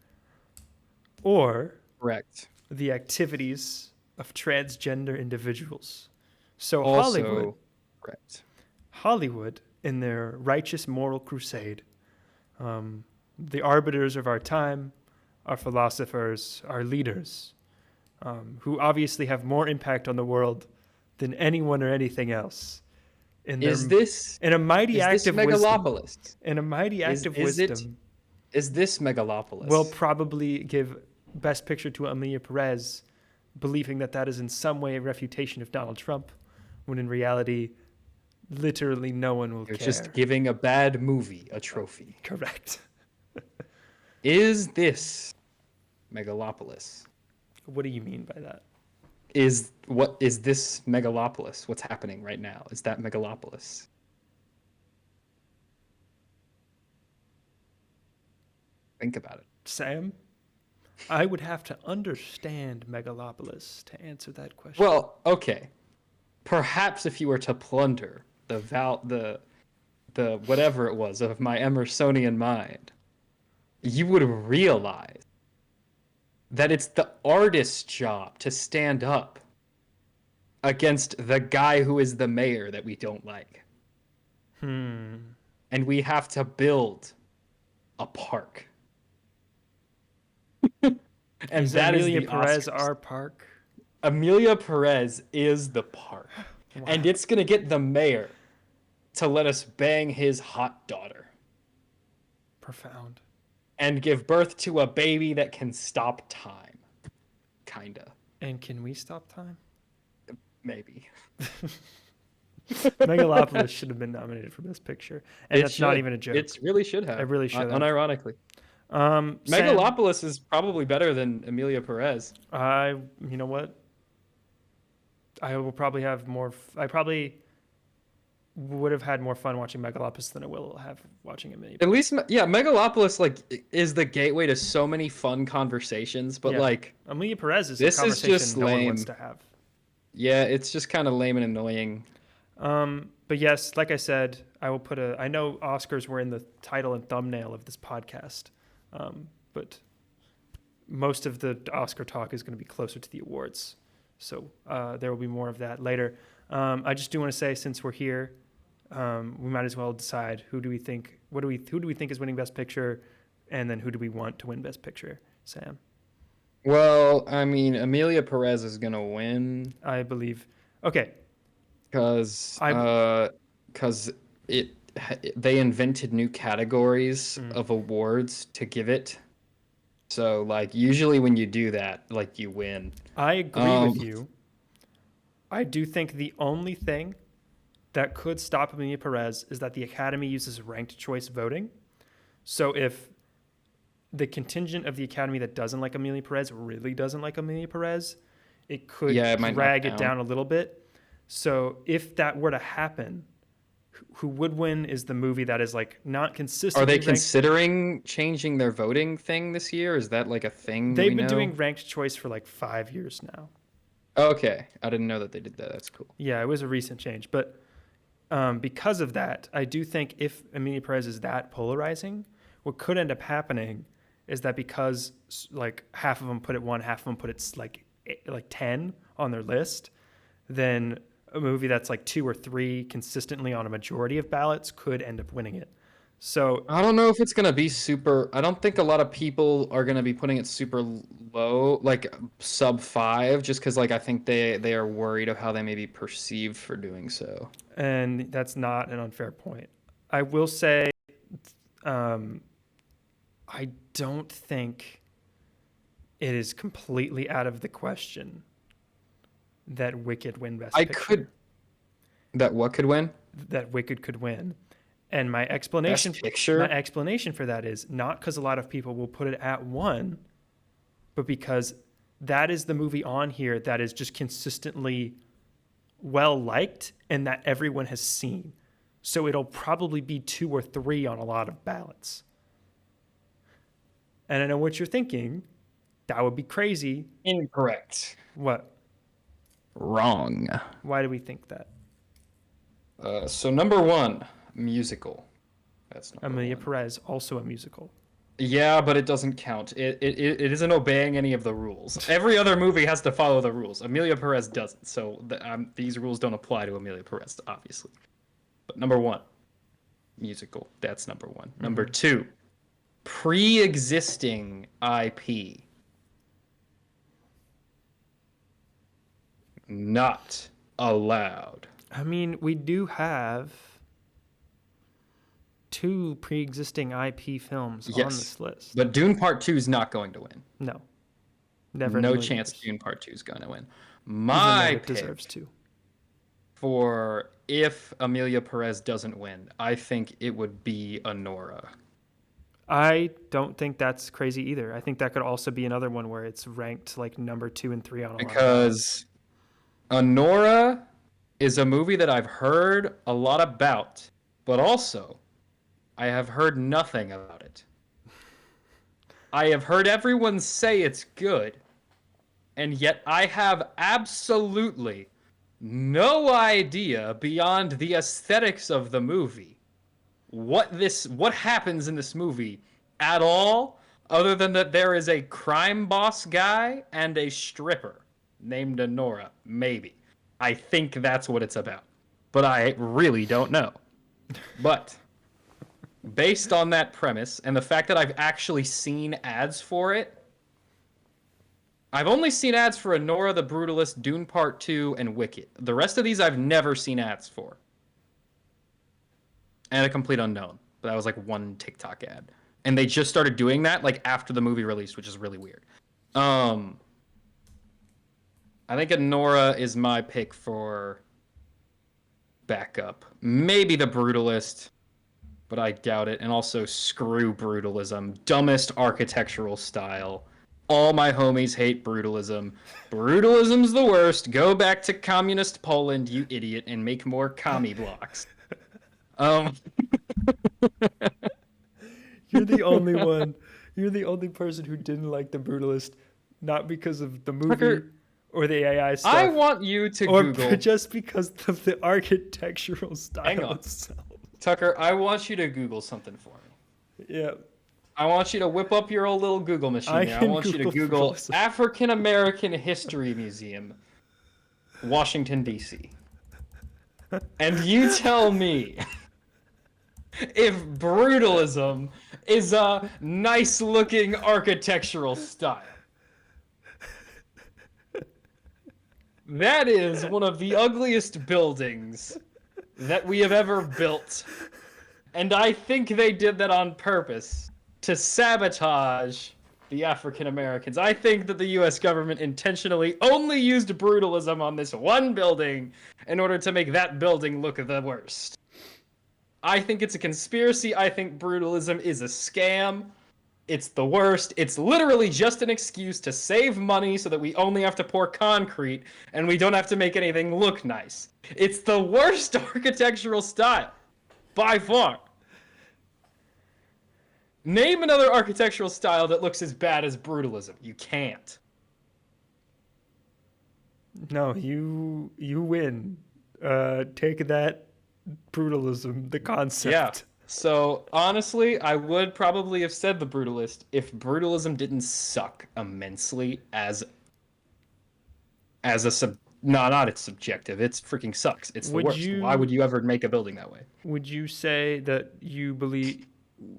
or Correct. the activities of transgender individuals. So Also, correct. Hollywood, in their righteous moral crusade, the arbiters of our time, our philosophers, our leaders, who obviously have more impact on the world than anyone or anything else. In a mighty act of wisdom, megalopolis? in a mighty act of is it- wisdom, Is this megalopolis? will probably give Best Picture to Amelia Perez, believing that that is in some way a refutation of Donald Trump, when in reality, literally no one will You're care. just giving a bad movie a trophy. Correct. Is this megalopolis? What do you mean by that? Is this megalopolis? What's happening right now? Is that megalopolis? Think about it. Sam, I would have to understand Megalopolis to answer that question. Well, okay. Perhaps if you were to plunder the whatever it was of my Emersonian mind, you would realize that it's the artist's job to stand up against the guy who is the mayor that we don't like. And we have to build a park. And is that Amelia is the Perez Oscars. our park? Amelia Perez is the park. Wow. And it's going to get the mayor to let us bang his hot daughter Profound. and give birth to a baby that can stop time. Kinda. And can we stop time? Maybe. Megalopolis should have been nominated for Best Picture, and that's not should. even a joke. It really should have. It really should have. Unironically. Sam, Megalopolis is probably better than Amelia Perez. you know what? I will probably have more. I probably would have had more fun watching Megalopolis than I will have watching Amelia. At least, yeah, Megalopolis is the gateway to so many fun conversations, but Yeah. like, Amelia Perez is this a is conversation just no one lame. wants to have. yeah, it's just kind of lame and annoying. But yes, like I said, I will put I know Oscars were in the title and thumbnail of this podcast, but most of the Oscar talk is going to be closer to the awards. So there will be more of that later. I just do want to say, since we're here, we might as well decide who do we think is winning Best Picture, And then who do we want to win Best Picture, Sam? Well, I mean, Amelia Perez is gonna win I believe. Okay. because I- it they invented new categories Mm. of awards to give it. So like usually when you do that, like you win. I agree with you. I do think the only thing that could stop Amelia Perez is that the Academy uses ranked choice voting. So if the contingent of the Academy that doesn't like Amelia Perez really doesn't like Amelia Perez, it could It might drag knock it down a little bit. So if that were to happen, who would win is the movie that is like not consistently Are they ranked. considering changing their voting thing this year? Is that like a thing They've we been know? doing ranked choice for like 5 years now. Okay, I didn't know that they did that. That's cool. Yeah, it was a recent change. But because of that, I do think if Amelia Perez is that polarizing, what could end up happening is that because like half of them put it 1, half of them put it like 10 on their list, then a movie that's like 2 or 3 consistently on a majority of ballots could end up winning it. So I don't know if it's gonna be super. I don't think a lot of people are gonna be putting it super low, like sub 5, just because like I think they are worried of how they may be perceived for doing so. and that's not an unfair point. I will say, I don't think it is completely out of the question that Wicked win Best Picture. That what could win? That Wicked could win. And my Best explanation Picture? for that is not because a lot of people will put it at 1, but because that is the movie on here that is just consistently well liked and that everyone has seen. So it'll probably be 2 or 3 on a lot of ballots. And I know what you're thinking. That would be crazy. Incorrect. What? Wrong. Why do we think that? So number 1, musical. That's number Amelia 1. Perez, also a musical. Yeah, but it doesn't count. It isn't obeying any of the rules. Every other movie has to follow the rules. Amelia Perez doesn't. So these rules don't apply to Amelia Perez, obviously. But number 1, musical. That's number 1. Number 2, pre-existing IP. Not allowed. I mean, we do have 2 pre-existing IP films on Yes, this list. but Dune Part 2 is not going to win. No. Never in a No million chance years. Dune Part 2 is going to win. Even though My it pick deserves to. for if Amelia Perez doesn't win, I think it would be Honora. I don't think that's crazy either. I think that could also be another one where it's ranked like number 2 and 3 on a lot of ballots. Because Honora is a movie that I've heard a lot about, but also I have heard nothing about it. I have heard everyone say it's good, and yet I have absolutely no idea beyond the aesthetics of the movie what happens in this movie at all, other than that there is a crime boss guy and a stripper named Honora, maybe. I think that's what it's about, but I really don't know. But based on that premise and the fact that I've actually seen ads for it, I've only seen ads for Honora the Brutalist, Dune Part 2, and Wicked. The rest of these I've never seen ads for. And A Complete Unknown. But that was like one TikTok ad. And they just started doing that like after the movie released, which is really weird. I think Honora is my pick for backup. Maybe The Brutalist, but I doubt it. And also screw brutalism. Dumbest architectural style. All my homies hate brutalism. Brutalism's the worst. Go back to communist Poland, you idiot, and make more commie blocks. You're the only one. You're the only person who didn't like The Brutalist, not because of the movie Tucker, or the AI stuff. I want you to or Google. just because of the architectural style Hang on. itself. Tucker, I want you to Google something for me. Yeah. I want you to whip up your old little Google machine. I There. I can want you to Google Google Brutalist. African American History Museum, Washington, D.C. And you tell me if brutalism is a nice-looking architectural style. That is one of the ugliest buildings that we have ever built. And I think they did that on purpose to sabotage the African Americans. I think that the US government intentionally only used brutalism on this one building in order to make that building look the worst. I think it's a conspiracy. I think brutalism is a scam. It's the worst. It's literally just an excuse to save money so that we only have to pour concrete and we don't have to make anything look nice. It's the worst architectural style, by far. Name another architectural style that looks as bad as brutalism. You can't. No, you win. Take that brutalism, the concept. Yeah. So, honestly, I would probably have said the brutalist if brutalism didn't suck immensely as not it's subjective. It's freaking sucks. It's the worst. Why would you ever make a building that way? Would you say that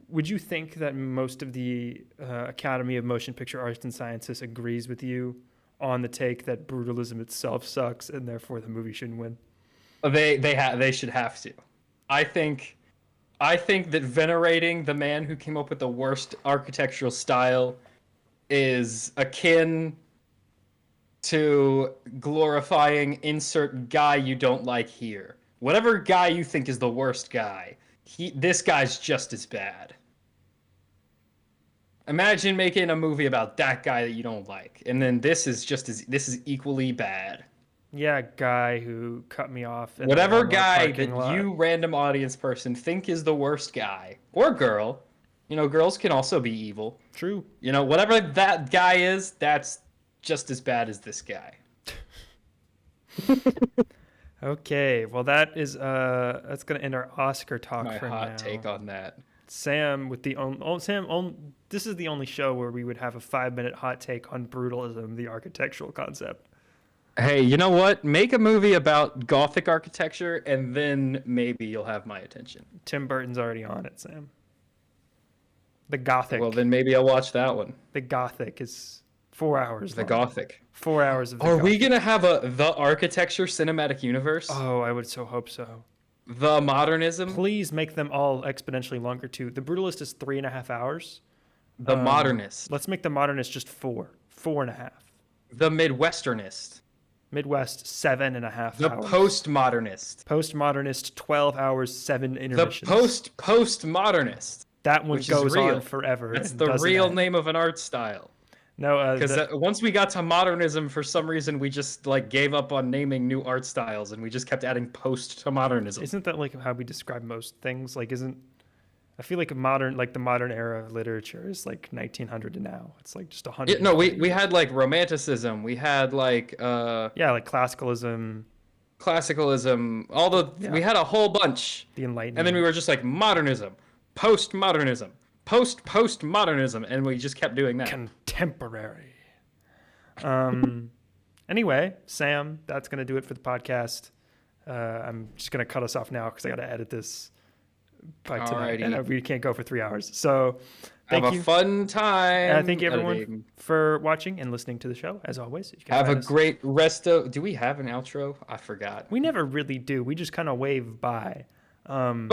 would you think that most of the Academy of Motion Picture Arts and Sciences agrees with you on the take that brutalism itself sucks and therefore the movie shouldn't win? They should have to. I think that venerating the man who came up with the worst architectural style is akin to glorifying insert guy you don't like here. Whatever guy you think is the worst guy, this guy's just as bad. Imagine making a movie about that guy that you don't like, and then this is equally bad. Yeah, guy who cut me off. Whatever guy that you, random audience person, think is the worst guy, or girl. Girls can also be evil. True. Whatever that guy is, that's just as bad as this guy. Okay, well that's gonna end our Oscar talk My for hot now. take on that. Sam with this is the only show where we would have a 5-minute hot take on brutalism, the architectural concept. Hey, you know what? Make a movie about Gothic architecture, and then maybe you'll have my attention. Tim Burton's already on it, Sam. The Gothic. Well, then maybe I'll watch that one. The Gothic is 4 hours. The long. Gothic. 4 hours of. Are we gonna have the architecture cinematic universe? Oh, I would so hope so. The modernism. Please make them all exponentially longer too. The Brutalist is 3.5 hours. The modernist. Let's make the Modernist just 4.5. The Midwesternist. Midwest 7.5 the hours. Postmodernist. Postmodernist 12 hours, 7 intermissions. The postmodernist. That one goes real. On forever. That's the real name of an art style. No, because once we got to modernism, for some reason we just gave up on naming new art styles, and we just kept adding post to modernism. Isn't that how we describe most things? I feel like the modern era of literature is 1900 to now. It's just 100. Yeah, no, we had romanticism. We had classicalism. We had a whole bunch. The Enlightenment. And then we were just modernism, postmodernism, postmodernism, and we just kept doing that. Contemporary. Anyway, Sam, that's gonna do it for the podcast. I'm just gonna cut us off now because I gotta edit this by tonight, and we can't go for 3 hours. So, thank you. Have a fun time. Thank you everyone for watching and listening to the show. As always, you can have a great rest of. Do we have an outro? I forgot. We never really do. We just kind of wave bye. Bye.